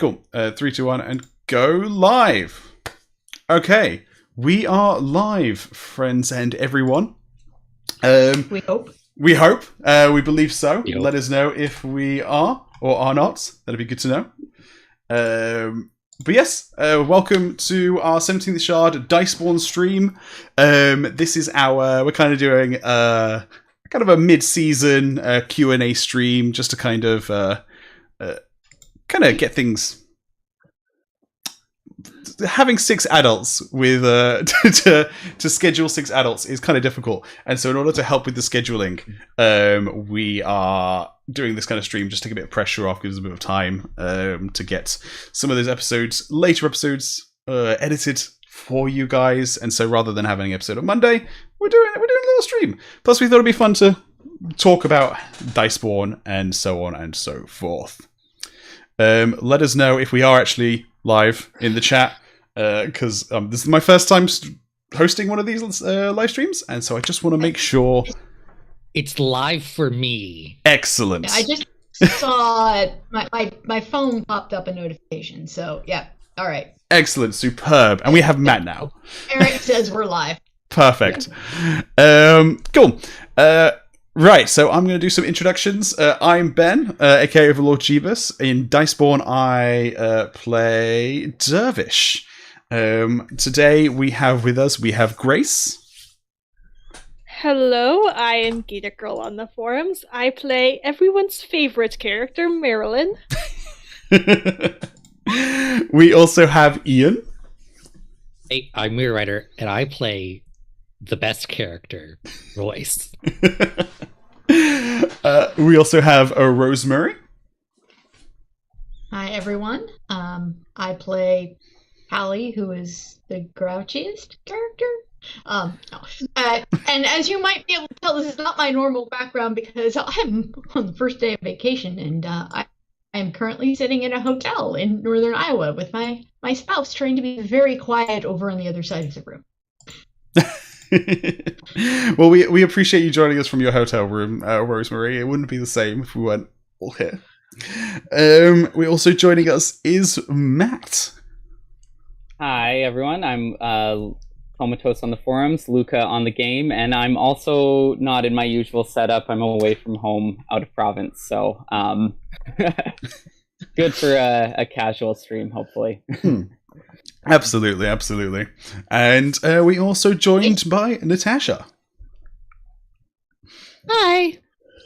Cool. 3, 2, 1, and go live. Okay, we are live, friends and everyone. We hope. We hope. We believe so. Yep. Let us know if we are or are not. That'd be good to know. But yes, welcome to our 17th Shard Diceborn stream. This is we're kind of doing a mid-season Q&A stream just to kind of get things. Having 6 adults with to schedule 6 adults is kind of difficult, and so in order to help with the scheduling, we are doing this kind of stream just to take a bit of pressure off, gives us a bit of time to get some of those later episodes edited for you guys. And so rather than having an episode on Monday, we're doing a little stream. Plus, we thought it'd be fun to talk about Diceborn and so on and so forth. Let us know if we are actually live in the chat, because this is my first time hosting one of these live streams, and so I just want to make sure it's live for me. Excellent. I just saw my phone popped up a notification, so yeah. All right. Excellent, superb, and we have Matt now. Eric says we're live. Perfect. Cool. Right, so I'm going to do some introductions. I'm Ben, aka Overlord Jeebus. In Diceborn, I play Dervish. Today we have with us, Grace. Hello, I am Gator Girl on the forums. I play everyone's favorite character, Marilyn. We also have Ian. Hey, I'm Mirror Writer, and I play the best character, Royce. We also have Rosemary. Hi everyone. I play Hallie, who is the grouchiest character. And as you might be able to tell, this is not my normal background because I'm on the first day of vacation, and I am currently sitting in a hotel in northern Iowa with my spouse, trying to be very quiet over on the other side of the room. Well, we appreciate you joining us from your hotel room, Rosemary. It wouldn't be the same if we weren't all here. We also joining us is Matt. Hi everyone, I'm Comatose on the forums, Luca on the game, and I'm also not in my usual setup. I'm away from home, out of province, so good for a casual stream, hopefully. Absolutely. And we also joined by Natasha. Hi,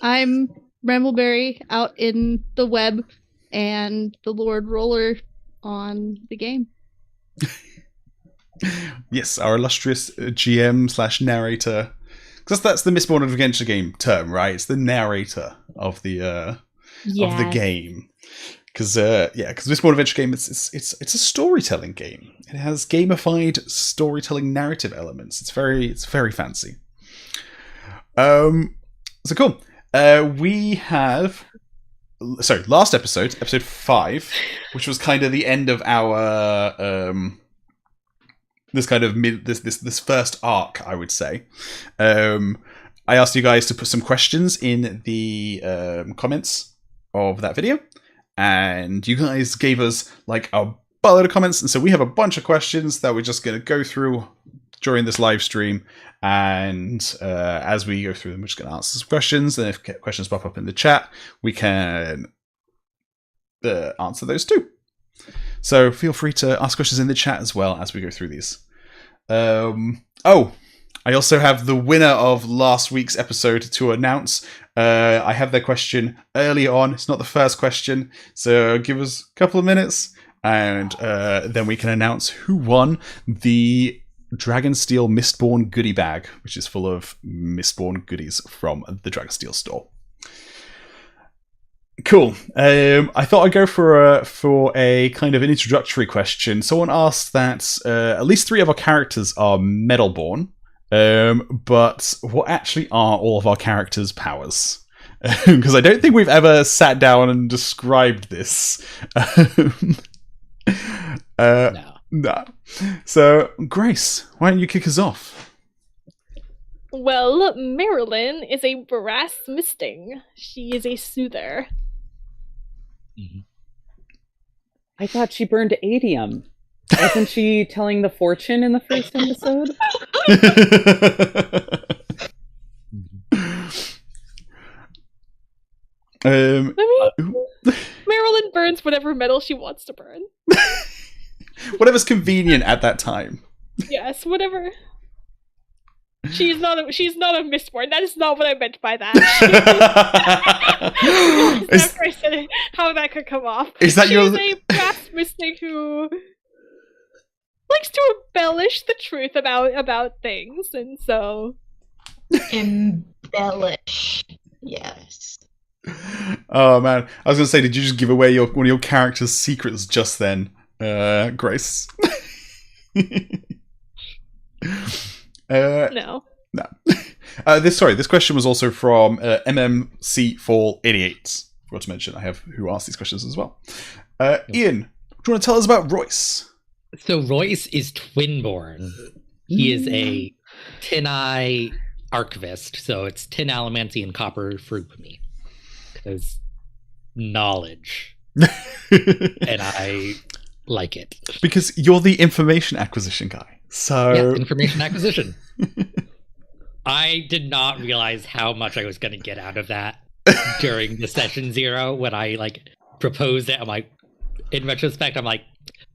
I'm Brambleberry out in the web and the Lord Roller on the game. Yes, our illustrious GM/narrator. Because that's the Mistborn Adventure game term, right? It's the narrator of the game. Because Mistborn Adventure game, it's a storytelling game. It has gamified storytelling narrative elements. It's very fancy. So cool. We have last episode 5, which was kind of the end of our this kind of this first arc, I would say. I asked you guys to put some questions in the comments of that video, and you guys gave us like a buttload of comments, and so we have a bunch of questions that we're just going to go through during this live stream. And as we go through them, we're just going to answer some questions, and if questions pop up in the chat, we can answer those too. So feel free to ask questions in the chat as well as we go through these. I also have the winner of last week's episode to announce. I have their question early on. It's not the first question, so give us a couple of minutes, and then we can announce who won the Dragonsteel Mistborn goodie bag, which is full of Mistborn goodies from the Dragonsteel store. Cool. I thought I'd go for a kind of an introductory question. Someone asked that at least 3 of our characters are Metalborn, but what actually are all of our characters' powers? Because I don't think we've ever sat down and described this. No. So, Grace, why don't you kick us off? Well, Marilyn is a brass misting. She is a soother. Mm-hmm. I thought she burned adium. Wasn't she telling the fortune in the first episode? I mean, Marilyn burns whatever metal she wants to burn. Whatever's convenient at that time. Yes, whatever. She's not a Mistborn. That is not what I meant by that. After I said it, how that could come off. Is that She's a brass mystic who likes to embellish the truth about things, and so embellish. Yes. Oh man, I was gonna say, did you just give away one of your character's secrets just then, Grace? No. This question was also from MMC Fall 88. Forgot to mention I have who asked these questions as well. Ian, do you want to tell us about Royce? So Royce is twinborn. He is a tin eye archivist, so it's tin allomancy and copper fruitamy. Because knowledge. And I like it. Because you're the information acquisition guy. So yeah, information acquisition. I did not realize how much I was going to get out of that during the session 0 when I proposed it. I'm like, in retrospect, I'm like,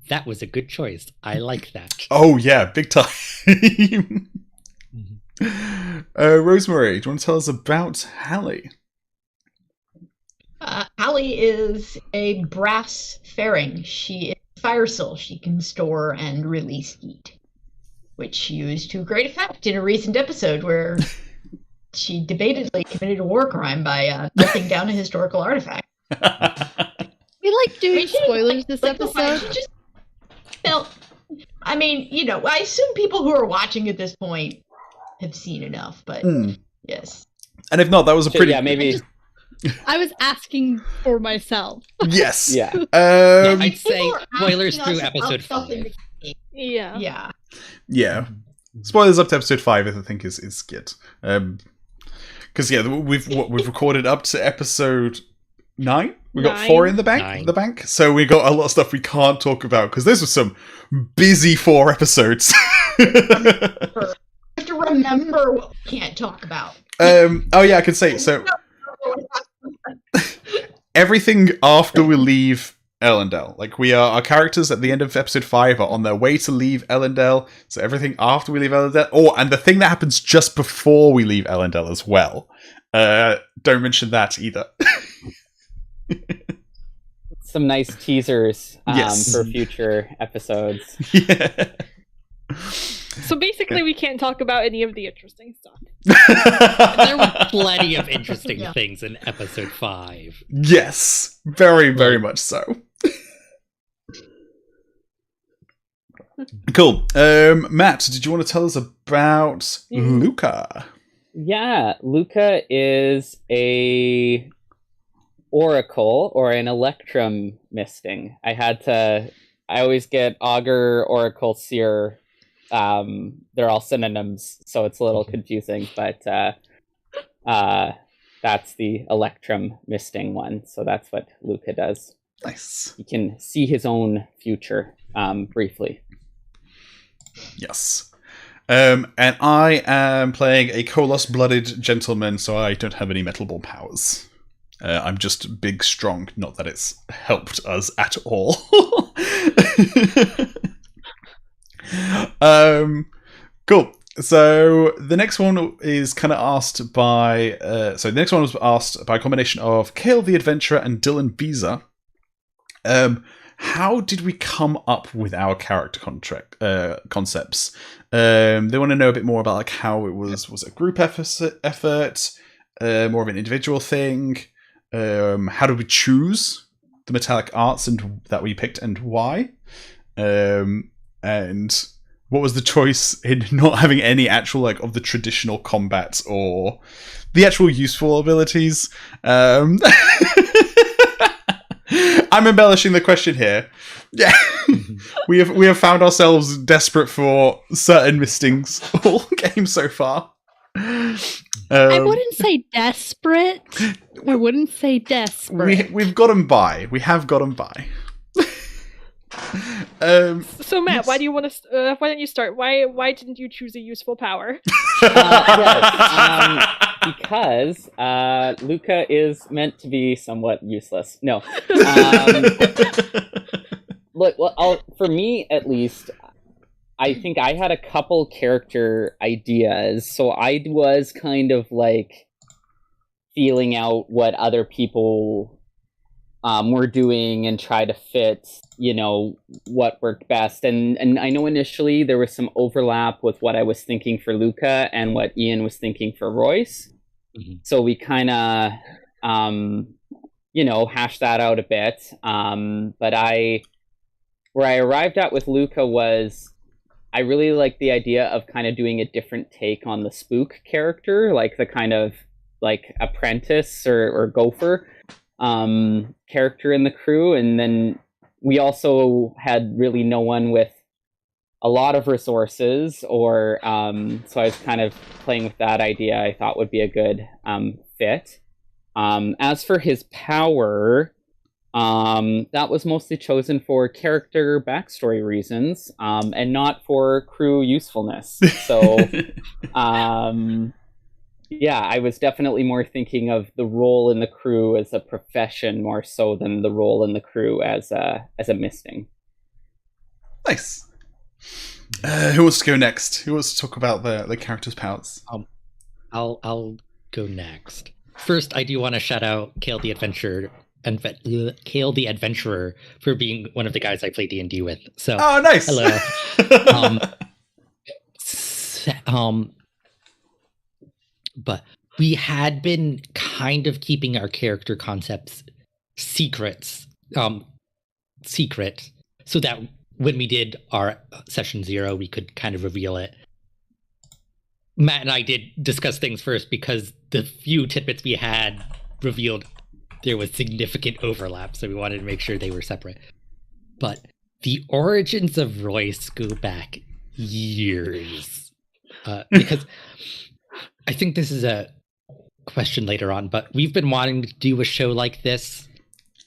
that was a good choice. I like that. Oh yeah, big time. Rosemary, do you want to tell us about Hallie? Hallie is a brass fairing. She is fire soul. She can store and release heat, which she used to great effect in a recent episode where she debatedly committed a war crime by melting down a historical artifact. We doing spoilers this episode. I assume people who are watching at this point have seen enough, but yes. And if not, that was a pretty... Yeah, maybe... I was asking for myself. Yes. Yeah. I'd say spoilers through episode 5. Yeah. Yeah. Spoilers up to episode 5, I think, is good. Because we've recorded up to episode 9. We got 4 in the bank. So we got a lot of stuff we can't talk about because those were some busy 4 episodes. You have to remember what we can't talk about. Oh yeah, I can say so. Everything after we leave Ellendale, our characters at the end of episode 5 are on their way to leave Ellendale. So everything after we leave Ellendale, and the thing that happens just before we leave Ellendale as well. Don't mention that either. Some nice teasers yes. for future episodes. Yeah. So basically, we can't talk about any of the interesting stuff. There were plenty of interesting things in episode 5. Yes, very, very much so. Cool. Matt, did you want to tell us about Luca? Yeah, Luca is a oracle or an electrum misting. I always get augur, oracle, seer. They're all synonyms, so it's a little confusing, but that's the electrum misting one. So that's what Luca does. Nice. He can see his own future, briefly. Yes. And I am playing a Koloss-blooded gentleman, so I don't have any metal-born powers. I'm just big, strong, not that it's helped us at all. Cool. So the next one is kind of asked by... the next one was asked by a combination of Kale the Adventurer and Dylan Beezer. How did we come up with our character concepts? They want to know a bit more about how it was it a group effort, more of an individual thing? How did we choose the metallic arts that we picked and why? And what was the choice in not having any actual of the traditional combat or the actual useful abilities? I'm embellishing the question here. Yeah, we have found ourselves desperate for certain mistings all game so far. I wouldn't say desperate. I wouldn't say desperate. We've got them by. We have got them by. So Matt, yes. why do you want to? Why don't you start? Why didn't you choose a useful power? Because Luca is meant to be somewhat useless. No. Look, well, for me at least, I think I had a couple character ideas, so I was kind of like feeling out what other people were doing and try to fit, what worked best. And I know initially there was some overlap with what I was thinking for Luca and what Ian was thinking for Royce. Mm-hmm. So we kind of, hashed that out a bit. But where I arrived at with Luca was I really like the idea of kind of doing a different take on the spook character, like the kind of like apprentice or gopher character in the crew. And then we also had really no one with a lot of resources, or so I was kind of playing with that idea. I thought would be a good fit. As for his power, that was mostly chosen for character backstory reasons, and not for crew usefulness. So yeah, I was definitely more thinking of the role in the crew as a profession more so than the role in the crew as a misting. Nice. Who wants to go next? Who wants to talk about the character's powers? I'll go next. First, I do want to shout out Kale the Adventurer for being one of the guys I play D&D with. So, oh, nice. Hello. But we had been kind of keeping our character concepts secret, so that when we did our session 0, we could kind of reveal it. Matt and I did discuss things first because the few tidbits we had revealed there was significant overlap, so we wanted to make sure they were separate. But the origins of Royce go back years. Because I think this is a question later on, but we've been wanting to do a show like this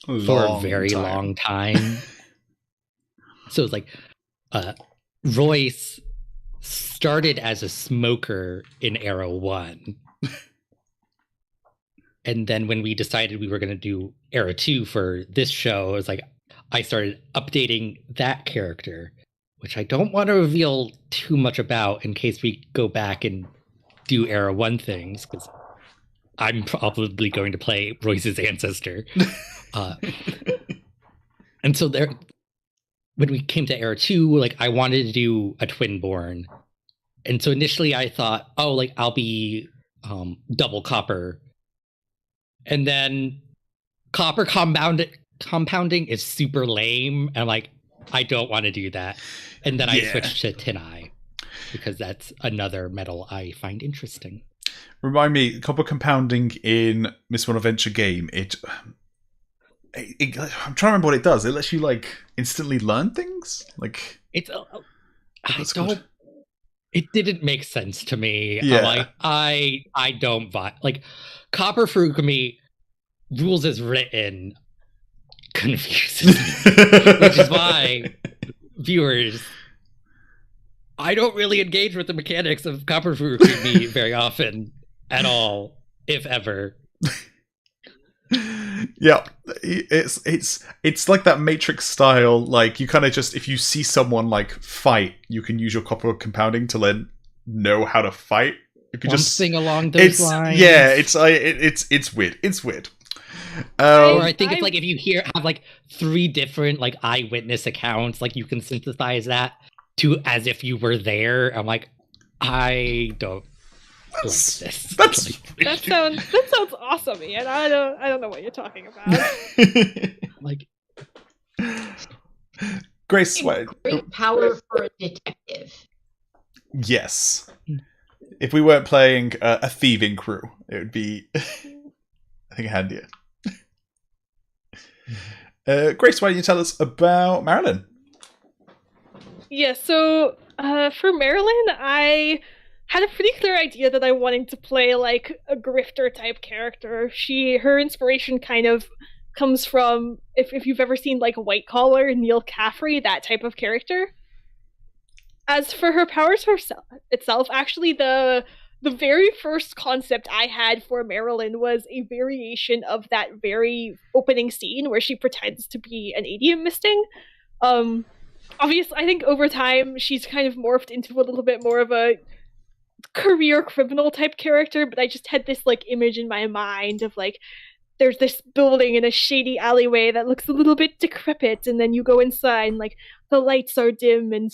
for a very long time. So it's like, Royce started as a smoker in Era 1. And then when we decided we were going to do Era 2 for this show, it was like, I started updating that character, which I don't want to reveal too much about in case we go back and do Era 1 things, because I'm probably going to play Royce's ancestor. And so there, when we came to Era 2, like, I wanted to do a Twinborn. And so initially I thought, I'll be double copper. And then copper compounding is super lame. And I'm like, I don't want to do that. And then I switched to tin eye, because that's another metal I find interesting. Remind me, copper compounding in Miss One Adventure game, I'm trying to remember what it does. It lets you like instantly learn things. Like it didn't make sense to me. Yeah. I'm like, I don't buy, like, copper Furukumi rules as written confuses me, which is why viewers, I don't really engage with the mechanics of copper Furukumi very often at all, if ever. Yeah, it's like that Matrix style. Like, you kind of just, if you see someone like fight, you can use your copper compounding to then know how to fight. You can just sing along those lines. Yeah, it's weird. It's weird. Or I think it's like if you have like 3 different like eyewitness accounts, like you can synthesize that to as if you were there. I'm like, I don't like this. That sounds awesome, Ian. I don't know what you're talking about. Like, Grace, great power for a detective. Yes. If we weren't playing a thieving crew, it would be, I think, handier. Grace, why don't you tell us about Marilyn? Yeah, so for Marilyn, I had a pretty clear idea that I wanted to play like a grifter type character. Her inspiration kind of comes from, if you've ever seen like White Collar, Neil Caffrey, that type of character. As for her powers itself, actually the very first concept I had for Marilyn was a variation of that very opening scene where she pretends to be an ADM misting. Obviously, I think over time she's kind of morphed into a little bit more of a career criminal type character, but I just had this like image in my mind of like, there's this building in a shady alleyway that looks a little bit decrepit, and then you go inside and like the lights are dim and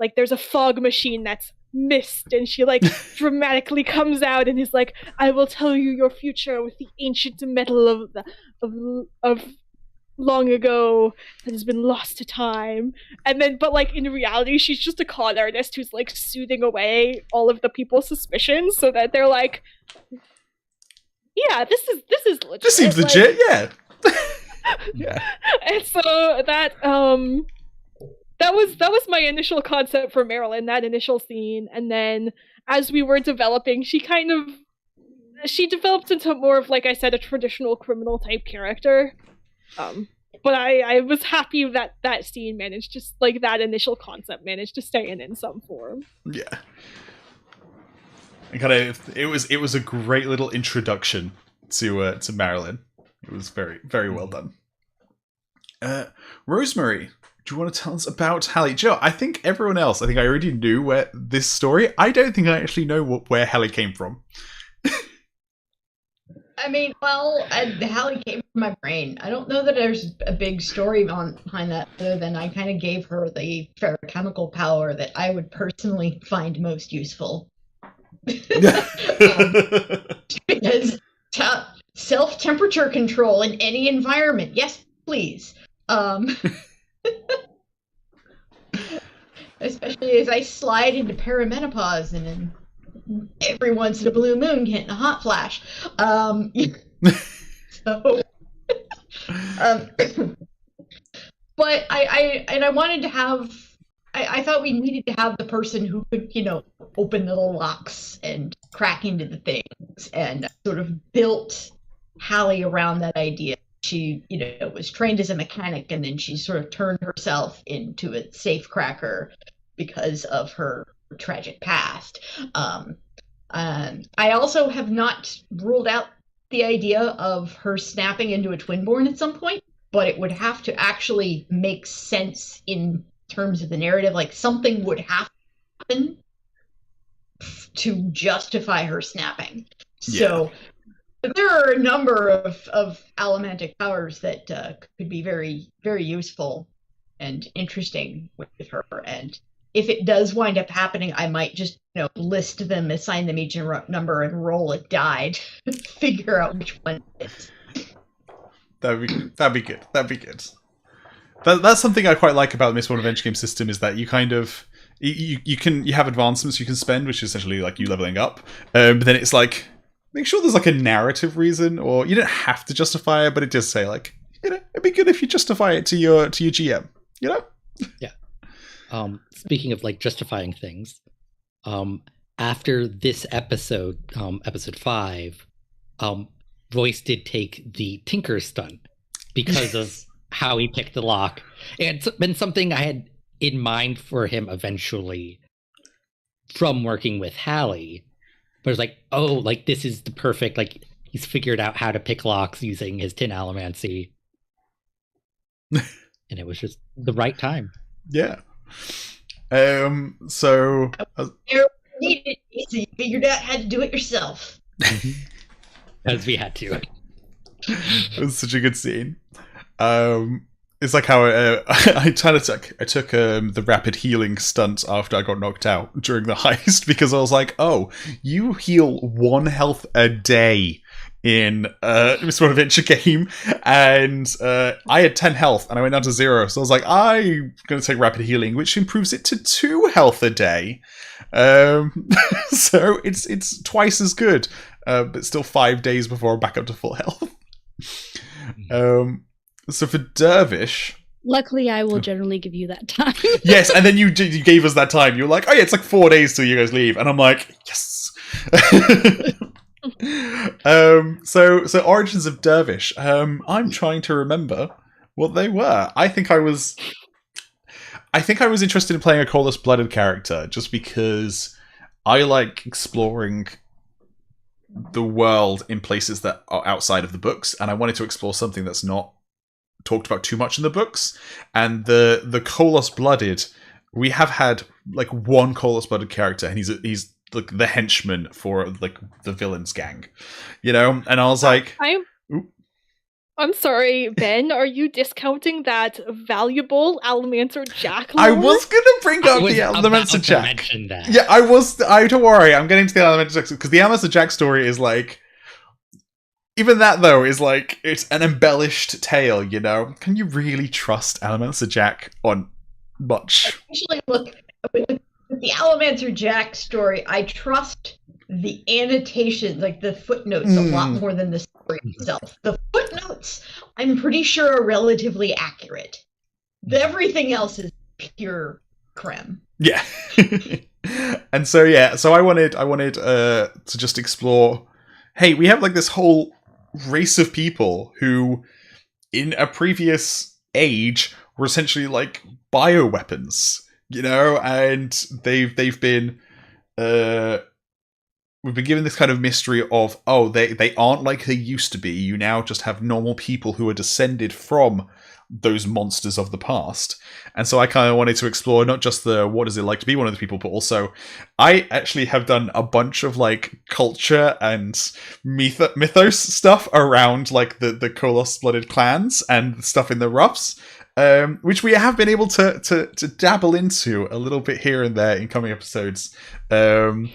like there's a fog machine that's mist, and she like dramatically comes out and is like, I will tell you your future with the ancient metal of long ago that has been lost to time. And then but like in reality she's just a con artist who's like soothing away all of the people's suspicions so that they're like, yeah, this is legit. This seems legit, yeah. Yeah. And so that was my initial concept for Marilyn, that initial scene. And then as we were developing, she developed into more of, like I said, a traditional criminal type character. But I was happy that scene managed, just like that initial concept managed to stay in some form. Yeah. It was a great little introduction to Marilyn. It was very, very well done. Rosemary, do you want to tell us about Hallie? Joe, I think everyone else, I already knew where this story. I don't think I actually know where Hallie came from. I mean, well, Hallie came from my brain. I don't know that there's a big story behind that, other than I kind of gave her the ferrochemical power that I would personally find most useful. Because self-temperature control in any environment. Yes, please. Especially as I slide into perimenopause and then every once in a blue moon getting a hot flash. But I wanted to have, I thought we needed to have the person who could, open little locks and crack into the things, and sort of built Hallie around that idea. She, was trained as a mechanic, and then she sort of turned herself into a safe cracker because of her tragic past. I also have not ruled out the idea of her snapping into a twinborn at some point, but it would have to actually make sense in terms of the narrative. Like, something would have to happen to justify her snapping. Yeah. So there are a number of allomantic powers that could be very, very useful and interesting with her. And if it does wind up happening, I might just list them, assign them each number, and roll a die to figure out which one it is. That'd be good. That's something I quite like about the Mistborn Adventure game system, is that you kind of you have advancements you can spend, which is essentially like you leveling up. But then it's like, make sure there's like a narrative reason, or you don't have to justify it, but it does say like, it'd be good if you justify it to your GM. Yeah. Speaking of like justifying things, after this episode, episode 5, Royce did take the Tinker stunt because of how he picked the lock. And it's been something I had in mind for him eventually from working with Hallie. But it's like, oh, like this is the perfect, like he's figured out how to pick locks using his tin allomancy. And it was just the right time. Yeah. So you figured out how to do it yourself. As we had to. It was such a good scene. It's like how I took the rapid healing stunt after I got knocked out during the heist, because I was like, oh, you heal 1 health a day in Mistborn Adventure game, and I had 10 health and I went down to 0, so I was like, I'm going to take rapid healing, which improves it to 2 health a day. So it's twice as good, but still 5 days before I'm back up to full health. So for Dervish, luckily I will generally give you that time. Yes, and then you gave us that time. You were like, oh yeah, it's like 4 days till you guys leave, and I'm like, yes. So Origins of Dervish. I'm trying to remember what they were. I think I was interested in playing a Colorless Blooded character just because I like exploring the world in places that are outside of the books, and I wanted to explore something that's not talked about too much in the books. And the Colorless Blooded, we have had like one Colorless Blooded character, and he's like the henchman for like the villains gang, you know. And I was like, I'm sorry, Ben, are you discounting that valuable Allomancer Jack lore? I was gonna bring up the Allomancer Jack. Yeah, I was. Don't worry, I'm getting to the Allomancer Jack because the Allomancer Jack story is like, even that though is like, it's an embellished tale. You know, can you really trust Allomancer Jack on much? Actually, look, with the Allomancer Jack story, I trust the annotations, like the footnotes, a lot more than the story itself. The footnotes, I'm pretty sure, are relatively accurate. Everything else is pure creme. Yeah. And so I wanted to just explore, hey, we have like this whole race of people who in a previous age were essentially like bioweapons, you know, and they've been we've been given this kind of mystery of, oh, they aren't like they used to be. You now just have normal people who are descended from those monsters of the past. And so I kind of wanted to explore not just the what is it like to be one of those people, but also I actually have done a bunch of like culture and mythos stuff around like the Colossus Blooded clans and stuff in the Roughs. Which we have been able to dabble into a little bit here and there in coming episodes, and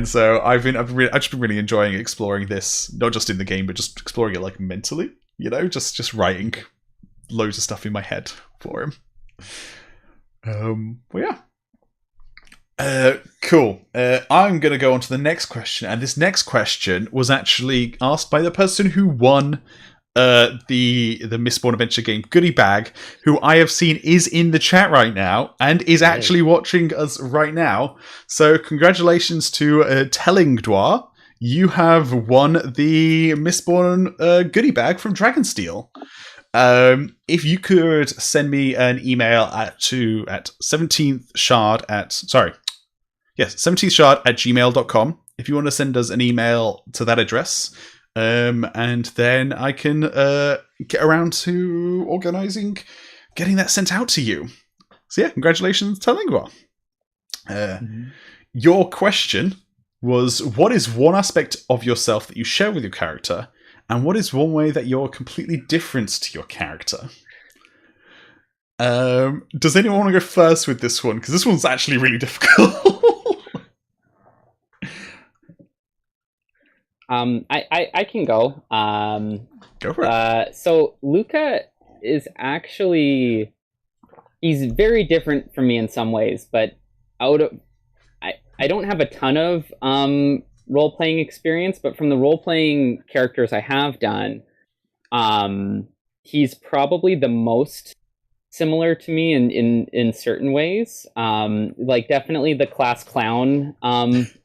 so I've just been really enjoying exploring this, not just in the game, but just exploring it like mentally. You know, just writing loads of stuff in my head for him. Well, yeah. Cool. I'm gonna go on to the next question, and this next question was actually asked by the person who won the Mistborn Adventure game goodie bag, who I have seen is in the chat right now and is actually watching us right now. So congratulations to Tellingdwar. You have won the Mistborn goodie bag from Dragonsteel. If you could send me an email at 17thshard at 17thshard@gmail.com if you want to send us an email to that address. And then I can get around to organising getting that sent out to you. So yeah, congratulations, Tellingwa. Your question was, what is one aspect of yourself that you share with your character, and what is one way that you're completely different to your character? Does anyone want to go first with this one? Because this one's actually really difficult. I can go. Go for it. So Luca is actually, he's very different from me in some ways, but I don't have a ton of role-playing experience, but from the role-playing characters I have done, he's probably the most similar to me in certain ways. Like definitely the class clown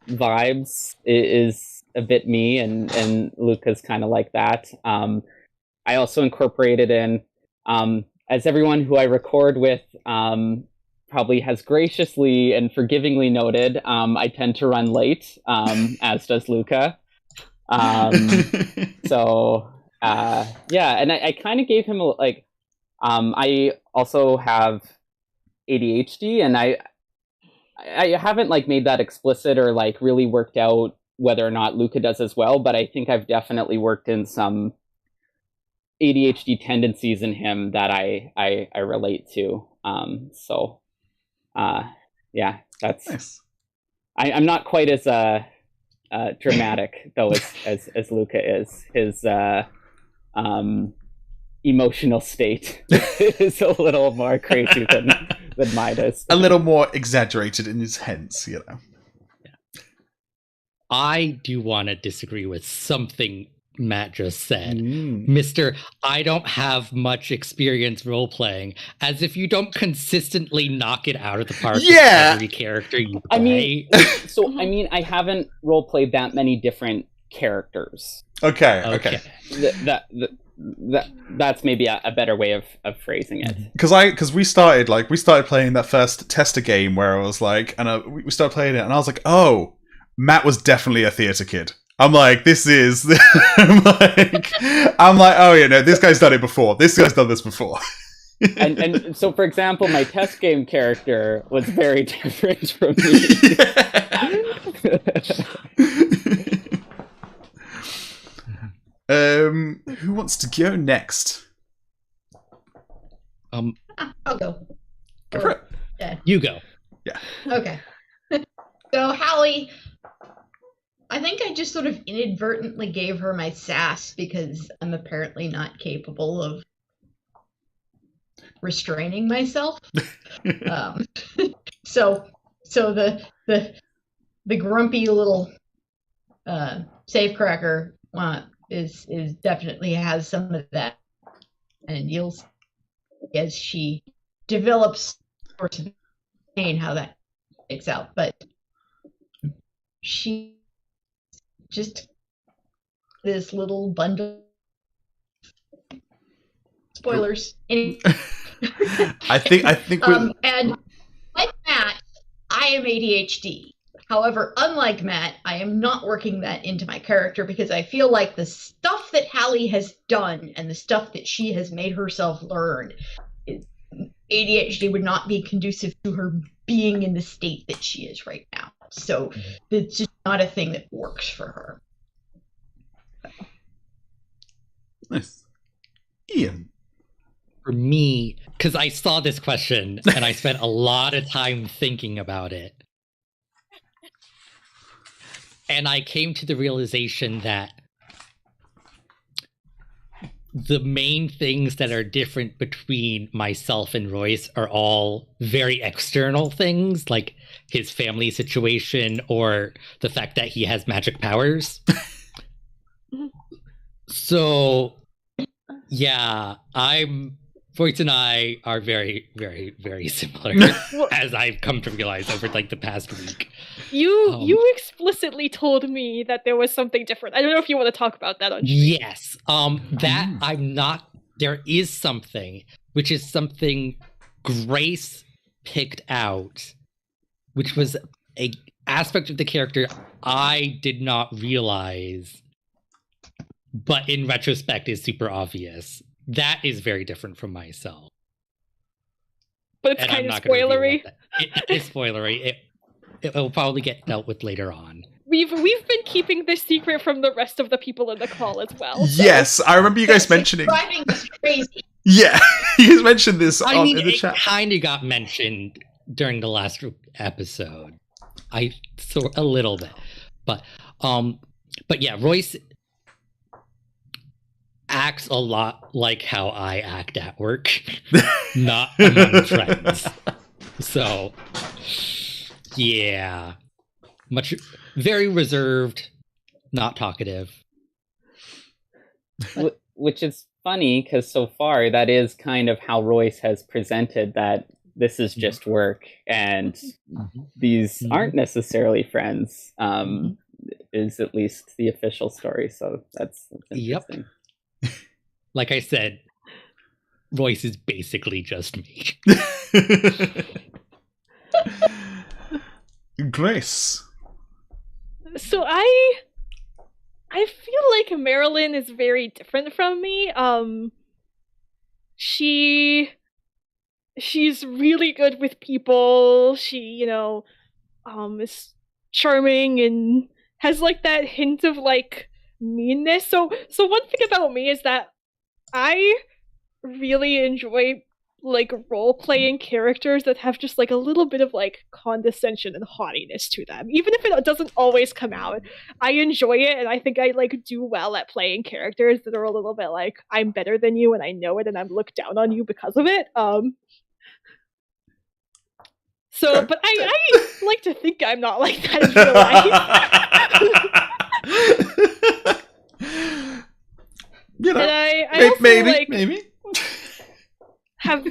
vibes is a bit me, and Luca's kind of like that. I also incorporated in, as everyone who I record with probably has graciously and forgivingly noted, I tend to run late, as does Luca. So yeah, and I kind of gave him I also have ADHD, and I haven't like made that explicit or like really worked out whether or not Luca does as well, but I think I've definitely worked in some ADHD tendencies in him that I relate to. Yeah, that's nice. I'm not quite as dramatic though as Luca is. His emotional state is a little more crazy than mine is. A little more exaggerated in his heads, you know. I do want to disagree with something Matt just said. Mr. I don't have much experience role-playing, as if you don't consistently knock it out of the park with every character you play. I mean, I haven't role-played that many different characters. Okay. That's maybe a better way of phrasing it. Because we started playing that first tester game where I was like, and we started playing it, and I was like, oh, Matt was definitely a theater kid. I'm like, this is. I'm like, oh yeah, no, this guy's done it before. This guy's done this before. and so, for example, my test game character was very different from me. Who wants to go next? I'll go. Go for it. Yeah. You go. Yeah. Okay. So Hallie, I think I just sort of inadvertently gave her my sass because I'm apparently not capable of restraining myself. So the grumpy little safecracker is definitely has some of that, and you'll see as she develops sorts of pain how that takes out, but she just this little bundle. Spoilers. I think and like Matt, I am ADHD. However, unlike Matt, I am not working that into my character because I feel like the stuff that Hallie has done and the stuff that she has made herself learn, ADHD would not be conducive to her being in the state that she is right now. So it's just not a thing that works for her. Nice. Ian. For me, because I saw this question and I spent a lot of time thinking about it. And I came to the realization that the main things that are different between myself and Royce are all very external things, like his family situation or the fact that he has magic powers. So, yeah, Royce and I are very, very, very similar, as I've come to realize over like the past week. You explicitly told me that there was something different. I don't know if you want to talk about that on stream. Yes, that I'm not. There is something, which is something Grace picked out, which was a aspect of the character I did not realize, but in retrospect is super obvious. That is very different from myself. But it's kind of spoilery. It is spoilery. It will probably get dealt with later on. We've been keeping this secret from the rest of the people in the call as well. So. Yes, I remember you guys mentioning. Driving us crazy. Yeah, you guys mentioned this in the chat. It kind of got mentioned during the last episode. A little bit, but yeah, Royce acts a lot like how I act at work, not among friends. So, yeah, very reserved, not talkative. Which is funny because so far that is kind of how Royce has presented that this is just work and these aren't necessarily friends. Is at least the official story. So that's interesting. Yep. Like I said, Royce is basically just me. Grace. So I feel like Marilyn is very different from me. She's really good with people. She, is charming and has like that hint of like meanness. So one thing about me is that I really enjoy like role-playing characters that have just like a little bit of like condescension and haughtiness to them. Even if it doesn't always come out, I enjoy it, and I think I like do well at playing characters that are a little bit like, I'm better than you and I know it and I'm looked down on you because of it. But I like to think I'm not like that in real life. You know, and I also, maybe have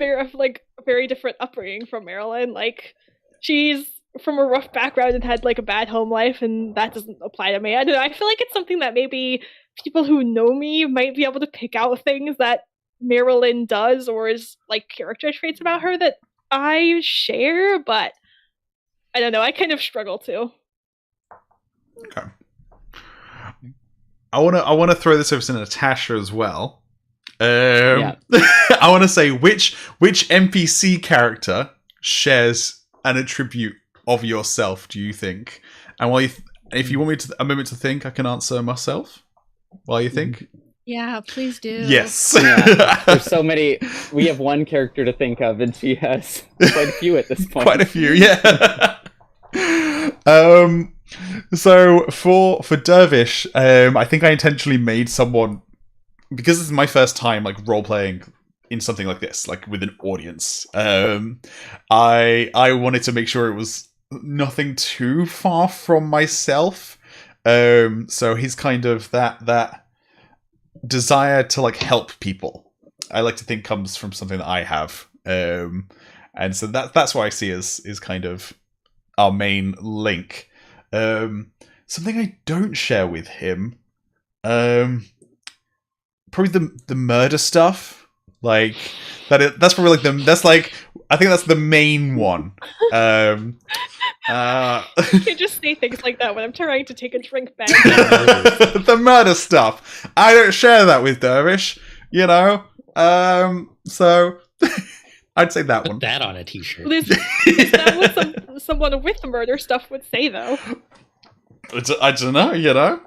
very different upbringing from Marilyn. Like she's from a rough background and had like a bad home life, and that doesn't apply to me. I don't know. I feel like it's something that maybe people who know me might be able to pick out things that Marilyn does or is like character traits about her that I share, but I don't know. I kind of struggle too. Okay. I wanna throw this over to Natasha as well. I want to say which NPC character shares an attribute of yourself, do you think? And while if you want me to a moment to think, I can answer myself while you think. Yeah, please do. Yes. Yeah, there's so many. We have one character to think of, and she has quite a few at this point. Quite a few, yeah. So for Dervish, I think I intentionally made someone, because this is my first time like role playing in something like this, like with an audience. I wanted to make sure it was nothing too far from myself. So he's kind of that desire to like help people, I like to think, comes from something that I have. And so that's what I see as is kind of our main link. Something I don't share with him, probably the murder stuff. Like that's probably like I think that's the main one. I can just say things like that when I'm trying to take a drink back. The murder stuff. I don't share that with Dervish, you know. So I'd say that one. Put that on a t-shirt. Is that what someone with murder stuff would say, though? I don't know, you know.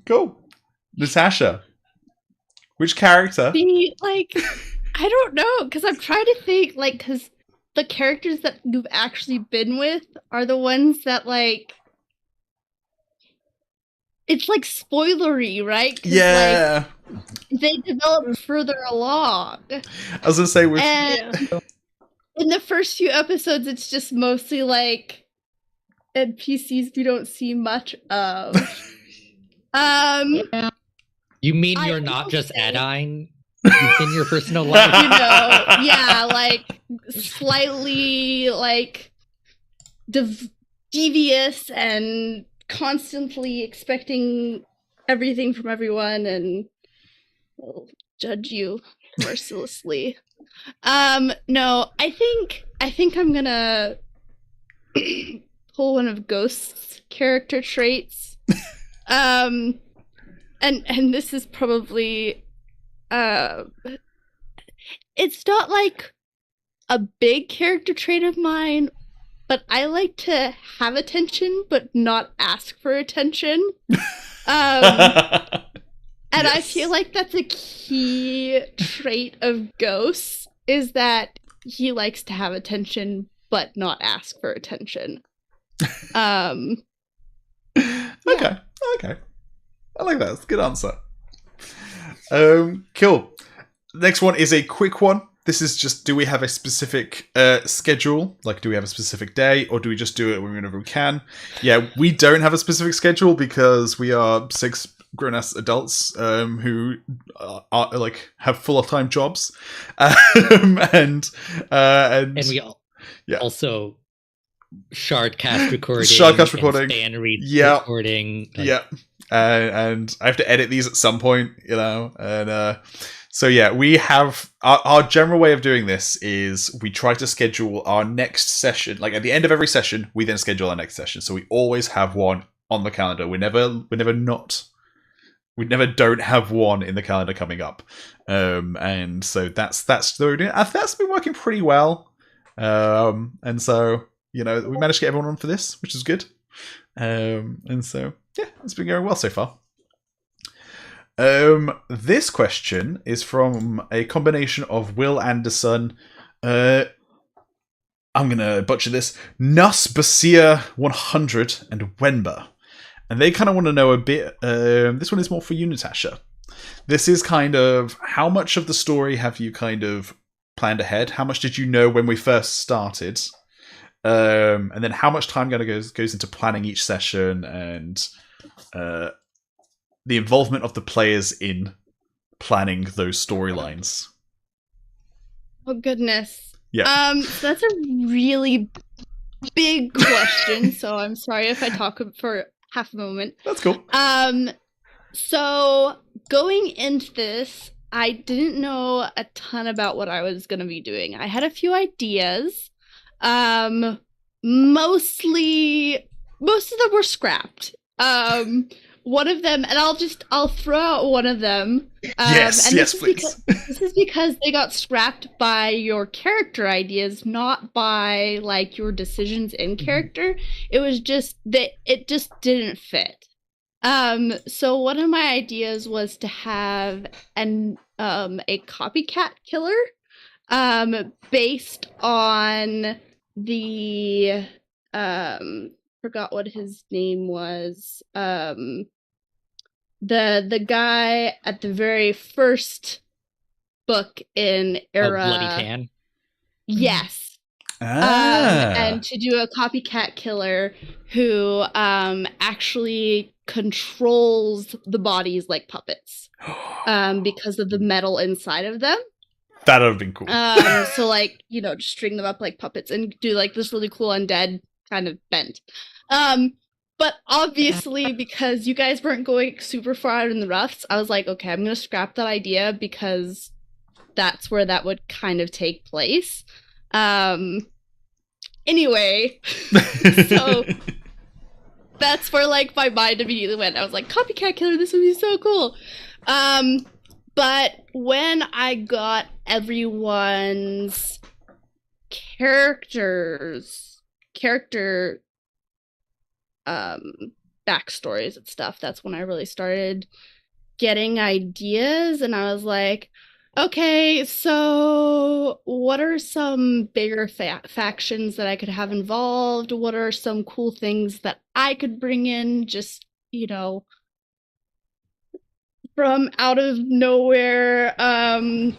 Cool. Natasha, which character? See, like, I don't know, because I'm trying to think, like, because the characters that you've actually been with are the ones that, like, it's, like, spoilery, right? Yeah. Like, they develop further along. I was going to say, in the first few episodes, it's just mostly, like, NPCs we don't see much of. You mean you're not just Adine in your personal life? You know, yeah, like, slightly, like, devious and constantly expecting everything from everyone and will judge you mercilessly. No, I think I'm gonna pull one of Ghost's character traits. And this is probably it's not like a big character trait of mine, but I like to have attention but not ask for attention. And yes. I feel like that's a key trait of Ghost, is that he likes to have attention but not ask for attention. Okay. I like that. That's a good answer. Cool. Next one is a quick one. This is just, do we have a specific schedule? Like, do we have a specific day, or do we just do it whenever we can? Yeah, we don't have a specific schedule because we are 6 grown-ass adults who are like have full-time jobs, and we also shardcast recording, fan read recording, and I have to edit these at some point, you know, and so yeah, we have our general way of doing this is we try to schedule our next session, like at the end of every session, we then schedule our next session. So we always have one on the calendar. We never don't have one in the calendar coming up. And so that's the way we're doing it. That's been working pretty well. And so, you know, we managed to get everyone on for this, which is good. And so, yeah, it's been going well so far. This question is from a combination of Will Anderson, I'm gonna butcher this, Nus Basir 100 and Wenba. And they kind of want to know a bit, this one is more for you, Natasha. This is kind of, how much of the story have you kind of planned ahead? How much did you know when we first started? And then how much time goes into planning each session, and the involvement of the players in planning those storylines? Oh, goodness. Yeah. So that's a really big question. So I'm sorry if I talk for half a moment. That's cool. So going into this, I didn't know a ton about what I was going to be doing. I had a few ideas. Most of them were scrapped. One of them, and I'll throw out one of them. Yes, please. This is because they got scrapped by your character ideas, not by like your decisions in character. It was just that it just didn't fit. So one of my ideas was to have a copycat killer, based on the forgot what his name was. The guy at the very first book in Era. Bloody Tan. Yes. And to do a copycat killer who actually controls the bodies like puppets, because of the metal inside of them. That would have been cool. So like, just string them up like puppets and do like this really cool undead kind of bent. But obviously, because you guys weren't going super far out in the roughs, I was like, okay, I'm gonna scrap that idea because that's where that would kind of take place. Anyway, so that's where like my mind immediately went. I was like, copycat killer, this would be so cool. But when I got everyone's character backstories and stuff, that's when I really started getting ideas, and I was like, okay, so what are some bigger factions that I could have involved? What are some cool things that I could bring in just, from out of nowhere? And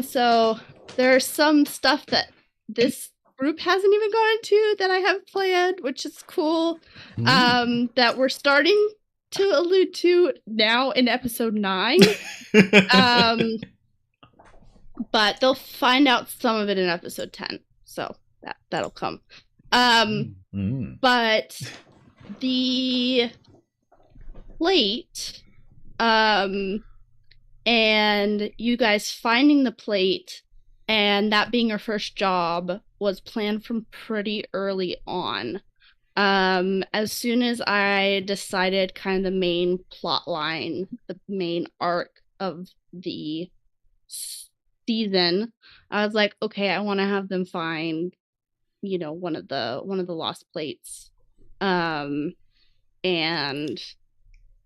so there's some stuff that this group hasn't even gone into that I have planned, which is cool, that we're starting to allude to now in episode 9. But they'll find out some of it in episode 10, so that'll come. But the plate, and you guys finding the plate and that being your first job was planned from pretty early on. As soon as I decided kind of the main plot line, the main arc of the season, I was like, okay, I want to have them find, one of the lost plates, and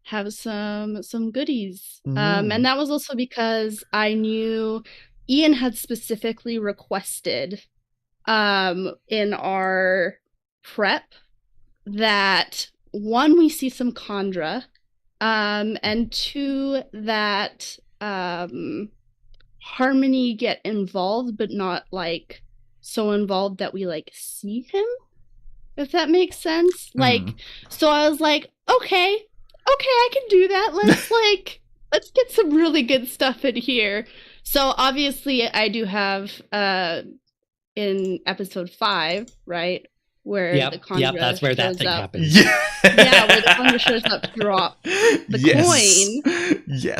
have some goodies. And that was also because I knew Ian had specifically requested, in our prep, that 1, we see some Khandra, and 2, that Harmony get involved, but not like so involved that we like see him, if that makes sense. Like, so I was like, okay, I can do that. Let's get some really good stuff in here. So obviously I do have in episode 5, right? Where the Khandra that's where that thing happens. Yeah. Yeah, where the Khandra shows up to drop the coin. Yes.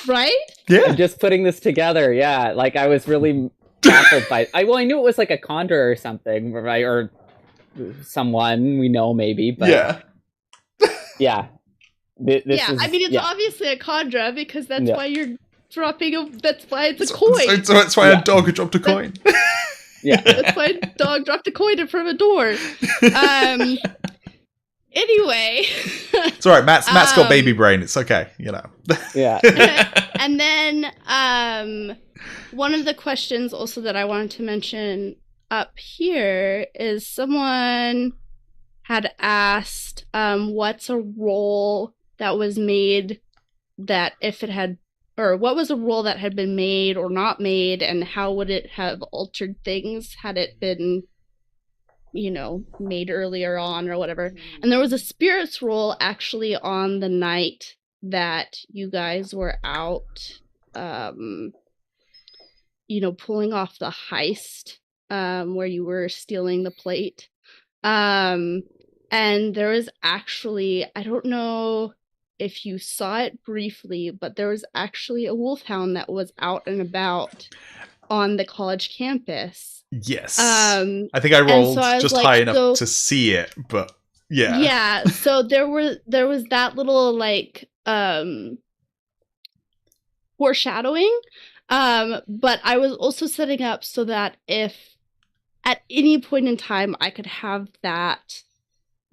Right? Yeah. I'm just putting this together, yeah. Like, I was really baffled by I knew it was like a Khandra or something, right? Or someone we know maybe, but yeah. Yeah. I mean, it's obviously a Khandra because that's why you're dropping that's why it's a coin. That's why a dog dropped a coin. Yeah. That's why a dog dropped a coin in front of a door. Anyway. It's alright, Matt's got baby brain, it's okay, Yeah. And then one of the questions also that I wanted to mention up here is someone had asked, what's a role that was made that what was a role that had been made or not made, and how would it have altered things had it been, made earlier on or whatever. And there was a spirits roll actually on the night that you guys were out pulling off the heist, where you were stealing the plate. And there was actually, I don't know if you saw it briefly, but there was actually a wolfhound that was out and about on the college campus. Yes. I think I rolled just high enough to see it, but yeah. Yeah, so there was that little foreshadowing. But I was also setting up so that if at any point in time I could have that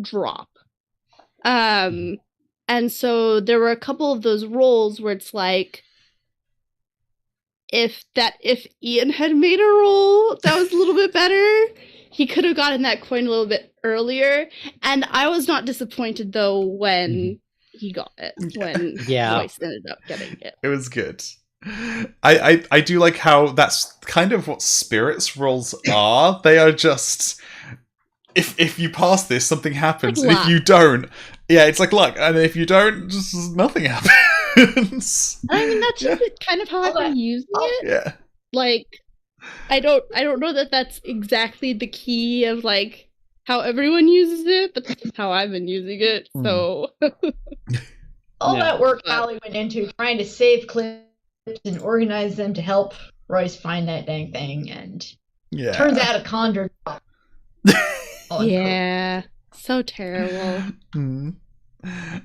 drop. And so there were a couple of those rolls where it's like, if Ian had made a roll that was a little bit better, he could have gotten that coin a little bit earlier. And I was not disappointed though when he got it, when Royce ended up getting it. It was good. I do like how that's kind of what spirits rolls are. They are just, if you pass this, something happens, like and if you don't, it's like luck, and if you don't, just nothing happens. I mean, that's just kind of how I've been using it. Yeah. Like, I don't know that that's exactly the key of like how everyone uses it, but that's how I've been using it. So all that work Allie went into trying to save clips and organize them to help Royce find that dang thing, and turns out a conjured. Yeah, so terrible.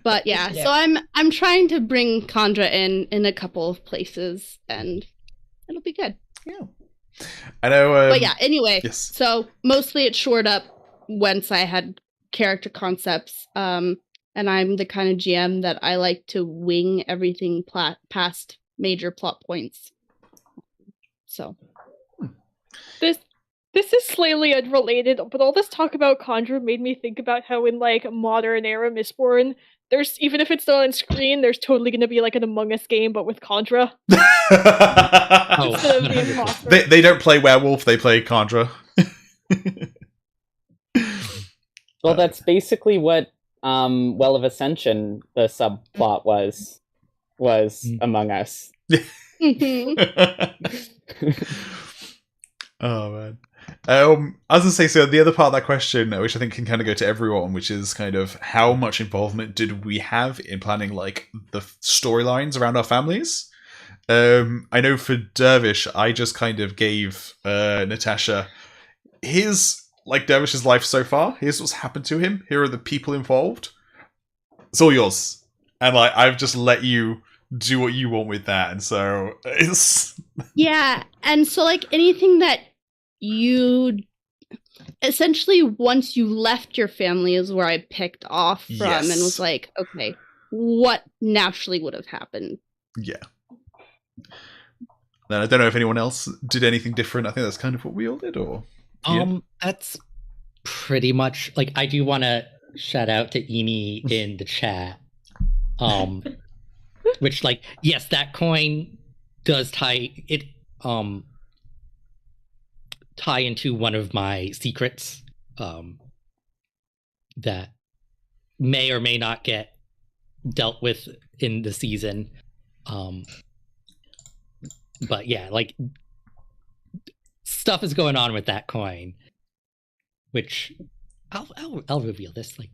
But so I'm trying to bring Condra in a couple of places, and it'll be good. Yeah, I know. But anyway, so mostly it shored up once I had character concepts. And I'm the kind of GM that I like to wing everything past major plot points. So this is slightly unrelated, but all this talk about Conjure made me think about how in like modern era Mistborn, there's, even if it's not on screen, there's totally going to be like an Among Us game, but with Conjure. They don't play werewolf, they play Conjure. Well, that's basically what Well of Ascension, the subplot was Among Us. Oh man. I was gonna say, so the other part of that question, which I think can kind of go to everyone, which is kind of how much involvement did we have in planning like the storylines around our families? I know for Dervish, I just kind of gave Natasha Dervish's life so far. Here's what's happened to him. Here are the people involved. It's all yours, and like I've just let you do what you want with that, and so it's and so like anything that you essentially once you left your family is where I picked off from and was like, okay, what naturally would have happened? Yeah. Then I don't know if anyone else did anything different. I think that's kind of what we all did, or that's pretty much like I do want to shout out to Eni in the chat. Which, like, yes, that coin does tie into one of my secrets that may or may not get dealt with in the season. But yeah, like, stuff is going on with that coin, which I'll reveal this. Like,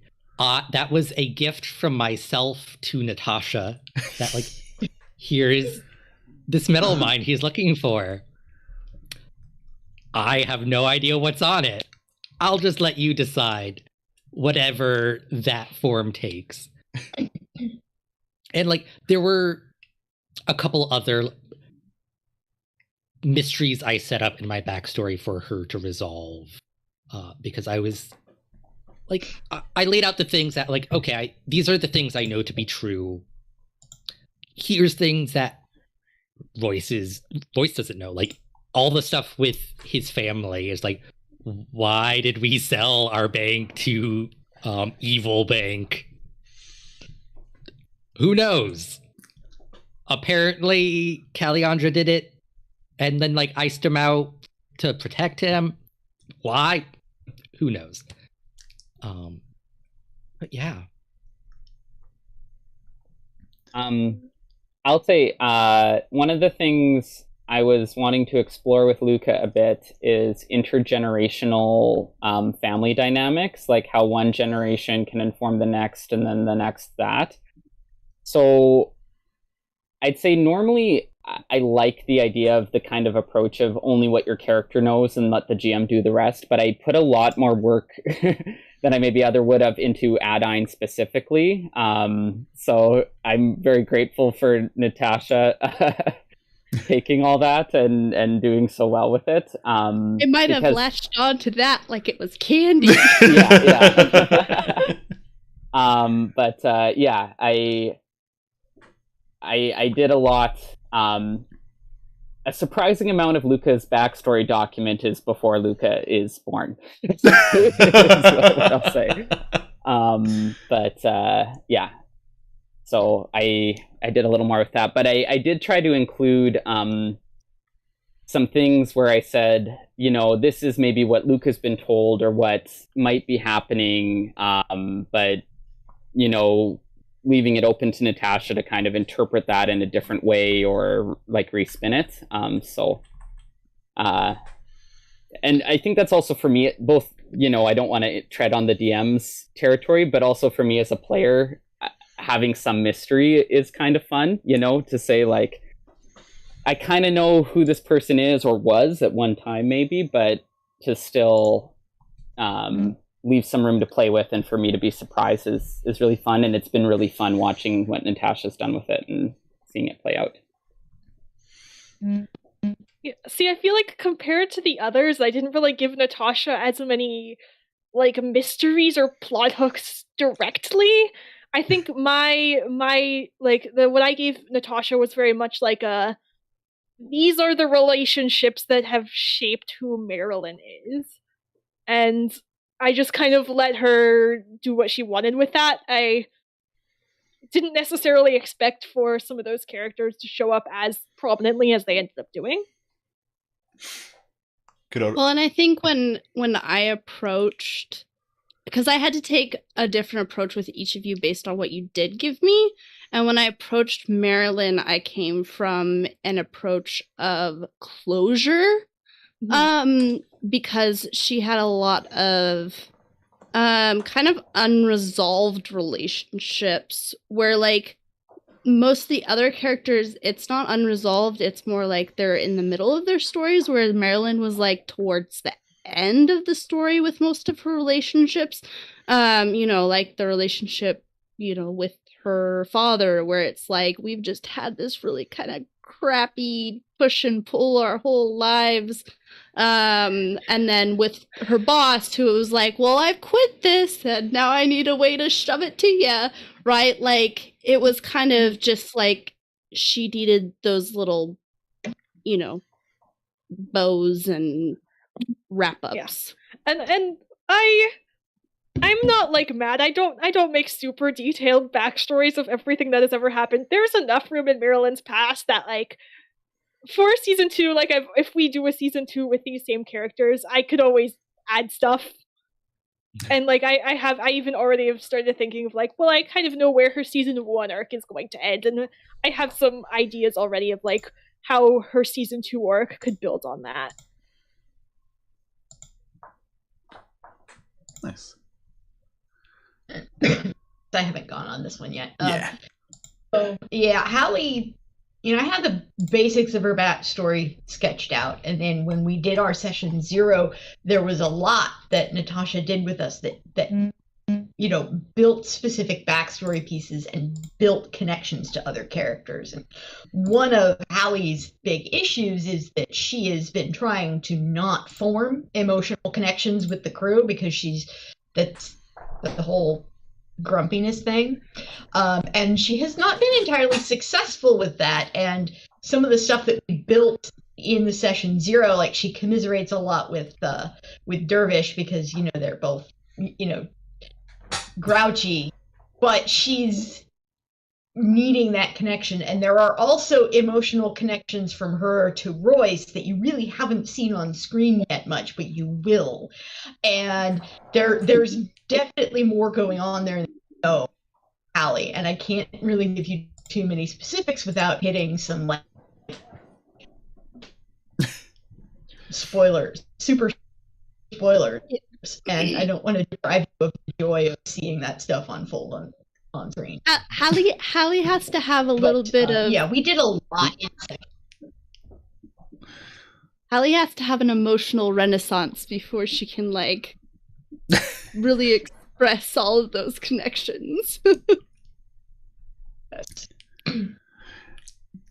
that was a gift from myself to Natasha. That like, here is this medal of mine he's looking for. I have no idea what's on it. I'll just let you decide whatever that form takes. And like, there were a couple other mysteries I set up in my backstory for her to resolve, because I was like, I laid out the things that like, okay, these are the things I know to be true. Here's things that Royce doesn't know. Like, all the stuff with his family is like, why did we sell our bank to Evil Bank? Who knows? Apparently, Caliandra did it and then like iced him out to protect him. Why? Who knows? But yeah. I'll say one of the things I was wanting to explore with Luca a bit is intergenerational family dynamics, like how one generation can inform the next and then the next that. So I'd say normally I like the idea of the kind of approach of only what your character knows and let the GM do the rest, but I put a lot more work than I maybe other would have into Adine specifically. So I'm very grateful for Natasha taking all that and doing so well with it. It might have latched on to that like it was candy. Yeah. But yeah, I did a lot. A surprising amount of Luca's backstory document is before Luca is born. Is what I'll say. But yeah, so I did a little more with that, but I did try to include some things where I said, you know, this is maybe what Luca's been told or what might be happening, but you know, leaving it open to Natasha to kind of interpret that in a different way or like respin it. And I think that's also for me, both, you know, I don't want to tread on the DM's territory, but also for me as a player, having some mystery is kind of fun, you know, to say like, I kind of know who this person is or was at one time maybe, but to still leave some room to play with and for me to be surprised is really fun. And it's been really fun watching what Natasha's done with it and seeing it play out. Yeah, see, I feel like compared to the others, I didn't really give Natasha as many like mysteries or plot hooks directly. I think my like what I gave Natasha was very much like these are the relationships that have shaped who Marilyn is. And I just kind of let her do what she wanted with that. I didn't necessarily expect for some of those characters to show up as prominently as they ended up doing. Well, and I think when I approached, because I had to take a different approach with each of you based on what you did give me, and when I approached Marilyn, I came from an approach of closure. Because she had a lot of kind of unresolved relationships where like most of the other characters, it's not unresolved, it's more like they're in the middle of their stories, whereas Marilyn was like towards the end of the story with most of her relationships. You know, like the relationship, you know, with her father, where it's like we've just had this really kind of crappy push and pull our whole lives. And then with her boss, who was like, well, I've quit this and now I need a way to shove it to you, right? Like it was kind of just like she needed those little, you know, bows and wrap-ups. Yeah. And I'm not like mad. I don't make super detailed backstories of everything that has ever happened. There's enough room in Marilyn's past that like for season 2, like if we do a season 2 with these same characters, I could always add stuff. And like I even already have started thinking of like, well, I kind of know where her season 1 arc is going to end, and I have some ideas already of like how her season 2 arc could build on that. Nice. I haven't gone on this one yet. Yeah. So yeah, Hallie, you know, I had the basics of her backstory sketched out, and then when we did our session 0, there was a lot that Natasha did with us that you know, built specific backstory pieces and built connections to other characters. And one of Hallie's big issues is that she has been trying to not form emotional connections with the crew because that's the whole grumpiness thing, and she has not been entirely successful with that. And some of the stuff that we built in the session 0, like she commiserates a lot with Dervish because, you know, they're both, you know, grouchy, but she's needing that connection. And there are also emotional connections from her to Royce that you really haven't seen on screen yet much, but you will. And there's definitely more going on there than you know, Hallie, and I can't really give you too many specifics without hitting some like spoilers, super spoilers, and I don't want to deprive you of the joy of seeing that stuff unfold on screen. Hallie has to have a little bit of... Yeah, we did a lot in Hallie has to have an emotional renaissance before she can, like, really express all of those connections.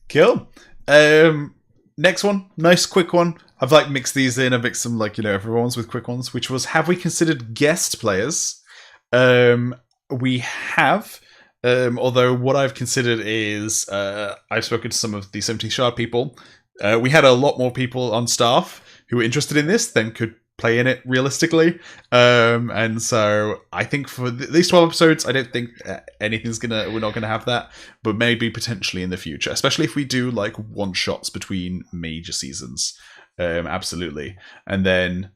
Cool. Next one, nice quick one. I've like mixed these in. I mixed them like, everyone's with quick ones, which was, have we considered guest players? We have, although what I've considered is I've spoken to some of the 17 Shard people. We had a lot more people on staff who were interested in this than could play in it realistically. And so I think for these 12 episodes, I don't think we're not gonna have that, but maybe potentially in the future, especially if we do like one shots between major seasons. Absolutely. And then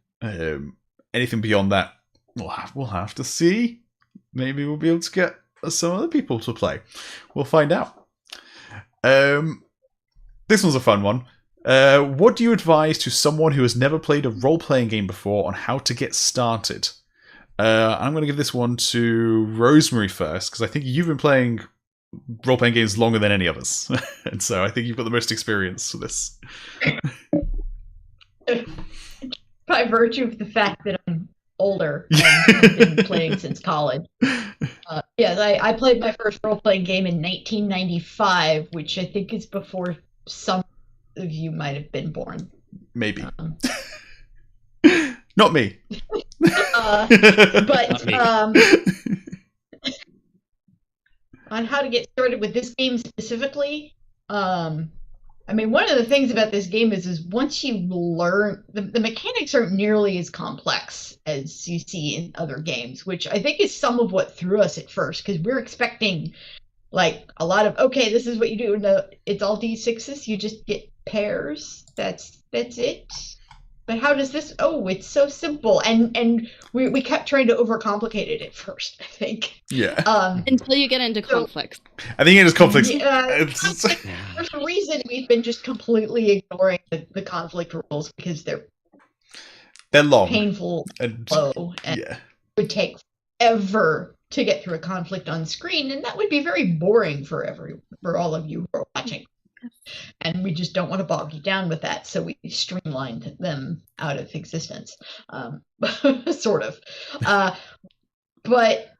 anything beyond that, we'll have to see. Maybe we'll be able to get some other people to play. We'll find out. This one's a fun one. What do you advise to someone who has never played a role-playing game before on how to get started? I'm going to give this one to Rosemary first, because I think you've been playing role-playing games longer than any of us. And so I think you've got the most experience with this. By virtue of the fact that I'm older and I've been playing since college. Yes, I played my first role-playing game in 1995, which I think is before some of you might have been born. Maybe. Not me. But on how to get started with this game specifically, I mean, one of the things about this game is once you learn, the mechanics aren't nearly as complex as you see in other games, which I think is some of what threw us at first, because we're expecting like a lot of, okay, this is what you do. No, it's all D6s. You just get pairs. That's it. But how does this? Oh, it's so simple, and we kept trying to overcomplicate it at first, I think. Yeah. Until you get into conflicts. I think it is conflicts. For some reason, we've been just completely ignoring the conflict rules because they're long, painful, and slow, and yeah, it would take forever to get through a conflict on screen, and that would be very boring for all of you who are watching. And we just don't want to bog you down with that, so we streamlined them out of existence, sort of. But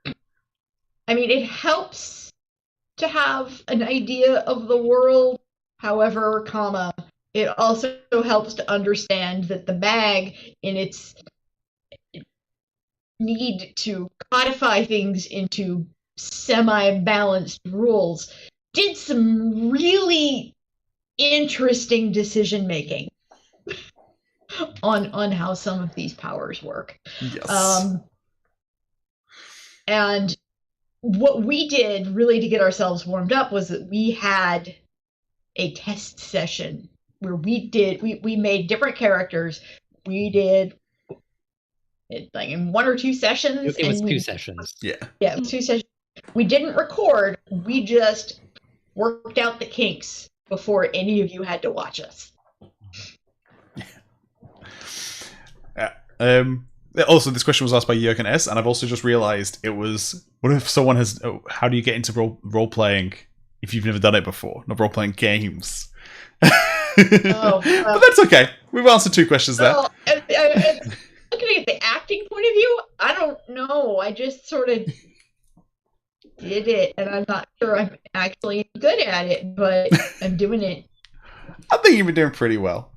I mean, it helps to have an idea of the world. However, it also helps to understand that the MAG, in its need to codify things into semi-balanced rules, did some really interesting decision making on how some of these powers work. Yes. And what we did really to get ourselves warmed up was that we had a test session where we made different characters. We did it like in 1 or 2 sessions. It was 2 sessions. Yeah. Yeah, it was 2 sessions. We didn't record. We just worked out the kinks before any of you had to watch us. Also, this question was asked by Jürgen S, and I've also just realized it was, what if someone has, how do you get into role-playing if you've never done it before? Not role-playing games. But that's okay. We've answered 2 questions there. Looking at the acting point of view, I don't know. I just sort of did it, and I'm not sure I'm actually good at it, but I'm doing it. I think you've been doing pretty well.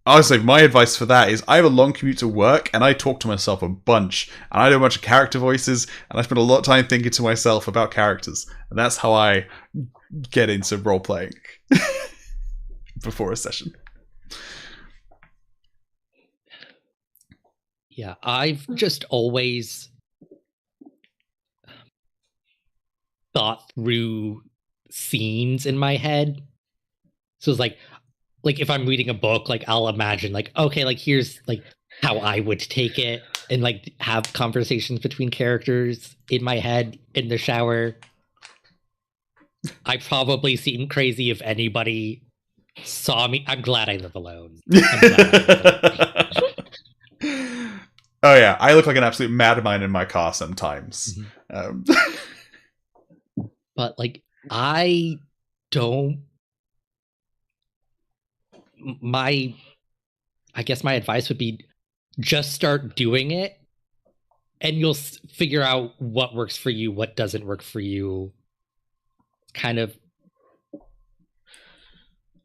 Honestly, my advice for that is I have a long commute to work, and I talk to myself a bunch, and I do a bunch of character voices, and I spend a lot of time thinking to myself about characters, and that's how I get into role-playing before a session. Yeah, I've just always thought through scenes in my head. So it's like if I'm reading a book, like I'll imagine like, okay, like here's like how I would take it and like have conversations between characters in my head in the shower. I probably seem crazy if anybody saw me. I'm glad I live alone. Oh yeah, I look like an absolute madman in my car sometimes. But like, I guess my advice would be just start doing it and you'll figure out what works for you, what doesn't work for you. Kind of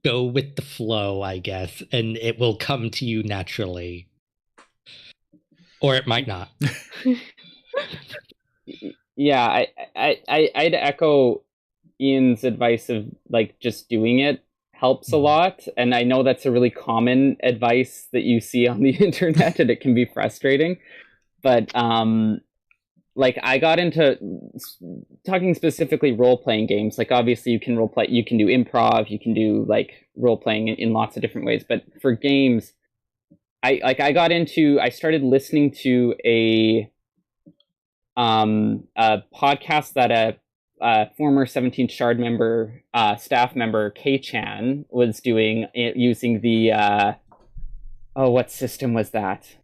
go with the flow, I guess, and it will come to you naturally. Or it might not. Yeah, I'd echo Ian's advice of like just doing it helps a lot, and I know that's a really common advice that you see on the internet, and it can be frustrating. But like I got into talking specifically role-playing games. Like obviously you can role-play, you can do improv, you can do like role-playing in lots of different ways. But for games, I started listening to a podcast that a former 17th Shard member, staff member, K-Chan, was doing using the what system was that?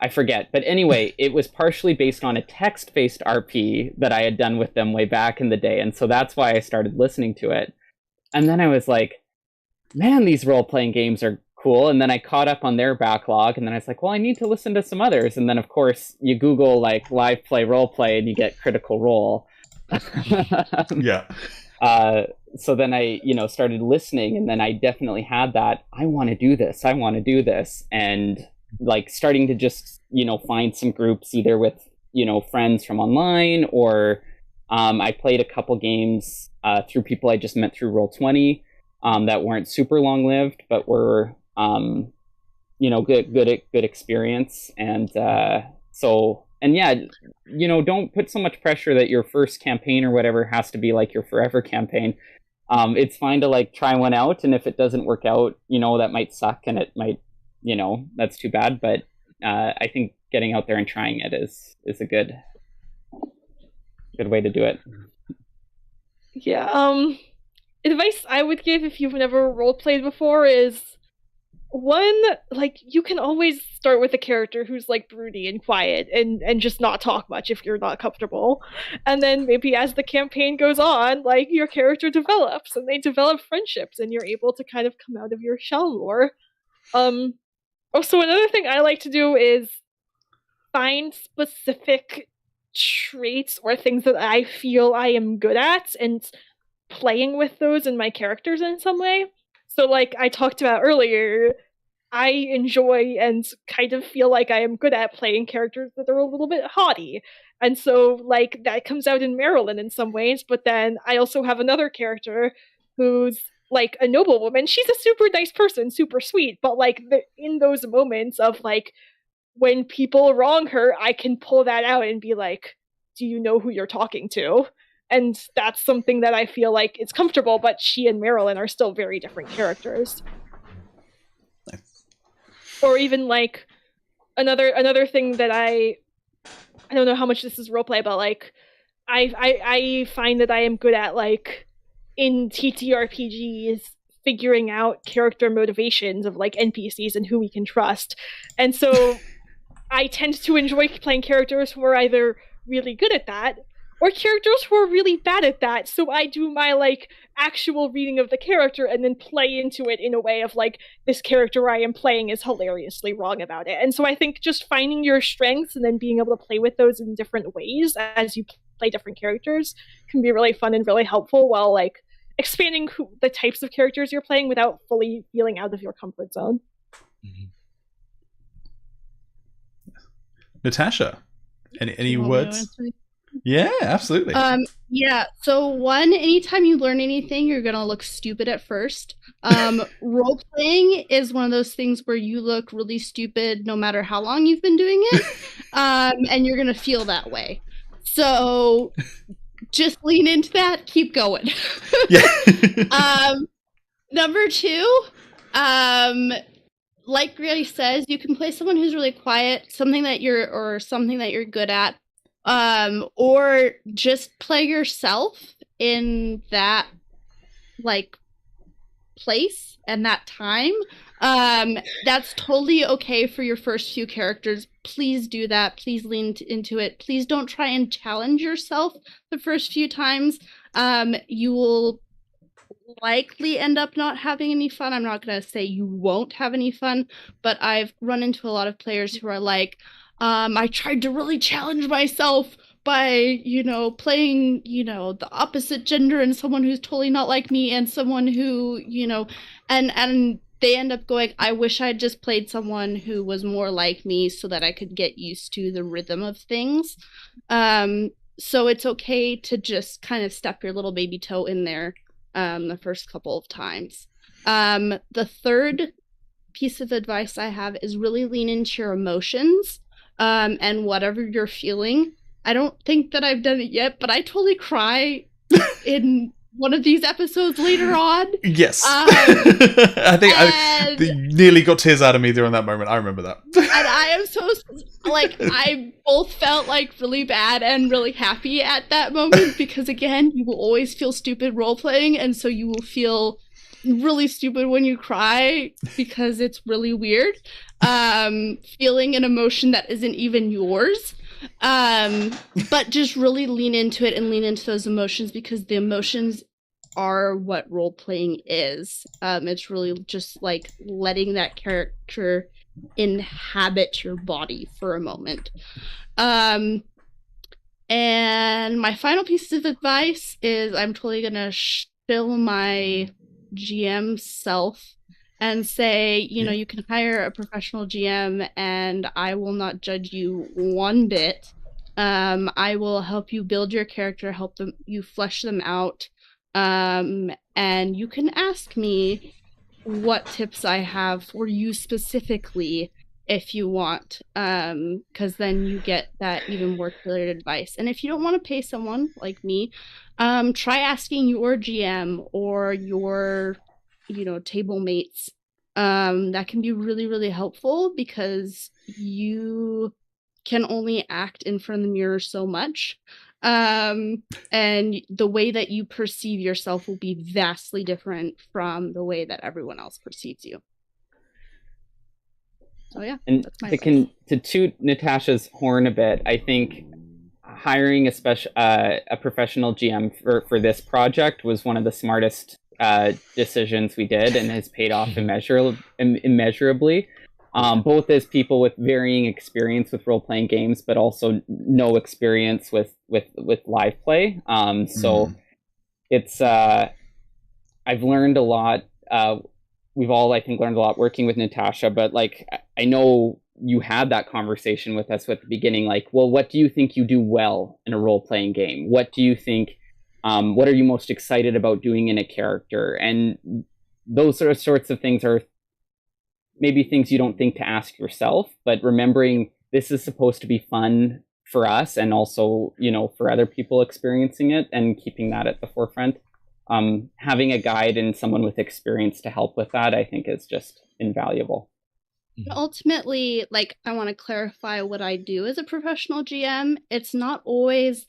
I forget. But anyway, it was partially based on a text-based RP that I had done with them way back in the day. And so that's why I started listening to it. And then I was like, man, these role-playing games are cool. And then I caught up on their backlog. And then I was like, well, I need to listen to some others. And then, of course, you Google like live play, role play, and you get Critical Role. Yeah. So then I, started listening. And then I definitely had that, I want to do this. And like starting to just find some groups either with friends from online, or I played a couple games through people I just met through Roll20 that weren't super long lived but were good experience. And don't put so much pressure that your first campaign or whatever has to be like your forever campaign. It's fine to like try one out, and if it doesn't work out, that might suck and it might that's too bad, but I think getting out there and trying it is a good way to do it. Yeah, advice I would give if you've never role-played before is, one, like, you can always start with a character who's like broody and quiet and just not talk much if you're not comfortable. And then maybe as the campaign goes on, like, your character develops and they develop friendships and you're able to kind of come out of your shell more. Also, another thing I like to do is find specific traits or things that I feel I am good at and playing with those in my characters in some way. So, like I talked about earlier, I enjoy and kind of feel like I am good at playing characters that are a little bit haughty. And so, like, that comes out in Marilyn in some ways, but then I also have another character who's like a noblewoman. She's a super nice person, super sweet, but like in those moments of like when people wrong her, I can pull that out and be like, do you know who you're talking to? And that's something that I feel like it's comfortable, but she and Marilyn are still very different characters. Nice. Or even like another thing that I don't know how much this is roleplay, but like I find that I am good at, like, in TTRPGs, figuring out character motivations of like NPCs and who we can trust. And so I tend to enjoy playing characters who are either really good at that or characters who are really bad at that. So I do my like actual reading of the character and then play into it in a way of like, this character I am playing is hilariously wrong about it. And so I think just finding your strengths and then being able to play with those in different ways as you play different characters can be really fun and really helpful, while like expanding the types of characters you're playing without fully feeling out of your comfort zone. Mm-hmm. Natasha, any words? Yeah, absolutely. Yeah. So one, anytime you learn anything, you're gonna look stupid at first. Role playing is one of those things where you look really stupid no matter how long you've been doing it, and you're gonna feel that way. So just lean into that. Keep going. Yeah. Number two, like Granny says, you can play someone who's really quiet, something that you're good at, or just play yourself in that like place and that time. That's totally okay for your first few characters. Please do that. Please lean into it. Please don't try and challenge yourself the first few times. You will likely end up not having any fun. I'm not going to say you won't have any fun, but I've run into a lot of players who are like, I tried to really challenge myself by, playing, the opposite gender and someone who's totally not like me and someone who, and they end up going, I wish I'd just played someone who was more like me so that I could get used to the rhythm of things. So it's okay to just kind of step your little baby toe in there the first couple of times. The third piece of advice I have is really lean into your emotions and whatever you're feeling. I don't think that I've done it yet, but I totally cry in one of these episodes later on. Yes. I think they nearly got tears out of me during that moment. I remember that. And I am so, I both felt really bad and really happy at that moment because, again, you will always feel stupid role-playing, and so you will feel really stupid when you cry because it's really weird. Feeling an emotion that isn't even yours. But just really lean into it and lean into those emotions because the emotions are what role playing is. It's really just letting that character inhabit your body for a moment. And my final piece of advice is I'm totally gonna shill my GM self and say, you can hire a professional GM and I will not judge you one bit. I will help you build your character, help you flesh them out. And you can ask me what tips I have for you specifically if you want, because then you get that even more tailored advice. And if you don't want to pay someone like me, try asking your GM or your table mates. That can be really, really helpful because you can only act in front of the mirror so much. And the way that you perceive yourself will be vastly different from the way that everyone else perceives you. So yeah, and to toot Natasha's horn a bit, I think hiring a professional GM for this project was one of the smartest decisions we did and has paid off immeasurably. Both as people with varying experience with role-playing games, but also no experience with live play. So it's I've learned a lot. We've all, I think, learned a lot working with Natasha, but I know you had that conversation with us at the beginning, well, what do you think you do well in a role-playing game? What do you think, what are you most excited about doing in a character? And those sorts of things are maybe things you don't think to ask yourself, but remembering this is supposed to be fun for us and also, for other people experiencing it and keeping that at the forefront. Having a guide and someone with experience to help with that, I think, is just invaluable. Ultimately, I want to clarify what I do as a professional GM. It's not always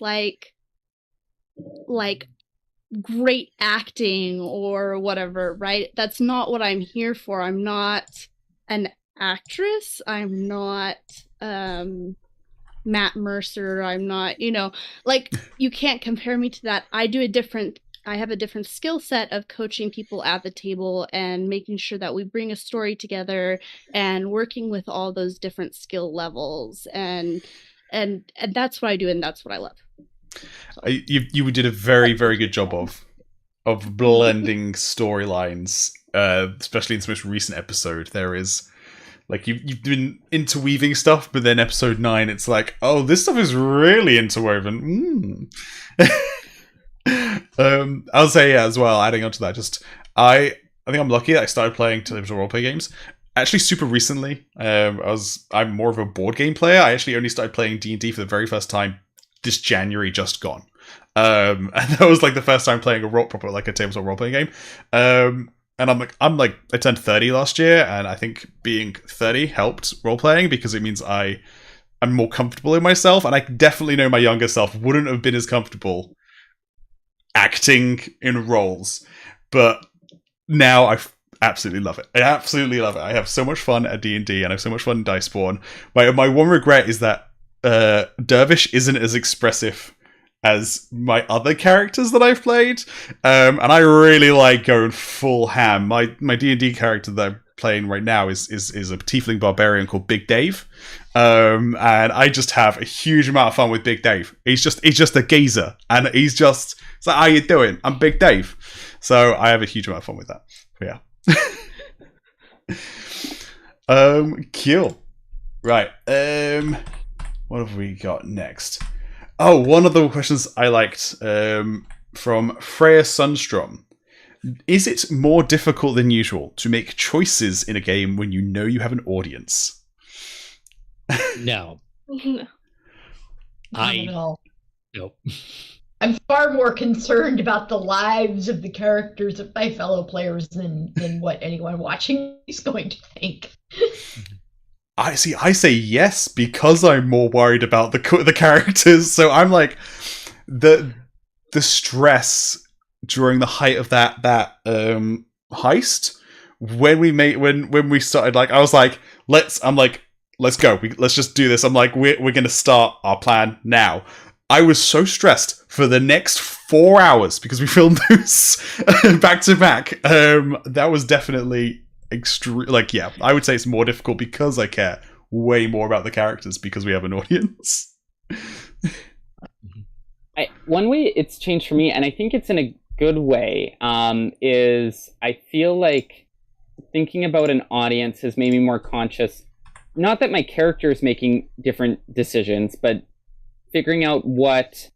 great acting or whatever, right? That's not what I'm here for. I'm not an actress. I'm not Matt Mercer. I'm not, you can't compare me to that. I have a different skill set of coaching people at the table and making sure that we bring a story together and working with all those different skill levels. And that's what I do, and that's what I love. You did a very, very good job of blending storylines, especially in this most recent episode. There is you've been interweaving stuff, but then episode 9, it's oh, this stuff is really interwoven. I'll say as well, adding on to that, I think I'm lucky that I started playing television roleplay games actually super recently. I'm more of a board game player. I actually only started playing D&D for the very first time this January just gone. And that was the first time playing a tabletop role-playing game. and I turned 30 last year, and I think being 30 helped role playing because it means I'm more comfortable in myself, and I definitely know my younger self wouldn't have been as comfortable acting in roles, but now I absolutely love it. I absolutely love it. I have so much fun at D&D, and I have so much fun in Diceborn. My one regret is that Dervish isn't as expressive as my other characters that I've played, and I really like going full ham. My D&D character that I'm playing right now is a tiefling barbarian called Big Dave, and I just have a huge amount of fun with Big Dave. He's just a geezer, and it's like, how you doing? I'm Big Dave. So I have a huge amount of fun with that. But yeah. Cool. Right. What have we got next? Oh, one of the questions I liked from Freya Sundstrom. Is it more difficult than usual to make choices in a game when you know you have an audience? No. Not at all. Nope. I'm far more concerned about the lives of the characters of my fellow players than what anyone watching is going to think. I say yes because I'm more worried about the characters. So I'm like, the stress during the height of that heist when we started, like, I was like, let's go. Let's just do this. I'm like, we're gonna start our plan now. I was so stressed for the next 4 hours because we filmed those back to back. That was definitely extreme. Like, yeah, I would say it's more difficult because I care way more about the characters because we have an audience. One way it's changed for me, and I think it's in a good way, is I feel like thinking about an audience has made me more conscious. Not that my character is making different decisions, but figuring out what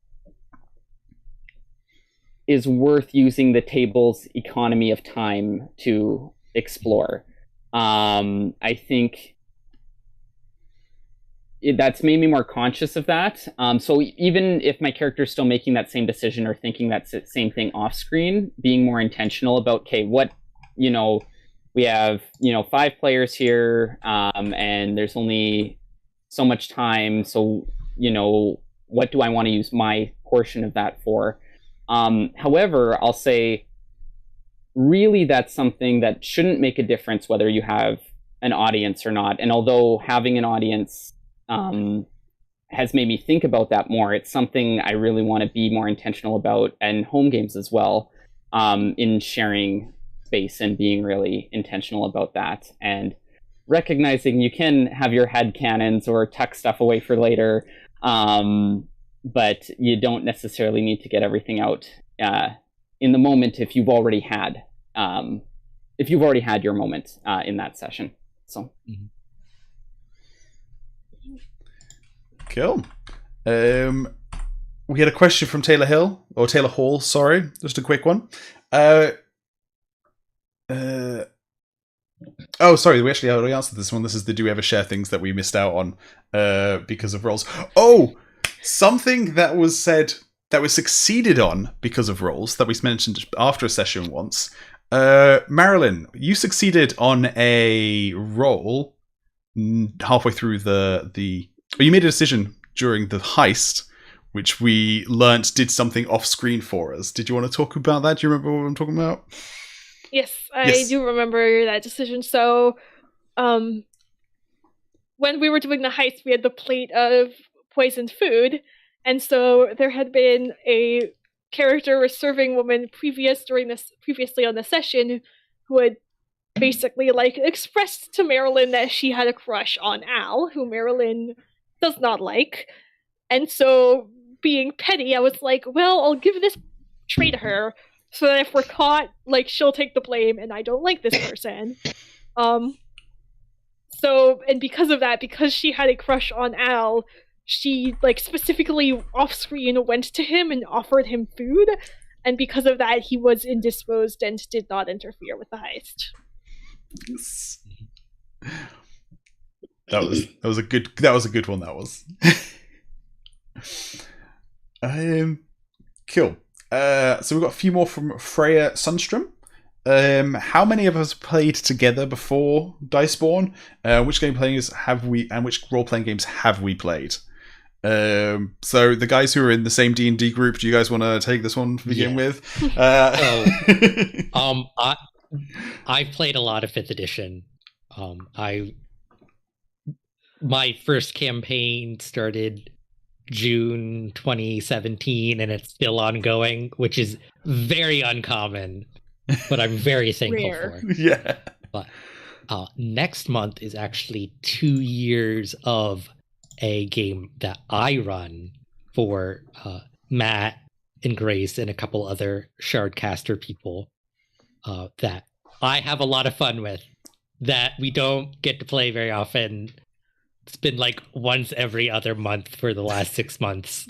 is worth using the table's economy of time to explore. I think that's made me more conscious of that. So even if my character's still making that same decision or thinking that same thing off screen, being more intentional about, okay, what, we have, 5 players here, and there's only so much time. So, what do I want to use my portion of that for? However, I'll say, really, that's something that shouldn't make a difference whether you have an audience or not. And although having an audience has made me think about that more, it's something I really want to be more intentional about, and home games as well, in sharing space and being really intentional about that. And recognizing you can have your headcanons or tuck stuff away for later, but you don't necessarily need to get everything out in the moment if you've already had your moment in that session. So. Cool. We had a question from Taylor Hall. Sorry, just a quick one. Oh, sorry, we actually already answered this one. This is the do we ever share things that we missed out on because of roles? Oh, something that was said that was succeeded on because of roles that we mentioned after a session once. Marilyn, you succeeded on a role halfway through you made a decision during the heist, which we learnt did something off screen for us. Did you want to talk about that? Do you remember what I'm talking about? Yes, I do remember that decision. So, when we were doing the heist, we had the plate of poisoned food, and so there had been a character, a serving woman, previously on the session, who had basically expressed to Marilyn that she had a crush on Al, who Marilyn does not like. And so, being petty, I was like, well, I'll give this tray to her, so that if we're caught, she'll take the blame, and I don't like this person. So, and because of that, because she had a crush on Al, she, specifically off-screen went to him and offered him food, and because of that, he was indisposed and did not interfere with the heist. Yes. That was a good one. That was. Cool. So we've got a few more from Freya Sundstrom. how many of us played together before Diceborn? Which game players have we, and which role-playing games have we played? So the guys who are in the same D&D group, do you guys want to take this one to begin with? I've played a lot of 5th edition. My first campaign started June 2017, and it's still ongoing, which is very uncommon, but I'm very thankful for. Yeah. But next month is actually 2 years of a game that I run for Matt and Grace and a couple other Shardcaster people that I have a lot of fun with, that we don't get to play very often. It's been like once every other month for the last 6 months.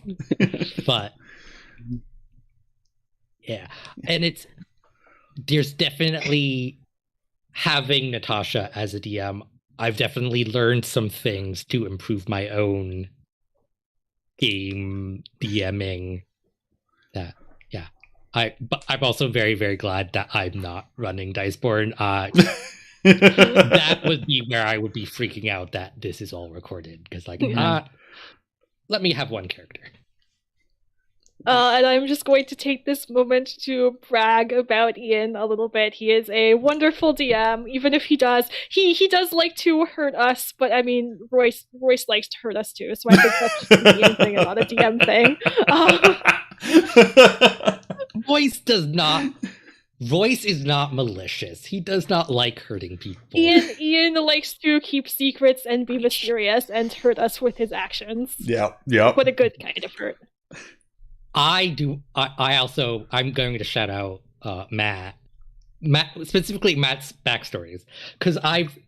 But yeah, and there's definitely, having Natasha as a DM, I've definitely learned some things to improve my own game DMing. But I'm also very, very glad that I'm not running Diceborn. That would be where I would be freaking out that this is all recorded, because let me have one character. And I'm just going to take this moment to brag about Ian a little bit. He is a wonderful DM, even if he does like to hurt us, but I mean, Royce likes to hurt us too, so I think that's just an Ian thing and not a DM thing. Royce is not malicious. He does not like hurting people. Ian likes to keep secrets and be mysterious and hurt us with his actions. Yeah. But a good kind of hurt. I'm going to shout out Matt, specifically Matt's backstories, because I've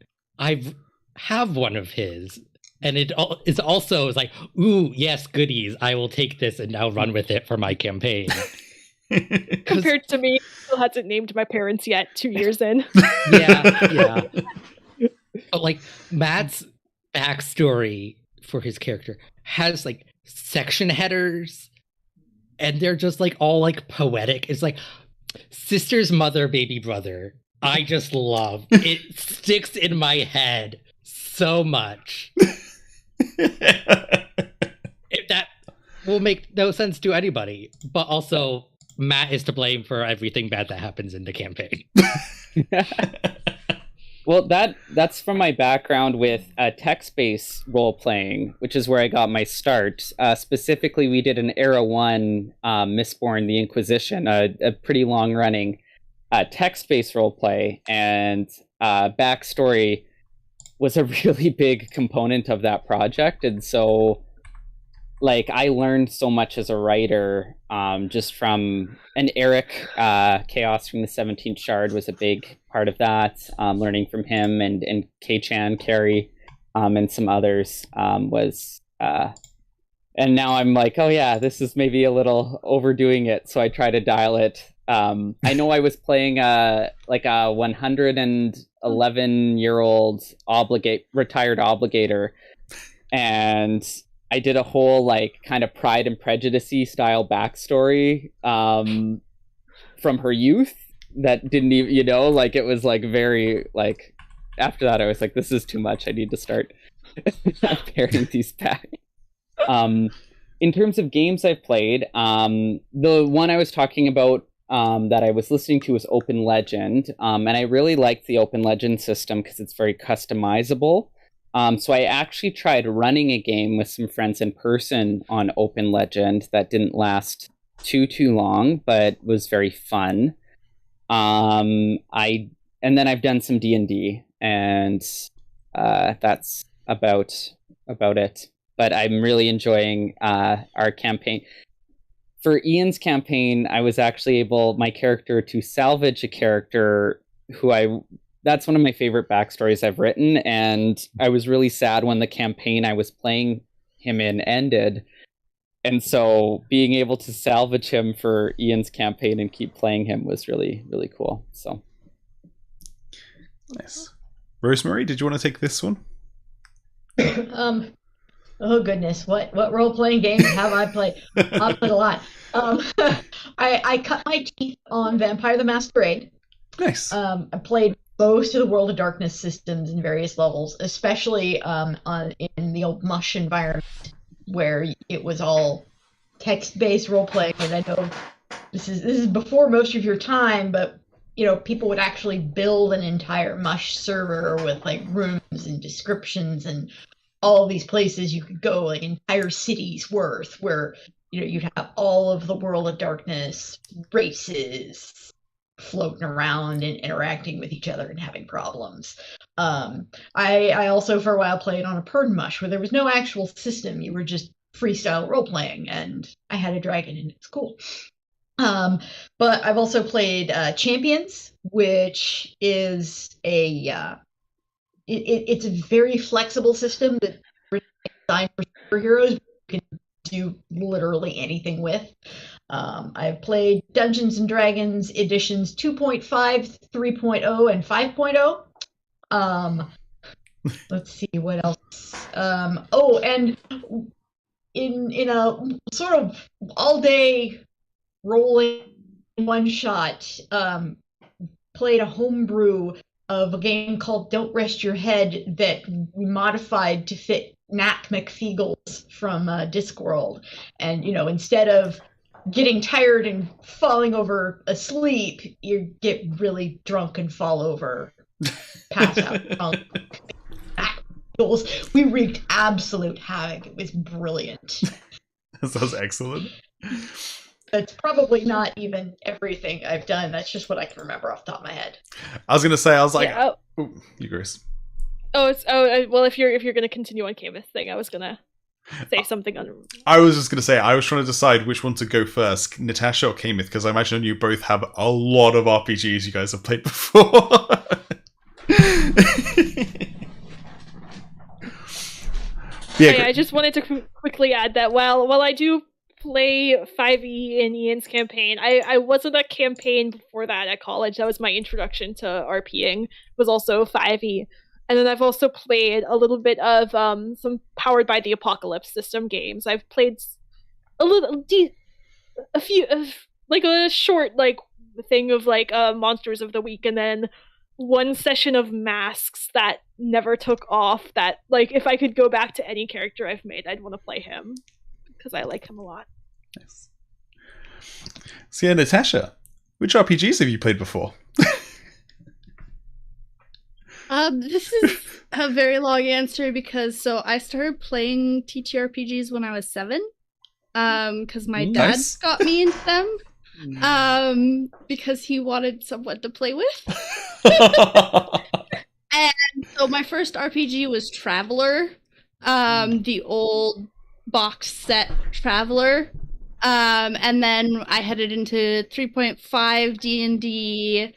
have one of his, and it is also like, ooh, yes, goodies. I will take this and now run with it for my campaign. Compared to me, still hasn't named my parents yet. 2 years in. Yeah. But like Matt's backstory for his character has like section headers. And they're just like all like poetic. It's like sister's mother, baby brother. I just love it. Sticks in my head so much. That will make no sense to anybody. But also, Matt is to blame for everything bad that happens in the campaign. Well, that's from my background with text-based role-playing, which is where I got my start. Specifically, we did an Era 1 Mistborn, the Inquisition, a pretty long-running text-based role-play, and backstory was a really big component of that project. And so, like, I learned so much as a writer just from, and Eric, Chaos from the 17th Shard was a big part of that. Learning from him and K-Chan, Carrie, and some others was, and now I'm like, oh yeah, this is maybe a little overdoing it. So I try to dial it. I know I was playing like a 111-year-old retired obligator, and I did a whole like kind of Pride and Prejudice-y style backstory from her youth that didn't even, like it was like very like, after that I was like, this is too much. I need to start paring these back. In terms of games I've played, the one I was talking about that I was listening to was Open Legend, and I really liked the Open Legend system because it's very customizable. So I actually tried running a game with some friends in person on Open Legend that didn't last too long, but was very fun. And then I've done some D&D, and that's about it. But I'm really enjoying our campaign. For Ian's campaign, I was actually my character to salvage a character who that's one of my favorite backstories I've written, and I was really sad when the campaign I was playing him in ended. And so being able to salvage him for Ian's campaign and keep playing him was really, really cool. So nice. Rosemary, did you want to take this one? Oh goodness, what role-playing games have I played? I've played a lot. I cut my teeth on Vampire the Masquerade. Nice. I played most of the World of Darkness systems in various levels, especially in the old Mush environment where it was all text-based role-playing. And I know this is before most of your time, but people would actually build an entire Mush server with like rooms and descriptions and all these places you could go, like entire cities worth, where you'd have all of the World of Darkness races floating around and interacting with each other and having problems. I also for a while played on a Pern Mush where there was no actual system. You were just freestyle role playing, and I had a dragon, and it's cool. But I've also played Champions, which is it's a very flexible system that's designed for superheroes. You can do literally anything with. I've played Dungeons and Dragons editions 2.5, 3.0, and 5.0. Let's see what else. And in a sort of all-day rolling one-shot, played a homebrew of a game called Don't Rest Your Head that we modified to fit Nat McFeagles from Discworld. And, instead of getting tired and falling over asleep, you get really drunk and fall over, pass out. We wreaked absolute havoc. It was brilliant. That sounds excellent. It's probably not even everything I've done. That's just what I can remember off the top of my head. I was like, ooh, you Grace. Well, if you're gonna continue on Camus thing, I was gonna say something on. I was just gonna say I was trying to decide which one to go first, Natasha or Kamith, because I imagine you both have a lot of RPGs you guys have played before. I just wanted to quickly add that while I do play 5e in Ian's campaign, I wasn't a campaign before that at college. That was my introduction to RPing, was also 5e. And then I've also played a little bit of some Powered by the Apocalypse system games. I've played a few of like a short thing of Monsters of the Week, and then one session of Masks that never took off, that if I could go back to any character I've made, I'd want to play him because I like him a lot. Nice. So yeah, Natasha, which RPGs have you played before? This is a very long answer because I started playing TTRPGs when I was 7, because my dad got me into them, because he wanted someone to play with. And so my first RPG was Traveler, the old box set Traveler, and then I headed into 3.5 D&D,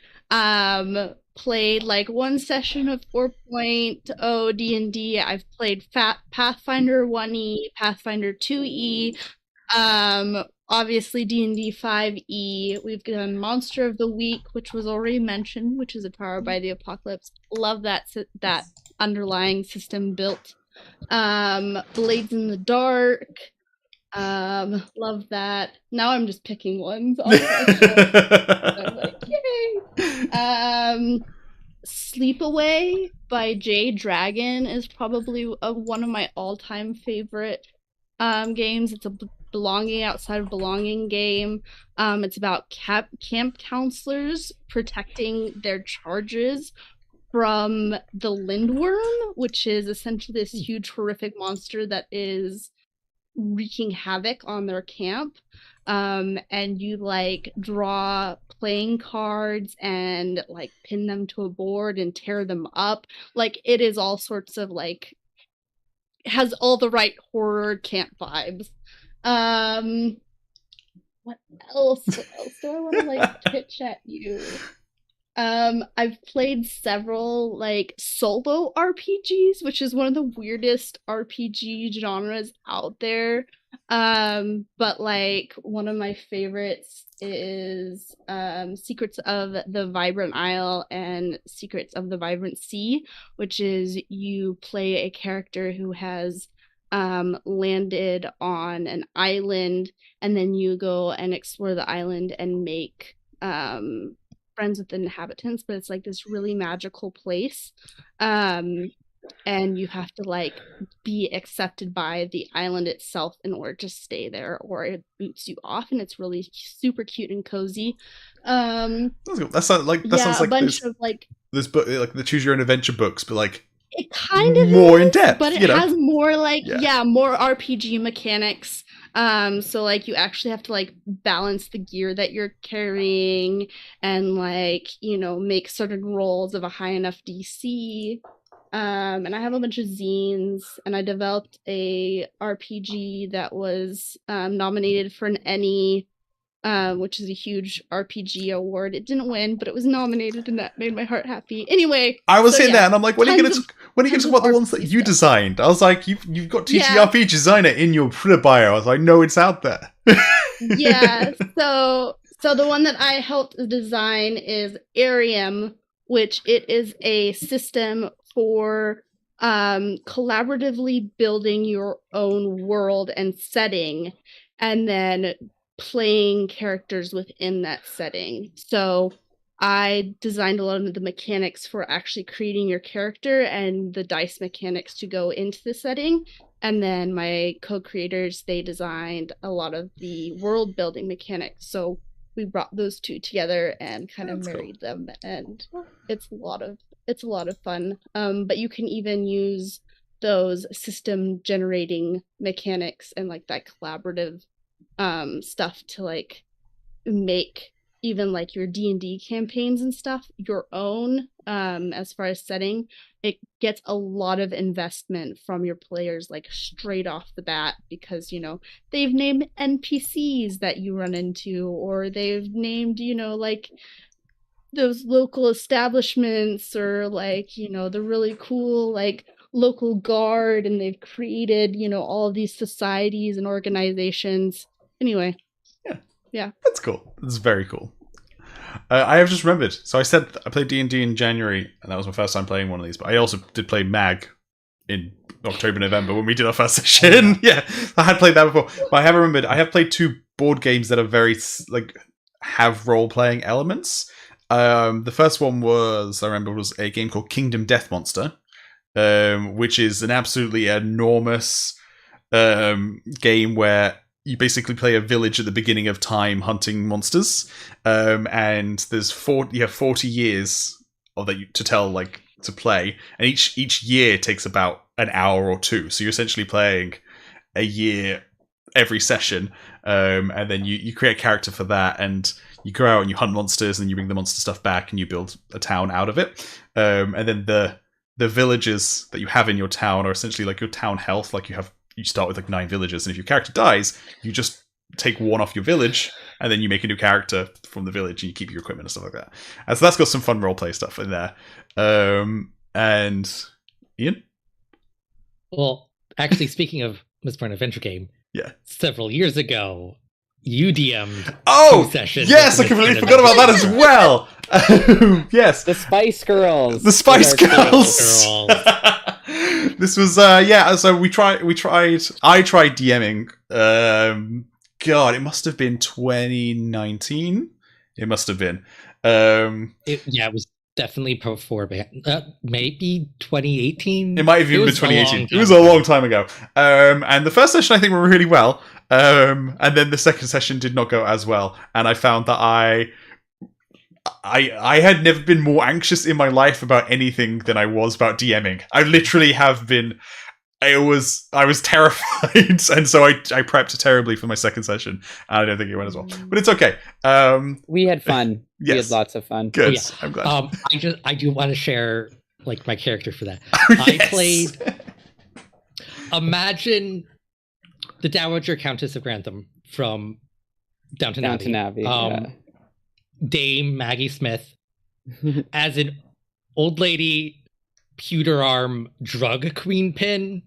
played one session of 4.0 D&D. I've played Pathfinder 1E, Pathfinder 2E, obviously D&D 5E. We've done Monster of the Week, which was already mentioned, which is a Powered by the Apocalypse. Love that underlying system built. Blades in the Dark. Love that. Now I'm just picking ones. I'm like, yay! Sleepaway by Jay Dragon is probably one of my all-time favorite games. It's a belonging outside of belonging game. It's about camp counselors protecting their charges from the Lindworm, which is essentially this huge horrific monster that is wreaking havoc on their camp. And you draw playing cards and pin them to a board and tear them up. It is all sorts of has all the right horror camp vibes. What else do I want to pitch at you? I've played several solo RPGs, which is one of the weirdest RPG genres out there. But one of my favorites is Secrets of the Vibrant Isle and Secrets of the Vibrant Sea, which is you play a character who has landed on an island, and then you go and explore the island and make friends with the inhabitants, but it's like this really magical place. And you have to like be accepted by the island itself in order to stay there, or it boots you off, and it's really super cute and cozy. That sounds like a bunch of like this book, like the Choose Your Own Adventure books, but like it kind of more in depth, but it has more like more RPG mechanics. So like you actually have to like balance the gear that you're carrying and like, you know, make certain rolls of a high enough DC. And I have a bunch of zines, and I developed a RPG that was nominated for an ENnie, which is a huge RPG award. It didn't win, but it was nominated, and that made my heart happy. Anyway, I was saying that, and I'm like, when are you going to talk about the ones that you designed? I was like, you've got TTRPG designer in your Twitter bio. I was like, no, it's out there. Yeah. So the one that I helped design is Arium, which it is a system for collaboratively building your own world and setting, and then playing characters within that setting. So I designed a lot of the mechanics for actually creating your character and the dice mechanics to go into the setting. And then my co-creators, they designed a lot of the world building mechanics. So we brought those two together and kind of married them, and it's a lot of fun. But you can even use those system generating mechanics and like that collaborative stuff to like make even like your D&D campaigns and stuff your own. As far as setting, it gets a lot of investment from your players like straight off the bat, because you know they've named NPCs that you run into, or they've named, you know, like those local establishments, or like, you know, the really cool like local guard, and they've created, you know, all of these societies and organizations. Anyway, yeah, that's cool. That's very cool. I have just remembered. So I said I played D&D in January, and that was my first time playing one of these. But I also did play MAG in October, November when we did our first session. Yeah, I had played that before. But I have remembered. I have played 2 board games that are very like have role playing elements. The first one was a game called Kingdom Death Monster, which is an absolutely enormous game where you basically play a village at the beginning of time hunting monsters, and there's you have 40 years of that to play, and each year takes about an hour or 2. So you're essentially playing a year every session, and then you create a character for that, and you go out and you hunt monsters, and you bring the monster stuff back, and you build a town out of it. And then the villages that you have in your town are essentially like your town health. Like you start with like 9 villages, and if your character dies, you just take one off your village, and then you make a new character from the village, and you keep your equipment and stuff like that. And so that's got some fun roleplay stuff in there. And Ian? Well, actually, speaking of Mistborn Adventure Game, yeah, several years ago, you DM'd 2 sessions. Yes, I completely forgot about that as well. Yes, the Spice Girls. The Spice Girls. This was so I tried DMing. God, it must have been 2019. It must have been. It was definitely before, maybe 2018. It might have even been 2018. It was a long time ago. And the first session I think went really well. And then the second session did not go as well. And I found that I had never been more anxious in my life about anything than I was about DMing. I literally have been. I was terrified, and so I prepped terribly for my second session, and I don't think it went as well. But it's okay. We had fun. Yes. We had lots of fun. Good. Yeah. I'm glad. I do want to share like my character for that. Yes. I played. Imagine the Dowager Countess of Grantham from Downton Abbey. Dame Maggie Smith as an old lady pewter arm drug queen pin.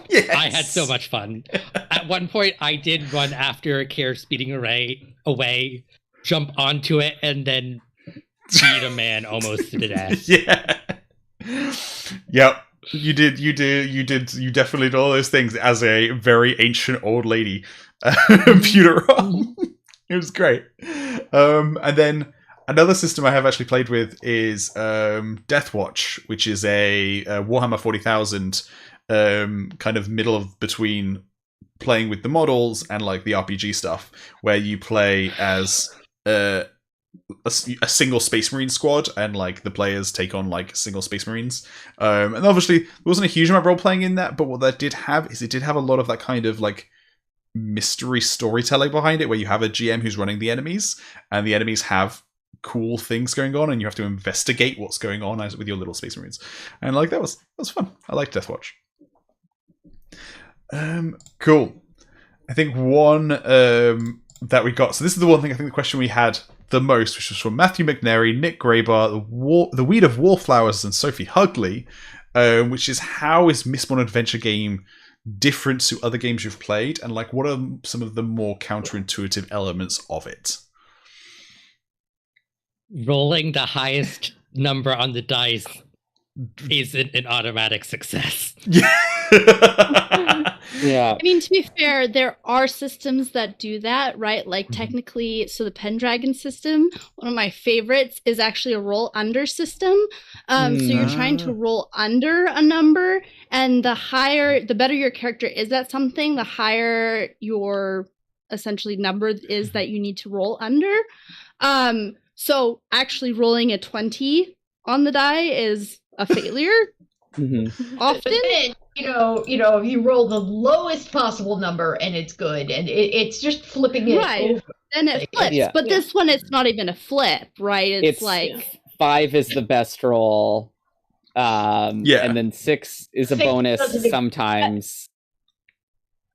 Yes. I had so much fun. At one point, I did run after a carriage speeding away, jump onto it, and then beat a man almost to death. Yeah. Yep. You definitely did all those things as a very ancient old lady. Pewter arm. It was great. And then Another system I have actually played with is Deathwatch, which is a Warhammer 40,000 kind of middle of between playing with the models and like the RPG stuff, where you play as a single Space Marine squad, and like the players take on like single Space Marines. And obviously there wasn't a huge amount of role playing in that, but what that did have is it did have a lot of that kind of like mystery storytelling behind it, where you have a GM who's running the enemies, and the enemies have cool things going on, and you have to investigate what's going on with your little Space Marines. And like that was fun. I liked Deathwatch. Cool. I think one that we got. So this is the one thing, I think the question we had the most, which was from Matthew McNary, Nick Graybar, the Weed of Wallflowers, and Sophie Hugley, which is, how is Mistborn Adventure game different to other games you've played, and like what are some of the more counterintuitive elements of it? Rolling the highest number on the dice isn't an automatic success. Yeah. I mean, to be fair, there are systems that do that, right? Like technically, so the Pendragon system, one of my favorites, is actually a roll under system. So you're trying to roll under a number, and the better your character is at something, the higher your essentially number is that you need to roll under. So actually rolling a 20 on the die is a failure. Often. But then, if you roll the lowest possible number and it's good, and it's just flipping it over. Then it flips. Yeah. But this one, it's not even a flip, right? It's like 5 is the best roll. And then 6 is a bonus sometimes.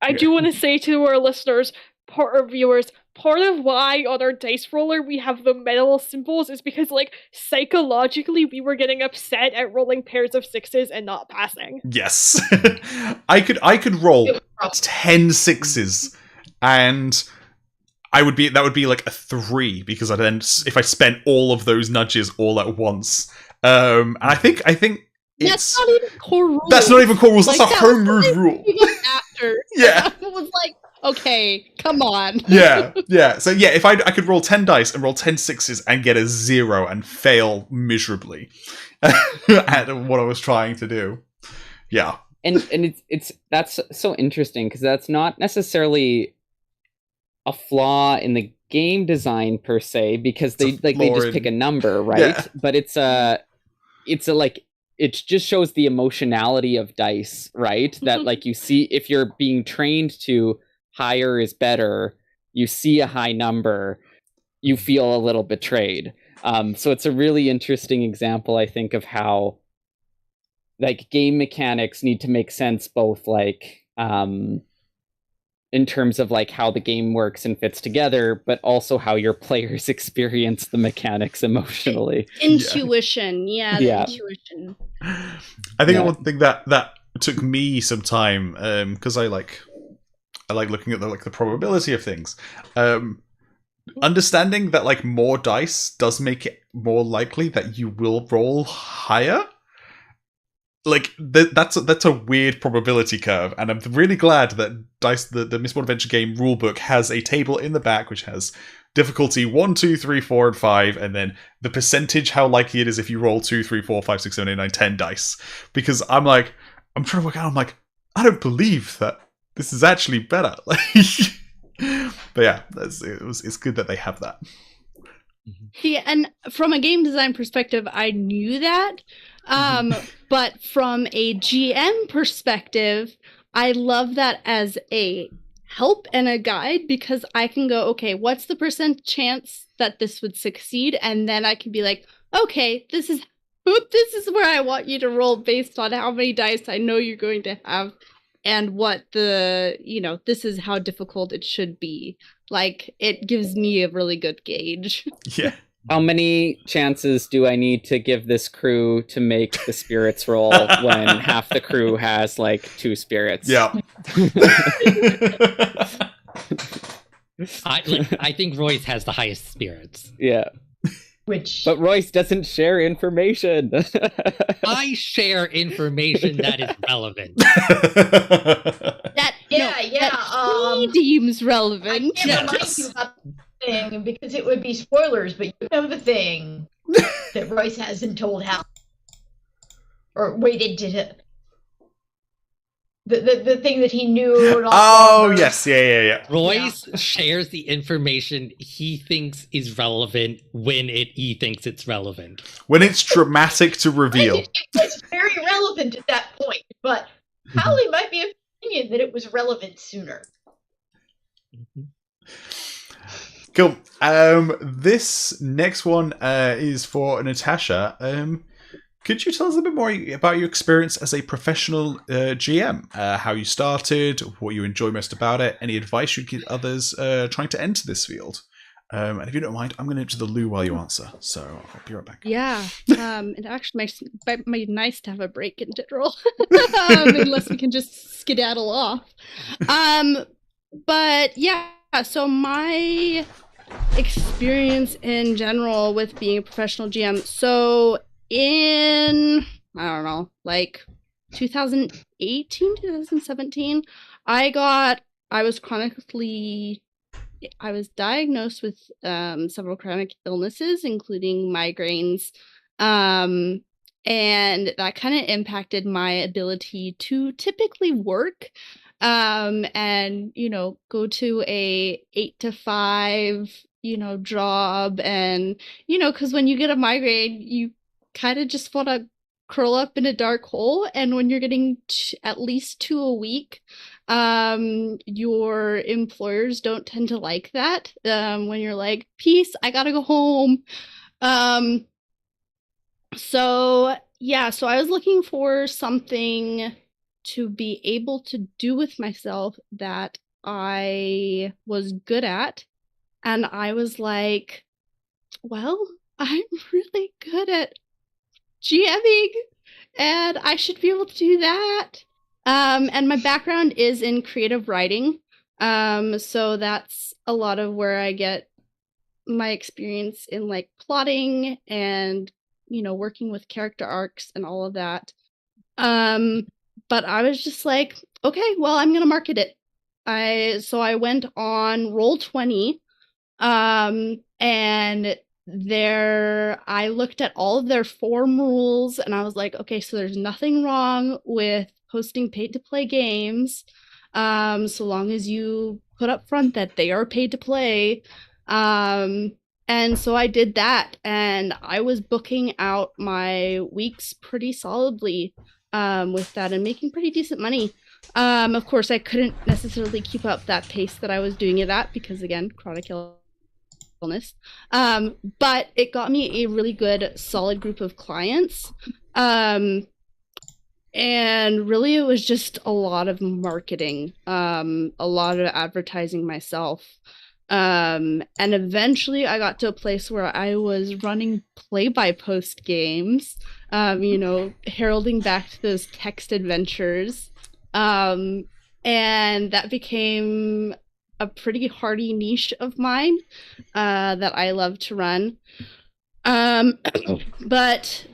I do want to say to our listeners, our viewers, part of why on our dice roller we have the metal symbols is because, like, psychologically we were getting upset at rolling pairs of 6s and not passing. Yes. I could roll 10 6s, and that would be like a 3, because I then, if I spent all of those nudges all at once. And I think that's not even core rules. That's not even core rules. That's a homebrewed rule. After. Yeah. It was like, okay, come on. Yeah. So yeah, if I could roll 10 dice and roll 10 6s and get a 0 and fail miserably at what I was trying to do. Yeah. And it's that's so interesting, because that's not necessarily a flaw in the game design per se, because they just pick a number, right? Yeah. But it's a like, it just shows the emotionality of dice, right? That like, you see, if you're being trained to higher is better, you see a high number, you feel a little betrayed. So it's a really interesting example, I think, of how like game mechanics need to make sense, both like in terms of like how the game works and fits together, but also how your players experience the mechanics emotionally. Intuition, intuition. I think one thing that took me some time, because I like looking at the probability of things. Understanding that like more dice does make it more likely that you will roll higher. Like that's a weird probability curve, and I'm really glad that the Mistborn Adventure game rulebook has a table in the back which has difficulty 1, 2, 3, 4, and 5, and then the percentage how likely it is if you roll 2, 3, 4, 5, 6, 7, 8, 9, 10 dice. Because I'm trying to work out. I'm like, I don't believe that this is actually better. But yeah, it's good that they have that. Yeah, and from a game design perspective, I knew that. But from a GM perspective, I love that as a help and a guide, because I can go, okay, what's the % chance that this would succeed? And then I can be like, okay, this is where I want you to roll based on how many dice I know you're going to have, and what this is how difficult it should be. Like, it gives me a really good gauge. Yeah. How many chances do I need to give this crew to make the spirits roll when half the crew has like 2 spirits? Yeah. I think Royce has the highest spirits. Yeah. But Royce doesn't share information. I share information that is relevant. He deems relevant. I can't remind you about thing because it would be spoilers, but you know the thing that Royce hasn't told Hal or waited to the thing that he knew. Oh yes, yeah. Royce shares the information he thinks is relevant when he thinks it's relevant. When it's dramatic to reveal. It was very relevant at that point, but Hallie might be of the opinion that it was relevant sooner. Cool. This next one is for Natasha. Could you tell us a bit more about your experience as a professional GM? How you started, what you enjoy most about it, any advice you'd give others trying to enter this field? And if you don't mind, I'm going to enter the loo while you answer. So I'll be right back. Yeah. It actually might be nice to have a break in general, unless we can just skedaddle off. But yeah, so my experience in general with being a professional GM. So in, I don't know, like 2018, 2017, I was diagnosed with several chronic illnesses, including migraines, and that kind of impacted my ability to typically work, and go to a 8 to 5 job, and because when you get a migraine, you kind of just want to curl up in a dark hole, and when you're getting at least 2 a week, your employers don't tend to like that, when you're like, peace, I gotta go home. So I was looking for something to be able to do with myself that I was good at, and I was like, well, I'm really good at GMing, and I should be able to do that. And my background is in creative writing, so that's a lot of where I get my experience in like plotting and working with character arcs and all of that. But I was just like, okay, well, I'm gonna market it. So I went on Roll20, and there I looked at all of their form rules, and I was like, okay, so there's nothing wrong with posting paid to play games, so long as you put up front that they are paid to play. And so I did that, and I was booking out my weeks pretty solidly with that and making pretty decent money. Of course, I couldn't necessarily keep up that pace that I was doing it at because, again, chronic illness. But it got me a really good, solid group of clients. And really, it was just a lot of marketing, a lot of advertising myself. And eventually I got to a place where I was running play-by-post games, heralding back to those text adventures. And that became a pretty hardy niche of mine that I love to run. But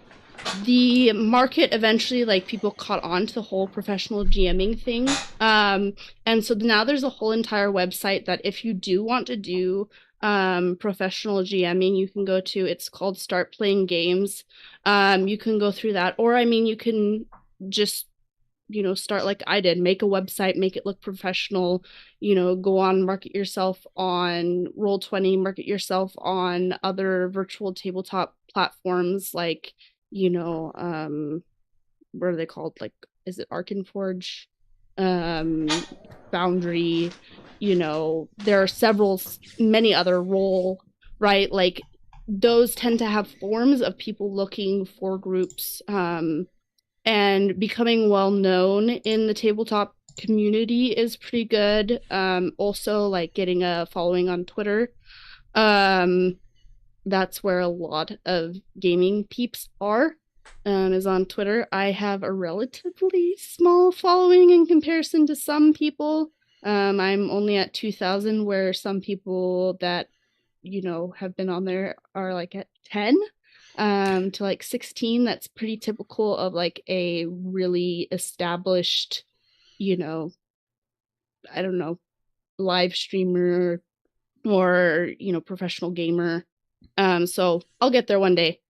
the market eventually, like, people caught on to the whole professional GMing thing. And so now there's a whole entire website that if you do want to do professional GMing, you can go to. It's called Start Playing Games. You can go through that. Or, I mean, you can just, start like I did. Make a website, make it look professional, go on, market yourself on Roll20, market yourself on other virtual tabletop platforms like, what are they called? Like, is it Arkenforge? Boundary, there are many other role, right? Like, those tend to have forums of people looking for groups, and becoming well known in the tabletop community is pretty good. Also, like, getting a following on Twitter. That's where a lot of gaming peeps are, is on Twitter. I have a relatively small following in comparison to some people. I'm only at 2,000, where some people that, have been on there are like at 10 to like 16. That's pretty typical of like a really established, I don't know, live streamer, or professional gamer. So I'll get there one day.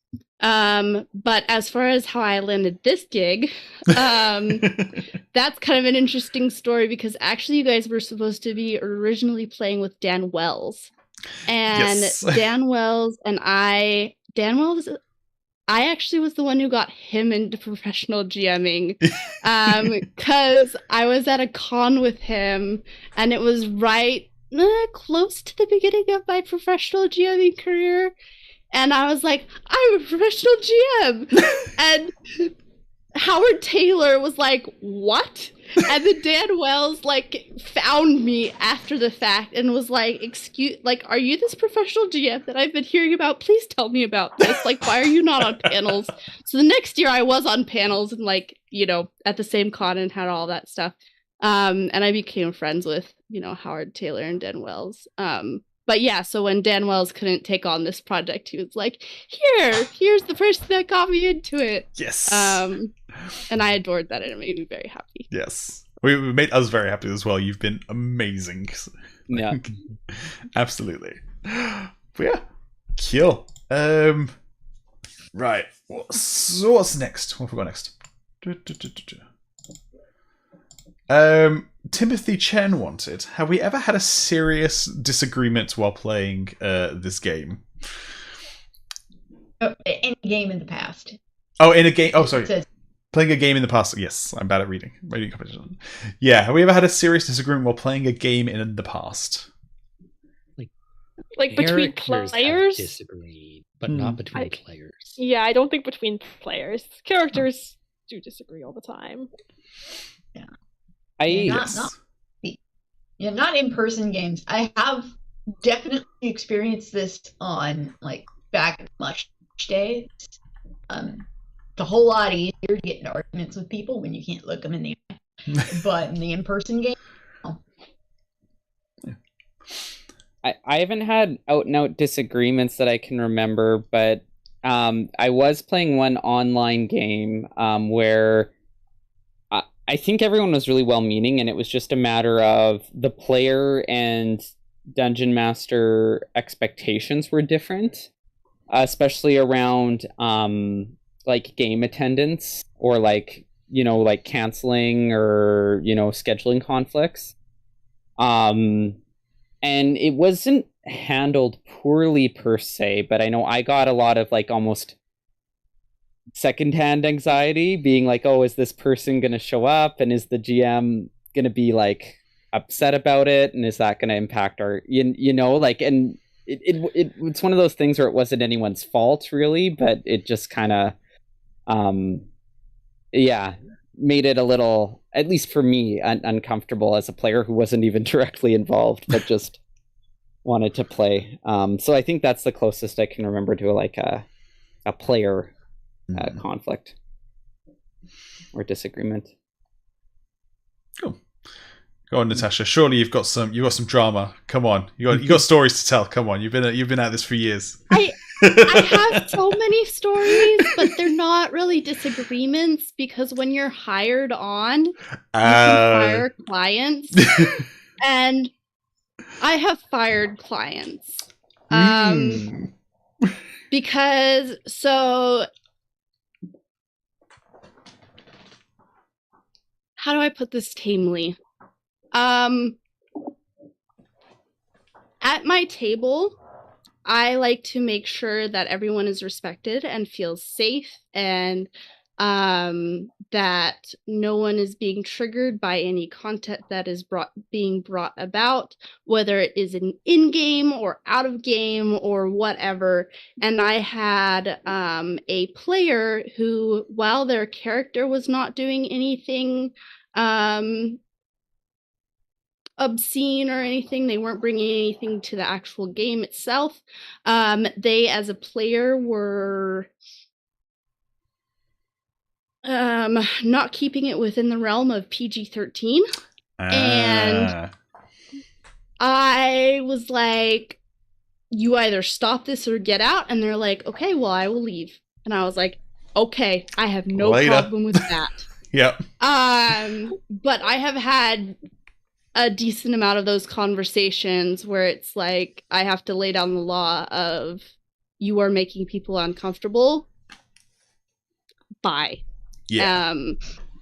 But as far as how I landed this gig, that's kind of an interesting story, because actually you guys were supposed to be originally playing with Dan Wells. And Yes. Dan Wells, I actually was the one who got him into professional GMing, because I was at a con with him, and it was right close to the beginning of my professional GMing career. And I was like, I'm a professional GM. And Howard Taylor was like, what? And then Dan Wells found me after the fact and was like, are you this professional GM that I've been hearing about? Please tell me about this. Why are you not on panels? So the next year I was on panels and at the same con and had all that stuff. And I became friends with, Howard Taylor and Dan Wells. But yeah, so when Dan Wells couldn't take on this project, he was like, here's the person that got me into it. Yes. And I adored that, and it made me very happy. Yes. We made us very happy as well. You've been amazing. Yeah. Absolutely. But yeah. Cool. Right. What's next? What have we got next? Timothy Chen wanted, have we ever had a serious disagreement while playing this game? Any game in the past. Oh, in a game. Oh, sorry. It says, playing a game in the past. Yes, I'm bad at reading comprehension. Yeah, have we ever had a serious disagreement while playing a game in the past? Like between Characters players? have disagreed, but not between players. Yeah, I don't think between players. Characters do disagree all the time. yeah. Yes. Not in-person games. I have definitely experienced this on back much days. It's a whole lot easier to get into arguments with people when you can't look them in the eye. But in the in-person game, I haven't had out-and-out disagreements that I can remember, but I was playing one online game where I think everyone was really well-meaning, and it was just a matter of the player and dungeon master expectations were different, especially around game attendance or canceling or scheduling conflicts. And it wasn't handled poorly per se, but I know I got a lot of almost secondhand anxiety, being like, oh, is this person going to show up, and is the GM going to be upset about it, and is that going to impact our and it's one of those things where it wasn't anyone's fault really, but it just kind of made it a little, at least for me, uncomfortable as a player who wasn't even directly involved but just wanted to play. So I think that's the closest I can remember to a player conflict or disagreement. Cool. Go on, Natasha. Surely you've got some drama. Come on, you got stories to tell. Come on, you've been at this for years. I have so many stories, but they're not really disagreements, because when you're hired on, you can fire clients, and I have fired clients because how do I put this tamely? At my table, I like to make sure that everyone is respected and feels safe, and that no one is being triggered by any content that is being brought about, whether it is in-game or out of game or whatever. And I had a player who, while their character was not doing anything obscene or anything, they weren't bringing anything to the actual game itself, they as a player were not keeping it within the realm of PG-13. And I was like, you either stop this or get out. And they're like, okay, well, I will leave. And I was like, okay, I have no problem with that. Yep. But I have had a decent amount of those conversations where it's like I have to lay down the law of you are making people uncomfortable. Bye. Yeah.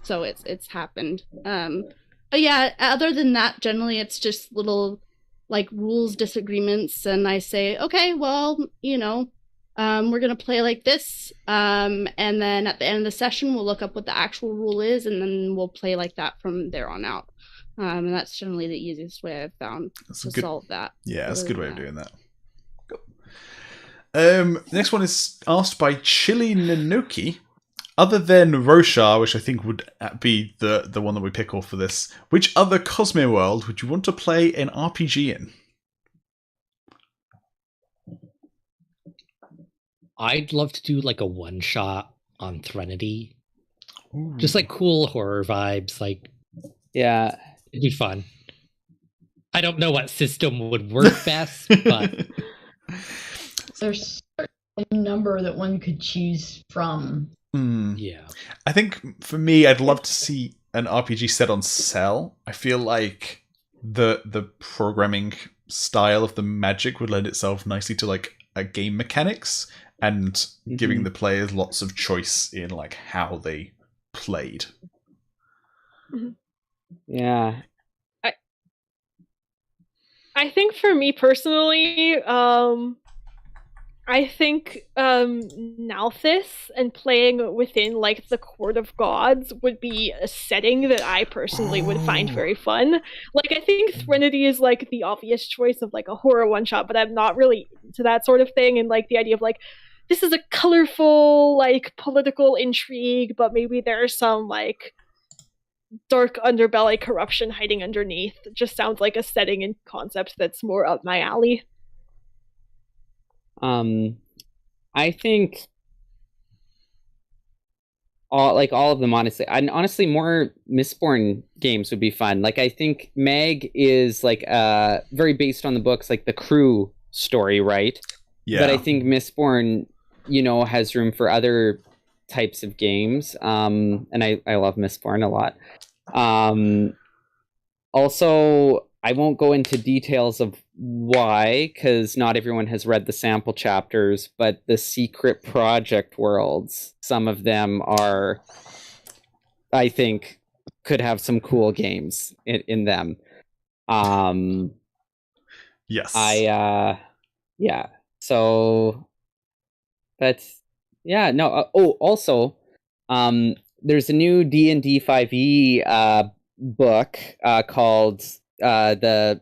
So it's happened. But yeah, other than that, generally it's just little like rules disagreements, and I say, okay, well, we're gonna play like this, and then at the end of the session we'll look up what the actual rule is, and then we'll play like that from there on out. And that's generally the easiest way I've found to solve that. Yeah, that's a good way of doing that. Cool. Next one is asked by Chili Nanoki. Other than Roshar, which I think would be the one that we pick off for this, which other Cosmere world would you want to play an RPG in? I'd love to do like a one-shot on Threnody. Ooh. Just like cool horror vibes. Like, Yeah. it'd be fun. I don't know what system would work best, but There's a number that one could choose from. yeah. I think for me, I'd love to see an RPG set on Cell. I feel like the programming style of the magic would lend itself nicely to like a game mechanics and giving the players lots of choice in like how they played. Yeah. I think for me personally, I think Nalthis and playing within like the Court of Gods would be a setting that I personally would find very fun. Like I think Threnody is like the obvious choice of like a horror one shot, but I'm not really into that sort of thing. And like the idea of like this is a colorful like political intrigue, but maybe there's some like dark underbelly corruption hiding underneath. It just sounds like a setting and concept that's more up my alley. I think all of them, honestly. And honestly, more Mistborn games would be fun. Like I think Mag is like very based on the books, like the crew story, right? Yeah. But I think Mistborn, has room for other types of games. And I love Mistborn a lot. Also, I won't go into details of why, because not everyone has read the sample chapters, but the secret project worlds, some of them are, I think, could have some cool games in them. Yes. Yeah. So, but, yeah, no. Also, there's a new D&D 5e book called the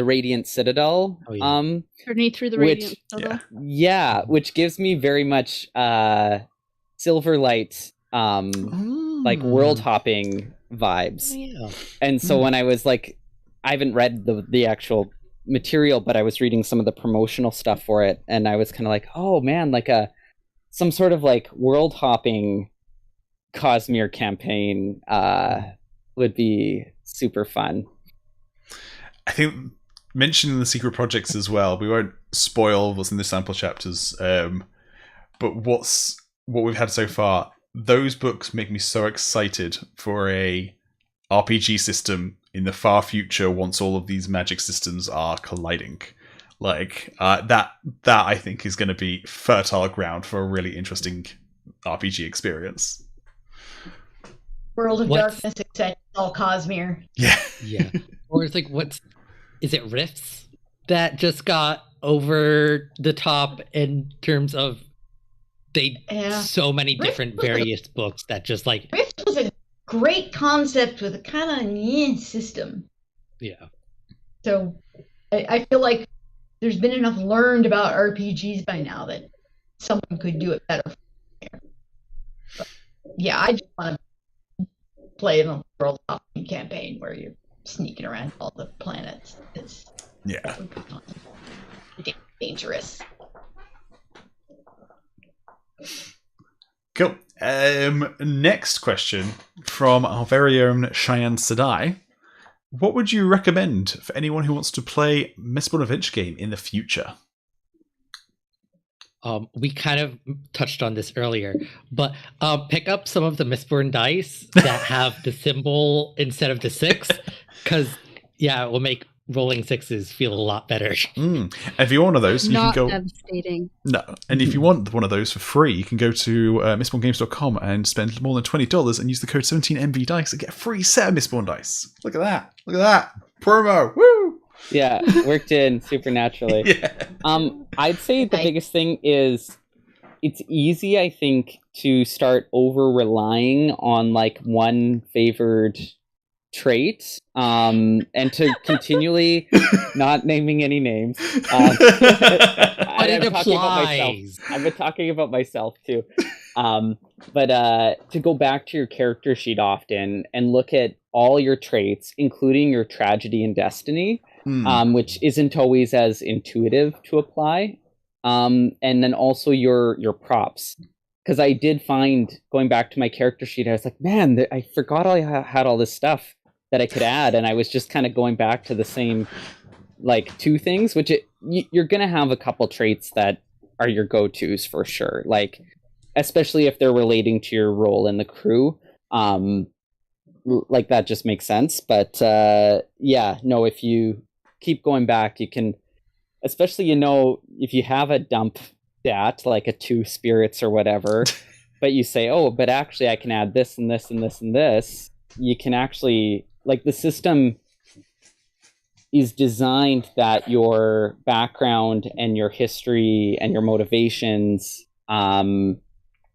Radiant Citadel. Oh, yeah. Journey through the Radiant Citadel. Yeah, which gives me very much Silverlight like world hopping vibes. Oh, yeah. And so when I was like, I haven't read the actual material, but I was reading some of the promotional stuff for it, and I was kind of like, oh man, like some sort of like world hopping Cosmere campaign would be super fun. I think mentioning the secret projects as well, we won't spoil what's in the sample chapters, but what we've had so far, those books make me so excited for a RPG system in the far future once all of these magic systems are colliding. Like that I think is going to be fertile ground for a really interesting RPG experience. World of Darkness, except all Cosmere. Yeah. Or it's like, is it Rifts that just got over the top in terms of so many different various books that just like... Rift was a great concept with a kind of system. Yeah. So I feel like there's been enough learned about RPGs by now that someone could do it better. But yeah, I just want to play in a world hopping campaign where you're sneaking around all the planets. That would be dangerous. Cool. Next question from our very own Cheyenne Sadai. What would you recommend for anyone who wants to play Mistborn Adventure game in the future? We kind of touched on this earlier, but pick up some of the Mistborn dice that have the symbol instead of the 6, because Yeah, it will make rolling sixes feel a lot better. If you want one of those, you Not can go. devastating. No, and if you want one of those for free, you can go to mistborngames.com and spend more than $20 and use the code 17MVDice and get a free set of Mistborn dice. Look at that! Look at that promo! Woo! Yeah, worked in supernaturally. Yeah. I'd say the biggest thing is it's easy, I think, to start over relying on like one favored trait, and to continually not naming any names. But it applies. I've been talking about myself too. But to go back to your character sheet often and look at all your traits, including your tragedy and destiny, which isn't always as intuitive to apply. And then also your props. Because I did find, going back to my character sheet, I was like, man, I forgot I had all this stuff that I could add, and I was just kind of going back to the same, like, two things, which you're going to have a couple traits that are your go-tos for sure, like, especially if they're relating to your role in the crew. Like, that just makes sense. But, yeah, no, if you keep going back, you can, especially, if you have a dump stat, like a 2 spirits or whatever, but you say, oh, but actually I can add this and this and this and this, you can actually, like, the system is designed that your background and your history and your motivations can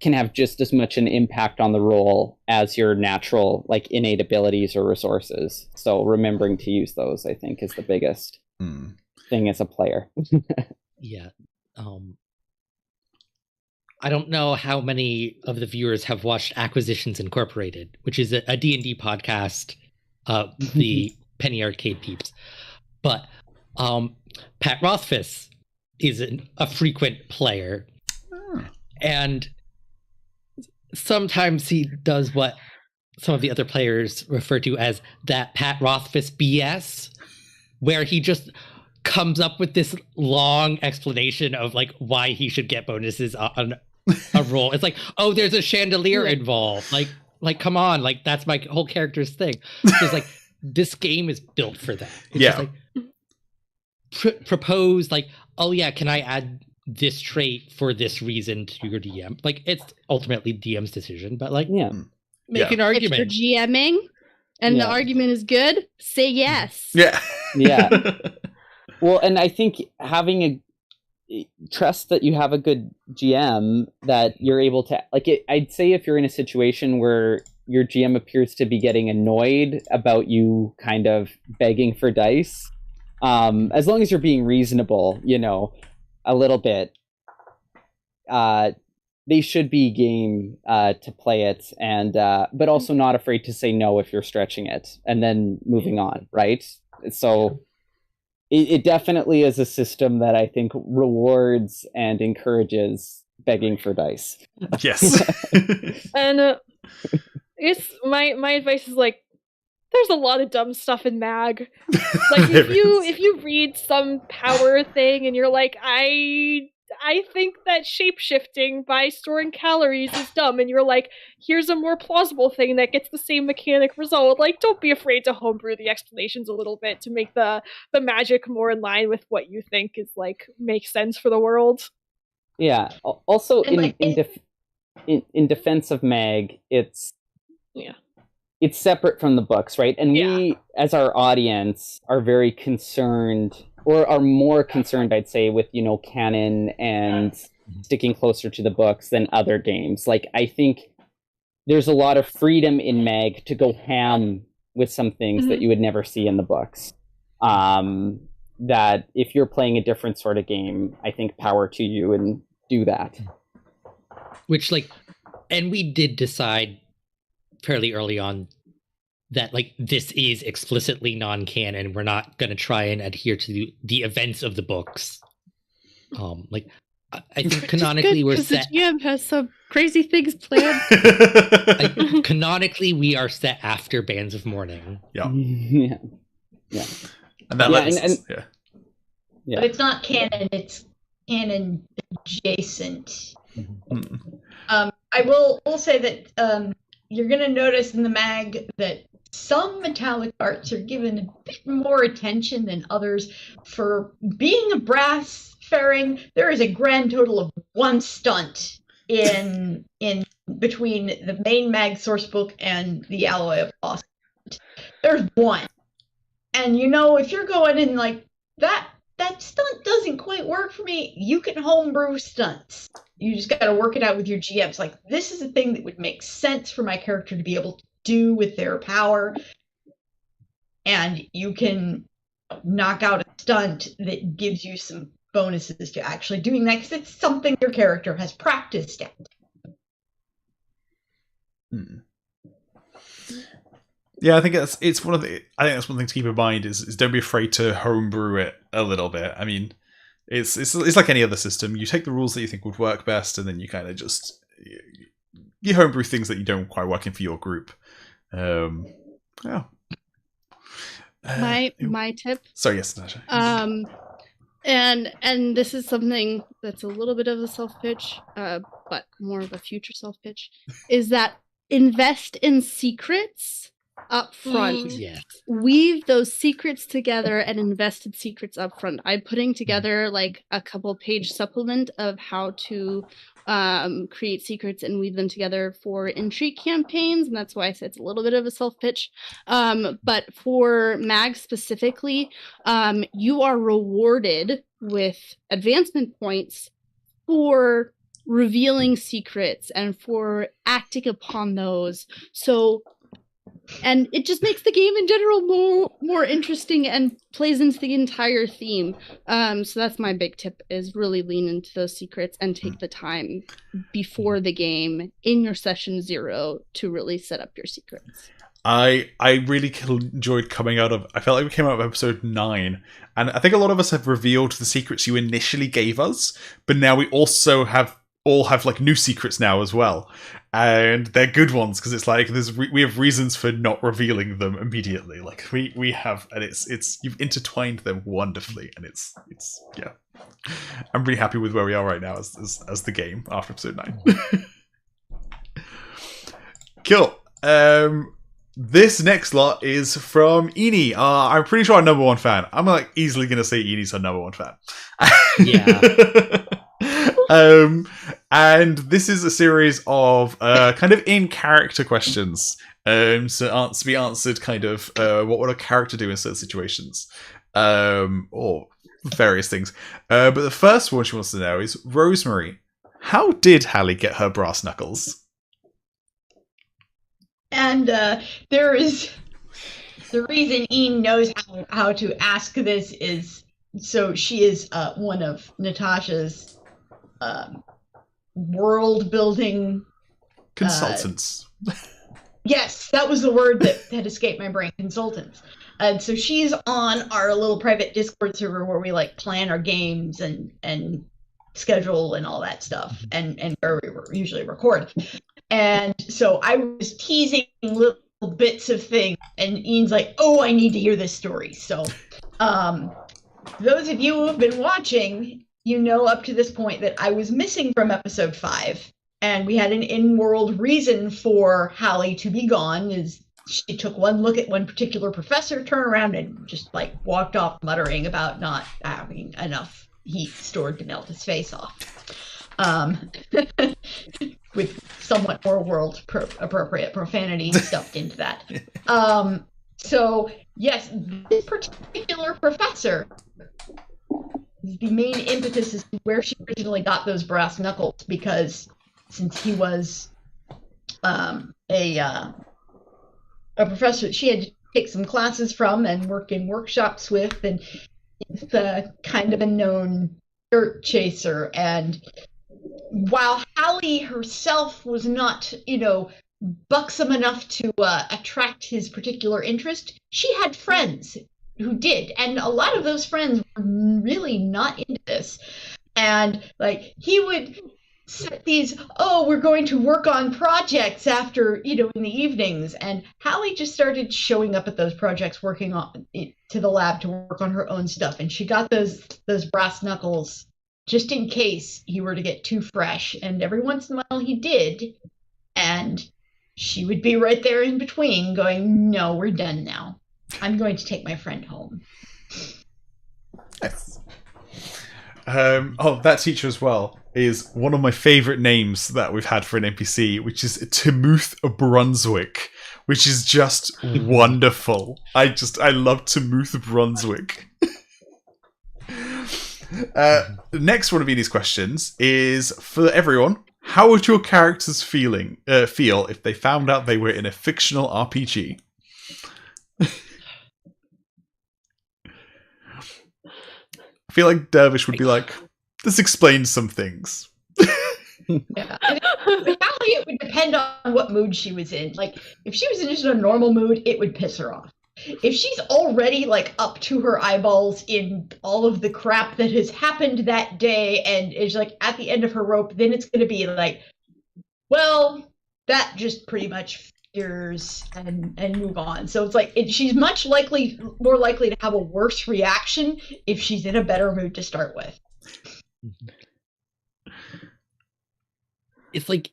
have just as much an impact on the role as your natural, like, innate abilities or resources. So remembering to use those, I think, is the biggest thing as a player. Yeah. I don't know how many of the viewers have watched Acquisitions Incorporated, which is a D&D podcast, the Penny Arcade peeps. But Pat Rothfuss is a frequent player. And sometimes he does what some of the other players refer to as that Pat Rothfuss BS, where he just comes up with this long explanation of like why he should get bonuses on a roll. It's like, oh, there's a chandelier involved. Like, come on, like that's my whole character's thing. It's like this game is built for that. It's just like propose like, oh yeah, can I add this trait for this reason to your DM? Like, it's ultimately DM's decision, but like, make an argument. If you're GMing and the argument is good, say yes. Yeah. Well, and I think having trust that you have a good GM, that you're able to, like, I'd say if you're in a situation where your GM appears to be getting annoyed about you kind of begging for dice, as long as you're being reasonable, a little bit, they should be game to play it, and but also not afraid to say no if you're stretching it, and then moving on, right? So it definitely is a system that I think rewards and encourages begging for dice. Yes. And I guess my advice is like, there's a lot of dumb stuff in MAG. Like if you read some power thing and you're like, I think that shape-shifting by storing calories is dumb, and you're like, here's a more plausible thing that gets the same mechanic result. Like, don't be afraid to homebrew the explanations a little bit to make the magic more in line with what you think is like makes sense for the world. Yeah. Also, in defense of Mag, it's separate from the books, right? And we, as our audience, are very concerned, or are more concerned, I'd say, with, canon and sticking closer to the books than other games. Like, I think there's a lot of freedom in Mag to go ham with some things that you would never see in the books. That if you're playing a different sort of game, I think power to you and do that. Which, like, and we did decide fairly early on that, like, this is explicitly non-canon. We're not going to try and adhere to the events of the books. Like, I think canonically we're set. The GM has some crazy things planned. Canonically, we are set after Bands of Mourning. Yeah. And that But it's not canon, it's canon adjacent. I will say that you're going to notice in the mag that some metallic arts are given a bit more attention than others. For being a brass fairing, there is a grand total of 1 stunt in between the main mag sourcebook and the Alloy of Lost. There's 1. And if you're going in like that stunt doesn't quite work for me, you can homebrew stunts. You just got to work it out with your GMs. Like, this is a thing that would make sense for my character to be able to do with their power. And you can knock out a stunt that gives you some bonuses to actually doing that, because it's something your character has practiced at. Yeah, I think it's one of the. I think that's one thing to keep in mind is don't be afraid to homebrew it a little bit. I mean, it's like any other system. You take the rules that you think would work best, and then you kind of just you homebrew things that you don't quite work in for your group. Yeah. My tip. Sorry, yes, Natasha. And this is something that's a little bit of a self pitch, but more of a future self pitch, is that invest in secrets up front. Yes. Weave those secrets together and invested secrets up front. I'm putting together like a couple page supplement of how to create secrets and weave them together for intrigue campaigns, and that's why I said it's a little bit of a self pitch. But for MAG specifically, you are rewarded with advancement points for revealing secrets and for acting upon those. And it just makes the game in general more interesting and plays into the entire theme. So that's my big tip, is really lean into those secrets and take the time before the game in your session 0 to really set up your secrets. I really enjoyed coming out of. I felt like we came out of episode 9, and I think a lot of us have revealed the secrets you initially gave us, but now we also all have like new secrets now as well, and they're good ones because it's like we have reasons for not revealing them immediately. Like we have, and it's you've intertwined them wonderfully, and it's yeah. I'm really happy with where we are right now as the game after episode 9. Cool. This next lot is from Eni. I'm pretty sure our number 1 fan. I'm like easily going to say Eni's our number 1 fan. Yeah. And this is a series of kind of in-character questions. So to be answered kind of what would a character do in certain situations? Or various things. But the first one she wants to know is, Rosemary, how did Hallie get her brass knuckles? And there is the reason Ian knows how to ask this is so she is one of Natasha's world building Consultants. Yes, that was the word that had escaped my brain. Consultants. And so she's on our little private Discord server where we like plan our games and schedule and all that stuff, and where we usually record. And so I was teasing little bits of things, and Ian's like, "Oh, I need to hear this story." So, those of you who have been watching, up to this point that I was missing from episode 5, and we had an in-world reason for Hallie to be gone. Is she took one look at one particular professor, turned around, and just like walked off, muttering about not having enough heat stored to melt his face off. With somewhat more world-appropriate profanity stuffed into that. So, yes, this particular professor, the main impetus is where she originally got those brass knuckles, because since he was a professor she had to take some classes from and work in workshops with, and he's kind of a known dirt chaser. And while Hallie herself was not, buxom enough to attract his particular interest, she had friends who did, and a lot of those friends were really not into this. And like he would set these, we're going to work on projects after, in the evenings, and Hallie just started showing up at those projects, working on to the lab to work on her own stuff, and she got those brass knuckles just in case he were to get too fresh, and every once in a while he did, and she would be right there in between going, no, we're done now. I'm going to take my friend home. Yes. That teacher as well is one of my favorite names that we've had for an NPC, which is Timuth Brunswick, which is just wonderful. I love Timuth Brunswick. The next one of Edie's questions is for everyone. How would your characters feel if they found out they were in a fictional RPG? I feel like Dervish would be like, this explains some things. Yeah. Probably it would depend on what mood she was in. Like, if she was in just a normal mood, it would piss her off. If she's already, like, up to her eyeballs in all of the crap that has happened that day and is, like, at the end of her rope, then it's going to be like, well, that just pretty much figures and move on. So it's like, she's more likely to have a worse reaction if she's in a better mood to start with. It's like,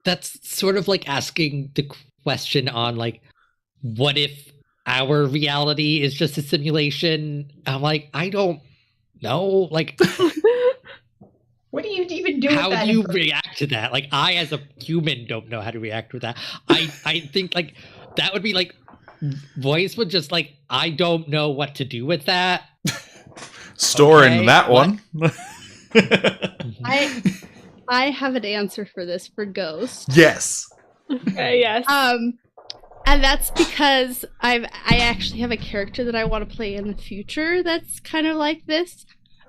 that's sort of like asking the question on, like, what if our reality is just a simulation? I'm like, I don't know. Like, what do you even do? How do you react to that? Like, I, as a human, don't know how to react with that. I think, like, that would be, like, voice would just, like, I don't know what to do with that. Storing that one. I have an answer for this for Ghost. Yes. Yes. And that's because I actually have a character that I want to play in the future that's kind of like this.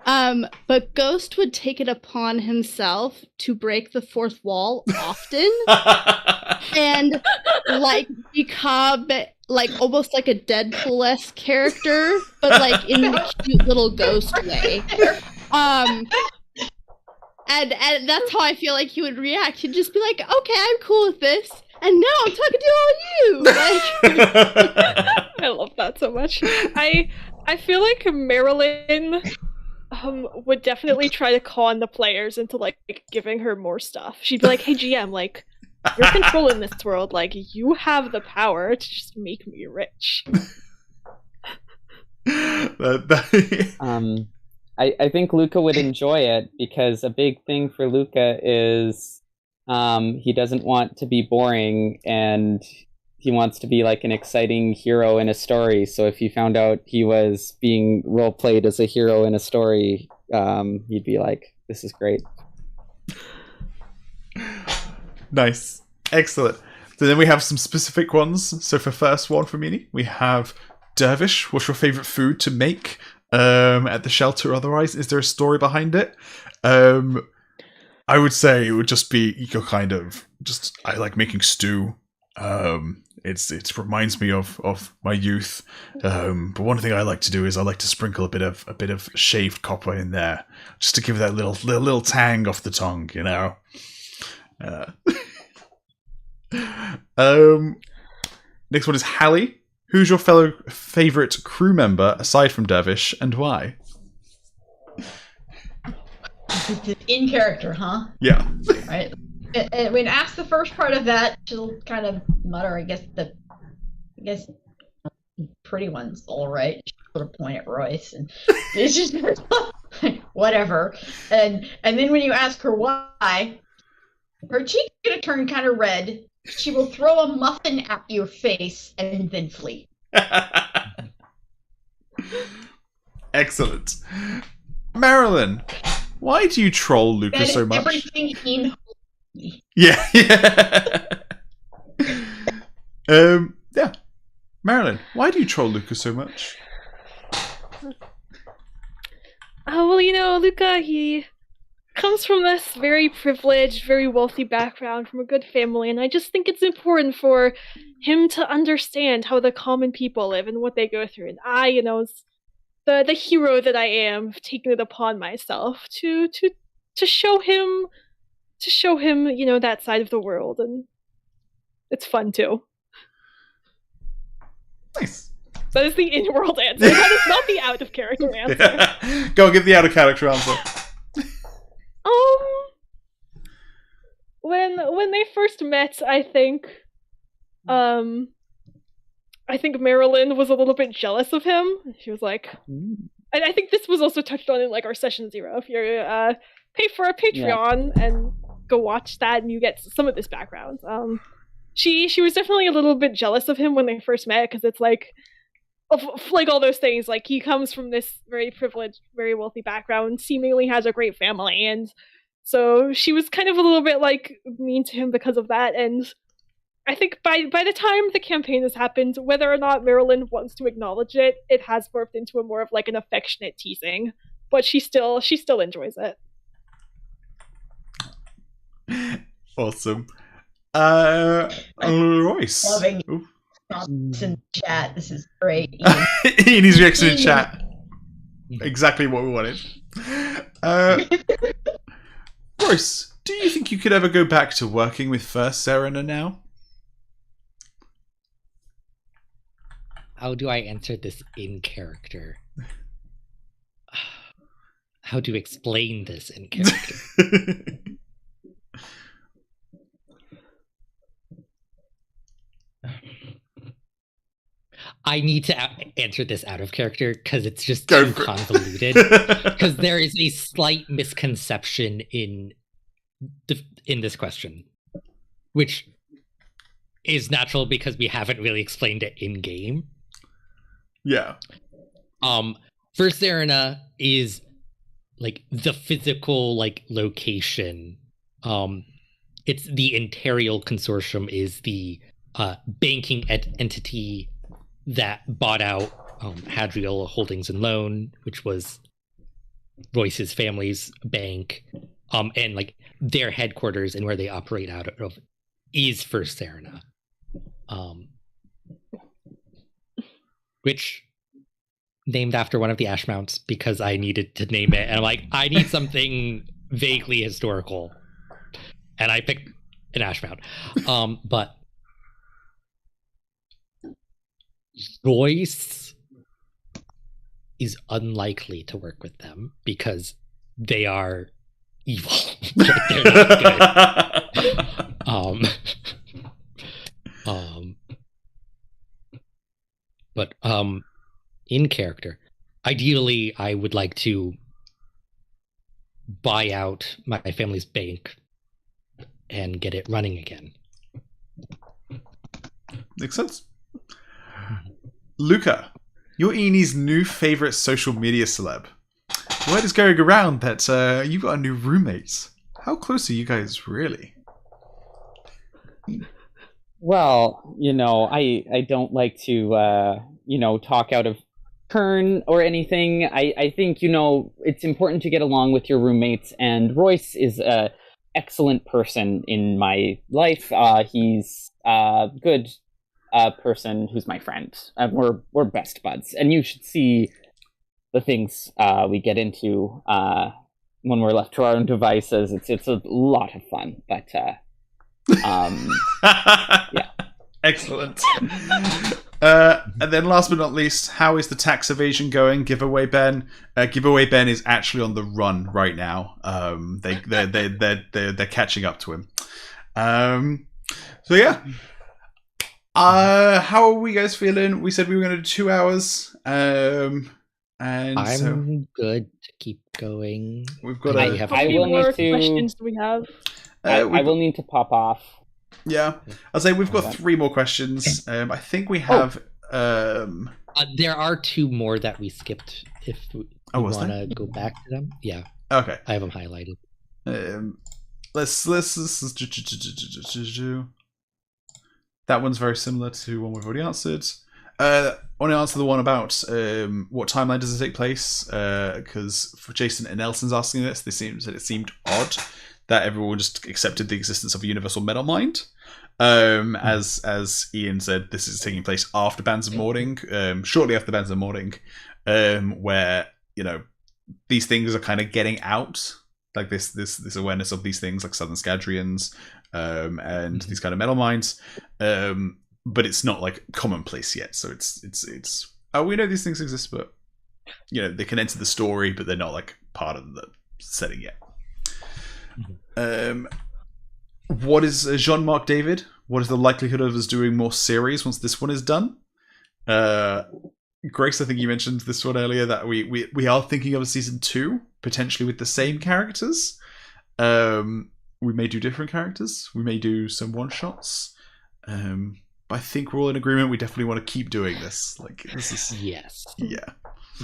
But Ghost would take it upon himself to break the fourth wall often and like become like almost like a Deadpool-esque character, but like in the cute little ghost way. And that's how I feel like he would react. He'd just be like, okay, I'm cool with this. And now I'm talking to all you. Like, I love that so much. I feel like Marilyn would definitely try to con the players into like giving her more stuff. She'd be like, hey GM, like, you're controlling this world, like, you have the power to just make me rich. I think Luca would enjoy it because a big thing for Luca is he doesn't want to be boring and he wants to be like an exciting hero in a story. So if you found out he was being role played as a hero in a story, you'd be like, this is great. Nice. Excellent. So then we have some specific ones. So for first one from Edie, we have Dervish. What's your favorite food to make at the shelter otherwise? Is there a story behind it? I would say it would just be your kind of just, I like making stew. It reminds me of my youth. But one thing I like to do is I like to sprinkle a bit of shaved copper in there, just to give that little tang off the tongue, you know. Next one is Hallie. Who's your favorite crew member aside from Dervish, and why? In character, huh? Yeah. Right. And when asked the first part of that, she'll kind of mutter, I guess pretty one's all right. She'll sort of point at Royce, and it's just whatever. And then when you ask her why, her cheek's gonna turn kind of red. She will throw a muffin at your face and then flee. Excellent. Marilyn, why do you troll Luca so much? Everything in. Yeah. Yeah. Marilyn, why do you troll Luca so much? Oh, well, you know, Luca, he comes from this very privileged, very wealthy background, from a good family, and I just think it's important for him to understand how the common people live and what they go through. And I, you know, the hero that I am, have taken it upon myself to show him, you know, that side of the world, and it's fun too. Nice. That is the in-world answer. That is not the out-of-character answer. Yeah. Go and give the out-of-character answer. When met, I think Marilyn was a little bit jealous of him. She was like, and I think this was also touched on in like our session 0. If you're pay for a Patreon and go watch that, and you get some of this background. She was definitely a little bit jealous of him when they first met, because it's like all those things. Like, he comes from this very privileged, very wealthy background, seemingly has a great family, and so she was kind of a little bit like mean to him because of that. And I think by the time the campaign has happened, whether or not Marilyn wants to acknowledge it, it has morphed into a more of like an affectionate teasing. But she still enjoys it. Awesome. Royce. Loving comments in chat. This is great. Ian's reaction in chat. Exactly what we wanted. Royce, do you think you could ever go back to working with First Serena now? How do I answer this in character? How to explain this in character? I need to answer this out of character because it's just too convoluted. Because there is a slight misconception in this question, which is natural because we haven't really explained it in game. Yeah. First Serena is like the physical like location. It's the Imperial Consortium is the banking entity that bought out Hadriel Holdings and Loan, which was Royce's family's bank, and like their headquarters and where they operate out of is First Serena, which named after one of the ash mounts because I needed to name it, and I'm like, I need something vaguely historical, and I picked an ash mount, but Royce is unlikely to work with them because they are evil. They're not good. But in character, ideally, I would like to buy out my family's bank and get it running again. Makes sense. Luca, you're Eni's new favorite social media celeb. Word is going around that you got a new roommate. How close are you guys really? Well, I don't like to, talk out of turn or anything. I think, it's important to get along with your roommates, and Royce is an excellent person in my life. He's a good person who's my friend. We're best buds, and you should see the things we get into when we're left to our own devices. It's a lot of fun, but yeah. Excellent. And then last but not least, how is the tax evasion going? Giveaway Ben. Giveaway Ben is actually on the run right now. They're catching up to him. So yeah. How are we guys feeling? We said we were going to do 2 hours. And I'm good to keep going. We've got How many more questions do we have? I will need to pop off. Yeah, I'll say we've got 3 more questions. I think we have. There are 2 more that we skipped. If we want to go back to them, yeah. Okay, I have them highlighted. Let's. That one's very similar to one we've already answered. I want to answer the one about what timeline does it take place? Because for Jason and Nelson's asking this, it seemed odd that everyone just accepted the existence of a universal metal mind. As Ian said, this is taking place after Bands of Mourning, shortly after Bands of Mourning, where these things are kind of getting out, like this awareness of these things, like Southern Scadrians, and these kind of metal minds. But it's not like commonplace yet. So it's we know these things exist, but they can enter the story, but they're not like part of the setting yet. what is Jean-Marc David? What is the likelihood of us doing more series once this one is done? Grace, I think you mentioned this one earlier, that we are thinking of a season 2, potentially with the same characters. We may do different characters. We may do some one-shots. But I think we're all in agreement. We definitely want to keep doing this. Like, this is... Yes. Yeah.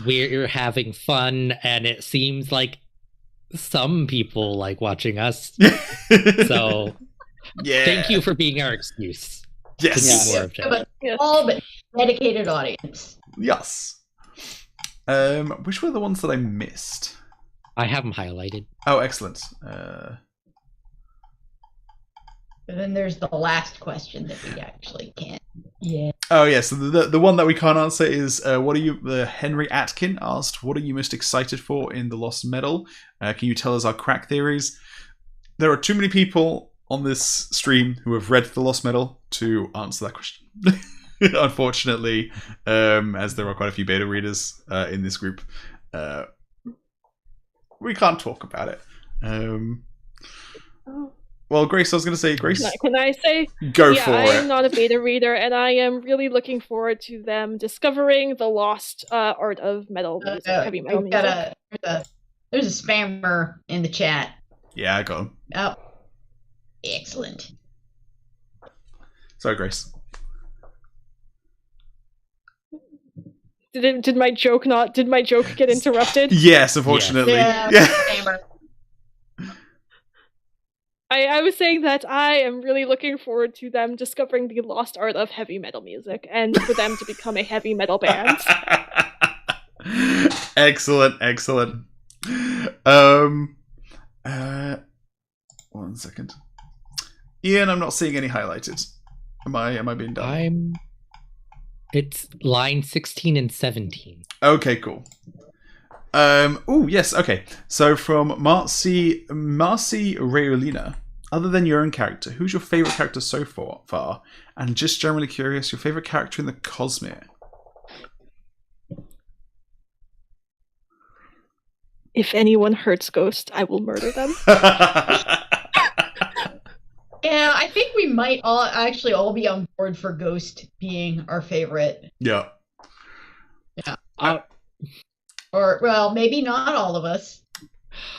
We're having fun, and it seems like some people like watching us. So, yeah. thank you for being our excuse. Yes. To do more of that. Yes. All but dedicated audience. Yes. Which were the ones that I missed? I have them highlighted. Oh, excellent. And then there's the last question that we actually can't. Yeah. Oh, yeah. So the one that we can't answer is what are you? Henry Atkin asked, "What are you most excited for in the Lost Medal? Can you tell us our crack theories?" There are too many people on this stream who have read the Lost Medal to answer that question. Unfortunately, as there are quite a few beta readers in this group, we can't talk about it. Well, Grace, I was going to say, Grace, Can I say? go Yeah, for I it. am not a beta reader, and I am really looking forward to them discovering the lost art of metal music, heavy metal We've music. got there's a spammer in the chat. Yeah, I got him. Oh, excellent. Sorry, Grace. Did my joke get interrupted? Yes, unfortunately. Yeah, Yeah. spammer. I was saying that I am really looking forward to them discovering the lost art of heavy metal music, and for them to become a heavy metal band. Excellent. 1 second. Ian, I'm not seeing any highlighted. Am I being done? It's line 16 and 17. Okay, cool. Oh, yes, okay. So from Marcy Rayolina, other than your own character, who's your favourite character so far? And just generally curious, your favourite character in the Cosmere? If anyone hurts Ghost, I will murder them. Yeah, I think we might all be on board for Ghost being our favorite. Yeah. Yeah. Or, well, maybe not all of us.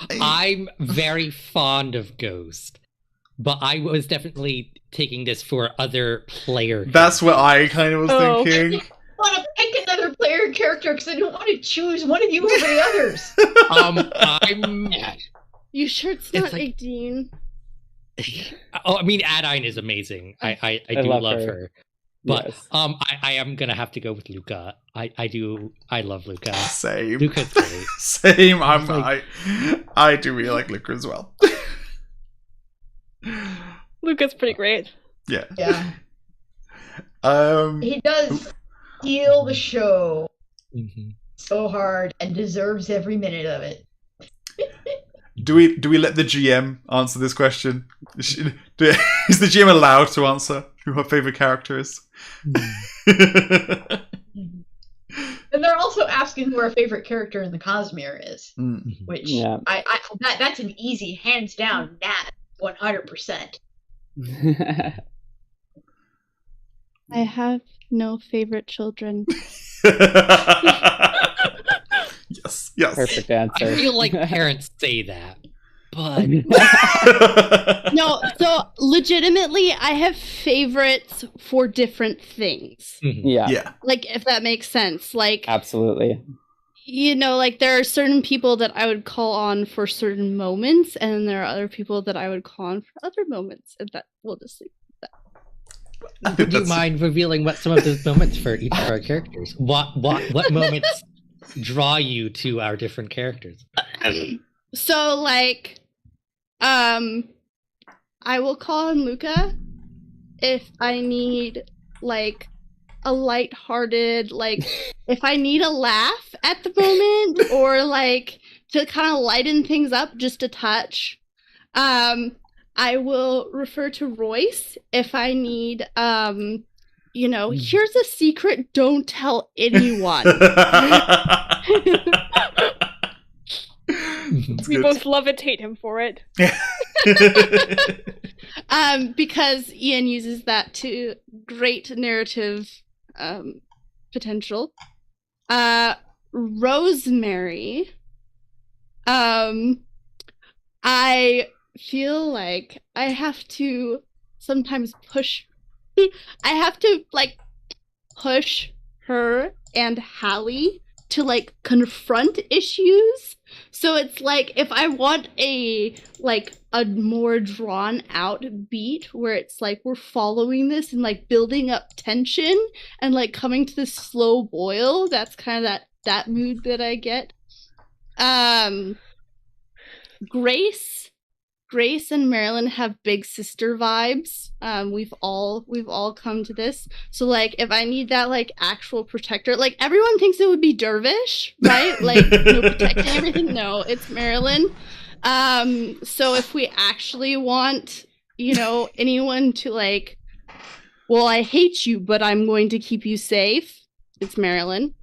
I'm very fond of Ghost, but I was definitely taking this for other player. That's what I kind of was thinking. I want to pick another player character because I don't want to choose one of you over the others. You sure it's not like- 18? I mean, Adine is amazing. I do love her. But Yes. I am gonna have to go with Luca. I love Luca. Same. Luca's great. Same. It's I do really like Luca as well. Luca's pretty great. Yeah. Yeah. He does steal the show Mhm. so hard and deserves every minute of it. Do we let the GM answer this question? Is the GM allowed to answer who her favorite character is? And they're also asking who our favorite character in the Cosmere is, which Yeah. that's an easy, hands down, Nat, 100%. I have no favorite children. Yes. Perfect answer. I feel like parents say that, but No, so legitimately, I have favorites for different things. Yeah, Yeah. Like, if that makes sense. Like, absolutely. you know, like there are certain people that I would call on for certain moments, and then there are other people that I would call on for other moments, and that we'll just leave. would you mind revealing what some of those moments for each of our characters? What moments draw you to our different characters? So, like, I will call on Luca if I need, like, a lighthearted, like, if I need a laugh at the moment, or, like, to kind of lighten things up just a touch. I will refer to Royce if I need, you know, here's a secret, don't tell anyone. That's We good. both love and hate him for it. Because Ian uses that to great narrative potential. Rosemary. I feel like I have to sometimes push. I have to like push her and Hallie to like confront issues. So it's like if I want a more drawn out beat where it's like we're following this and like building up tension and like coming to this slow boil, that's kind of that mood that I get. Grace and Marilyn have big sister vibes. We've all come to this. So like if I need that like actual protector, like everyone thinks it would be Dervish, right? Like protecting everything. No, it's Marilyn. So if we actually want, anyone to like, well, I hate you, but I'm going to keep you safe, it's Marilyn.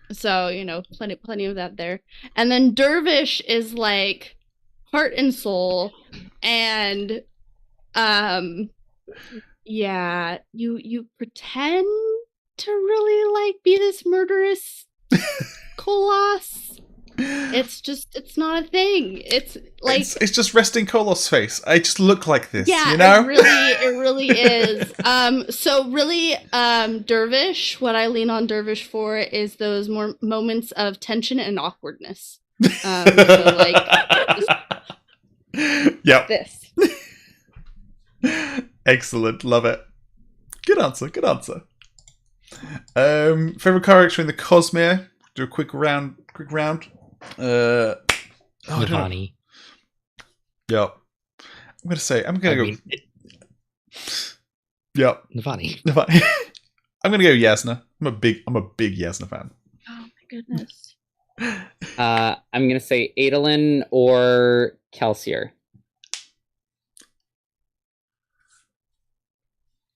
So, plenty of that there. And then Dervish is like heart and soul, and yeah, you pretend to really like be this murderous Koloss. It's not a thing. It's like it's just resting Koloss' face. I just look like this, yeah, it really is. So really, Dervish, what I lean on Dervish for is those more moments of tension and awkwardness. So like yep. This. Excellent, love it. Good answer. Favorite character in the Cosmere? Do a quick round. Navani. Yep. I'm gonna go. Yep. Navani. I'm gonna go Yasna. I'm a big Yasna fan. Oh my goodness. I'm gonna say Adolin or Kelsier.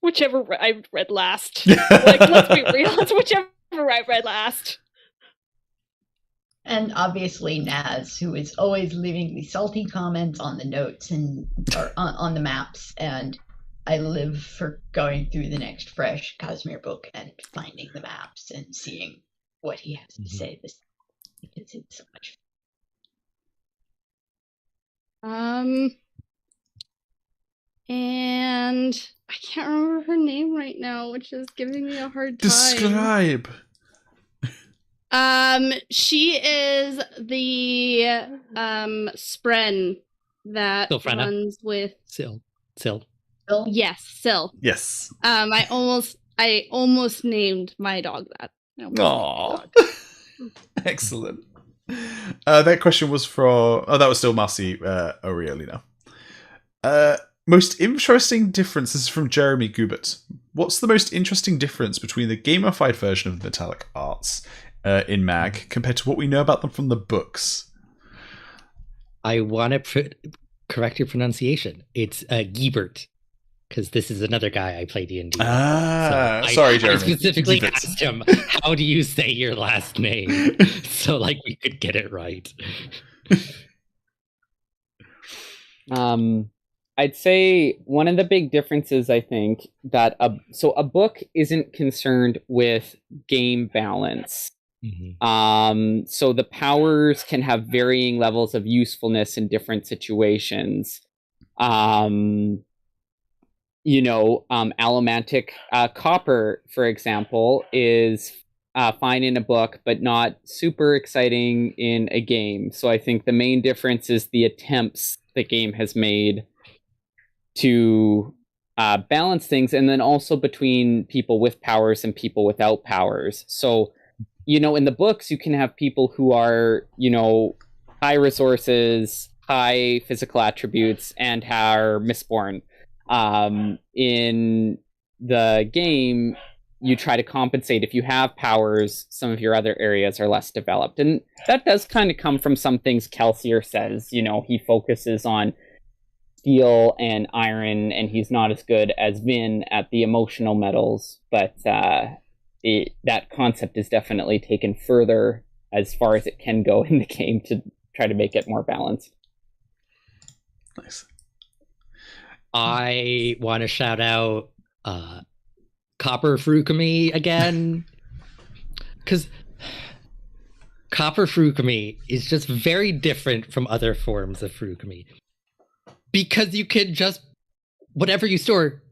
Whichever I read last. Like, let's be real. It's whichever I read last. And obviously Naz, who is always leaving the salty comments on the notes and or on the maps, and I live for going through the next fresh Cosmere book and finding the maps and seeing what he has to say this because it's so much fun. And I can't remember her name right now, which is giving me a hard time. Describe. She is the Spren that runs with Syl. Yes, Syl. Yes. I almost named my dog that. Aww. Excellent. That question was from that was still Marcy Aurelina. Most interesting difference, this is from Jeremy Gubert. What's the most interesting difference between the gamified version of the metallic arts in MAG compared to what we know about them from the books? I want to correct your pronunciation. It's Giebert, because this is another guy I play D&D. Sorry, Jeremy. I specifically asked him, how do you say your last name? So like we could get it right. I'd say one of the big differences, I think, that a book isn't concerned with game balance. Mm-hmm. So the powers can have varying levels of usefulness in different situations. Allomantic copper, for example, is fine in a book, but not super exciting in a game. So I think the main difference is the attempts the game has made to balance things, and then also between people with powers and people without powers. So, in the books, you can have people who are, high resources, high physical attributes, and are Mistborn. In the game, you try to compensate. If you have powers, some of your other areas are less developed. And that does kind of come from some things Kelsier says. He focuses on steel and iron, and he's not as good as Vin at the emotional metals, but that concept is definitely taken further as far as it can go in the game to try to make it more balanced. Nice. I want to shout out Copper Furukami again, because Copper Furukami is just very different from other forms of Furukami. Because you can just, whatever you store,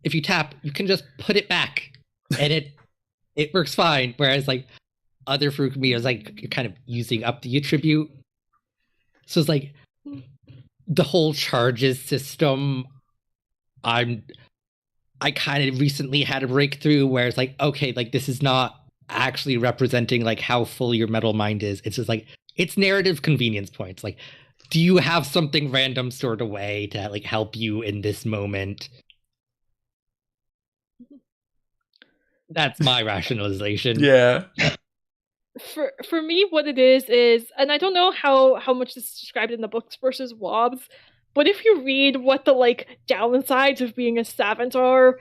if you tap, you can just put it back, and it works fine. Whereas like other Furukami is like you're kind of using up the attribute. So it's like the whole charges system. I kind of recently had a breakthrough where it's like, okay, like this is not actually representing like how full your metal mind is. It's just like it's narrative convenience points. Like, do you have something random stored away to like help you in this moment? That's my rationalization. Yeah. For me, what it is, and I don't know how much this is described in the books versus WOBs, but if you read what the like downsides of being a savant are,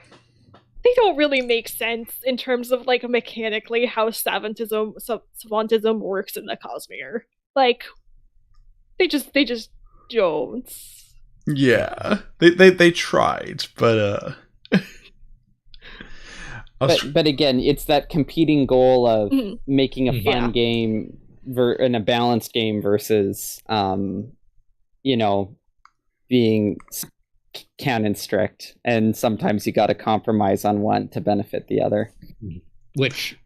they don't really make sense in terms of like mechanically how savantism works in the Cosmere. Like they just don't. Yeah. They tried, but But again, it's that competing goal of making a fun game and a balanced game versus, being canon strict. And sometimes you got to compromise on one to benefit the other. Which,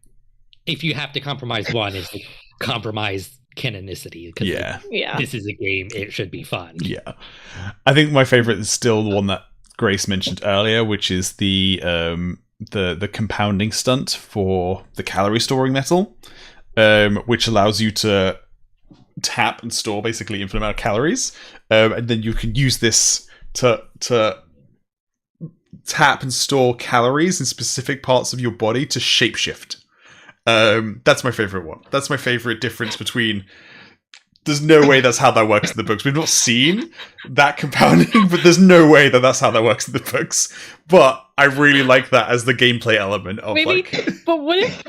if you have to compromise one, is to compromise canonicity. Yeah. Like, this is a game; it should be fun. Yeah. I think my favorite is still the one that Grace mentioned earlier, which is the compounding stunt for the calorie storing metal, which allows you to tap and store basically infinite amount of calories, and then you can use this to tap and store calories in specific parts of your body to shapeshift. That's my favorite one. That's my favorite difference between. There's no way that's how that works in the books. We've not seen that compounding, but there's no way that that's how that works in the books. But I really like that as the gameplay element of maybe, like. But what if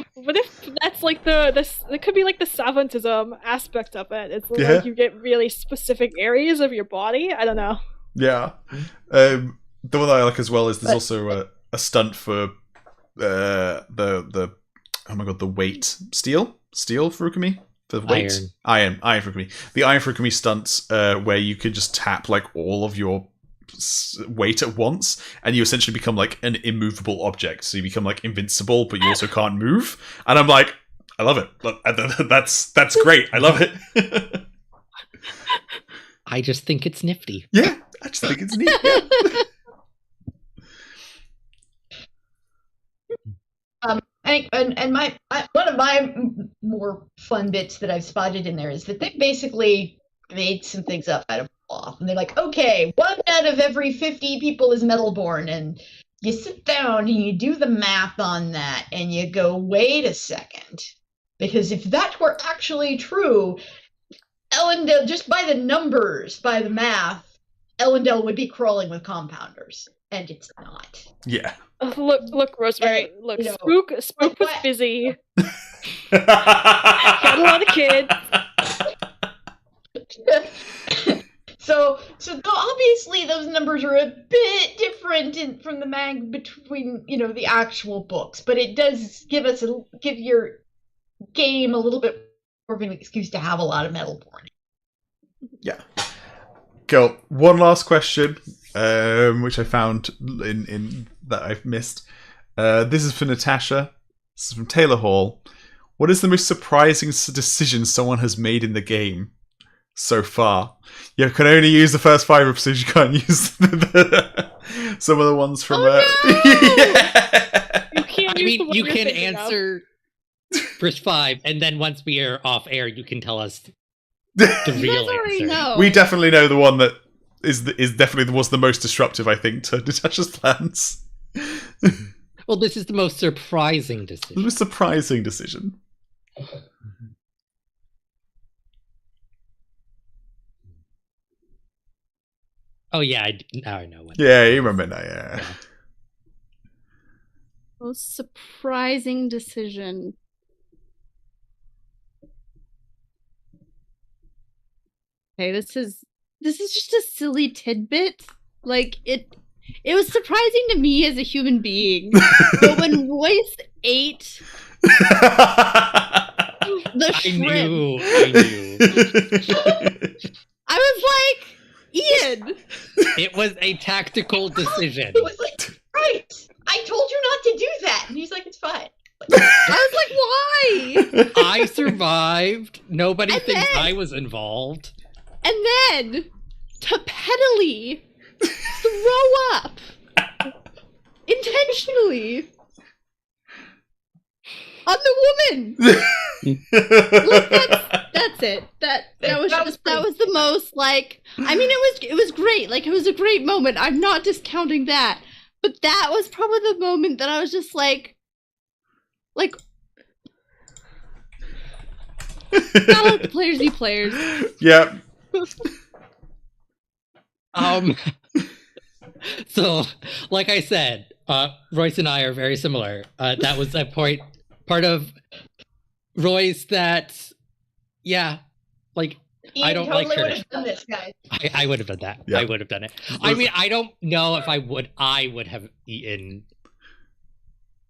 that's like it could be like the savantism aspect of it. It's like you get really specific areas of your body. I don't know. Yeah, the one that I like as well is there's also a stunt for the oh my god, the weight steel Furukami. The weight iron Furukami. The iron Furukami stunts where you could just tap like all of your weight at once, and you essentially become like an immovable object. So you become like invincible, but you also can't move. And I'm like, I love it. That's great. I love it. I just think it's nifty. Yeah, I just think it's neat. Yeah. I think, and one of my more fun bits that I've spotted in there is that they basically made some things up out of cloth, and they're like, okay, 1 out of every 50 people is metalborn, and you sit down and you do the math on that, and you go, wait a second, because if that were actually true, Ellendale, just by the numbers, by the math, Ellendale would be crawling with compounders, and it's not. Yeah. Look, Rosemary. Look, Spook was busy. Had a lot of kids. So obviously those numbers are a bit different from the mag between the actual books, but it does give your game a little bit more of an excuse to have a lot of metalborn. Yeah. Cool. One last question, which I found in that I've missed. This is for Natasha. This is from Taylor Hall. What is the most surprising decision someone has made in the game so far? You can only use the first 5 episodes. You can't use some of the ones from. Yeah. You can answer first 5, and then once we are off air, you can tell us the real answer. Know. We definitely know the one that was the most disruptive, I think, to Natasha's plans. Well, this is the most surprising decision. The most surprising decision. Oh yeah, now I know what. Yeah, you remember now. Yeah. Most surprising decision. Okay, this is this is just a silly tidbit. Like it was surprising to me as a human being. But when Royce ate the shrimp, I knew. I was like, Ian. It was a tactical decision. It was like, right. I told you not to do that. And he's like, it's fine. I was like, why? I survived. Nobody And thinks then- I was involved. And then to pettily throw up intentionally on the woman. Like, that's it. That was the most, like, I mean, it was great. Like, it was a great moment. I'm not discounting that. But that was probably the moment that I was just like gotta let the players be players. Yeah. So, like I said, Royce and I are very similar. That was a part of Royce that, yeah, like, Ian I don't totally like her. would have done this, guys. I would have done that. Yeah. I would have done it. I mean, I don't know if I would have eaten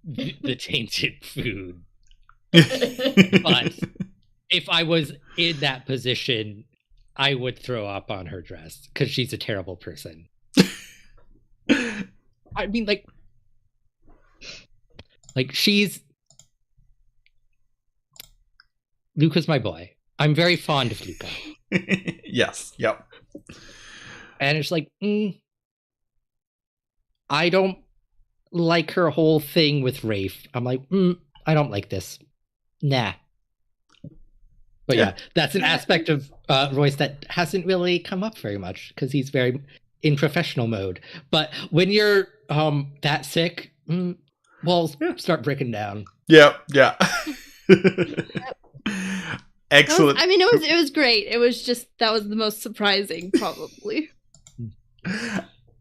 the tainted food. But if I was in that position, I would throw up on her dress because she's a terrible person. I mean, like Luca's my boy. I'm very fond of Luca. Yes. Yep. And it's like, I don't like her whole thing with Rafe. I'm like, I don't like this. Nah. But yeah, that's an aspect of Royce that hasn't really come up very much because he's very in professional mode. But when you're that sick, walls start breaking down. Yeah. Yeah. Excellent. It was great. It was just, that was the most surprising, probably.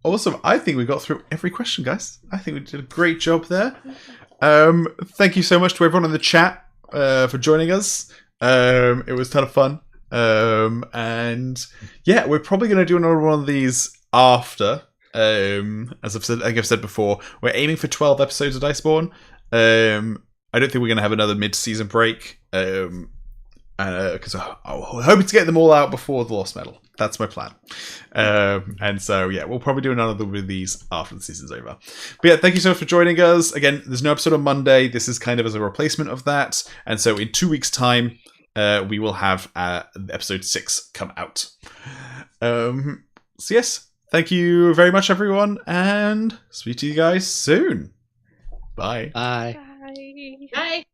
Awesome. I think we got through every question, guys. I think we did a great job there. Thank you so much to everyone in the chat for joining us. It was a ton of fun. And yeah, we're probably going to do another one of these after. As I've said before, we're aiming for 12 episodes of Diceborn. I don't think we're going to have another mid-season break. Because I'm hoping to get them all out before the Lost Medal. That's my plan. And so, yeah, we'll probably do another with these after the season's over. But yeah, thank you so much for joining us. Again, there's no episode on Monday. This is kind of as a replacement of that. And so in 2 weeks' time, we will have episode 6 come out. So yes, thank you very much, everyone. And speak to you guys soon. Bye. Bye. Bye. Bye.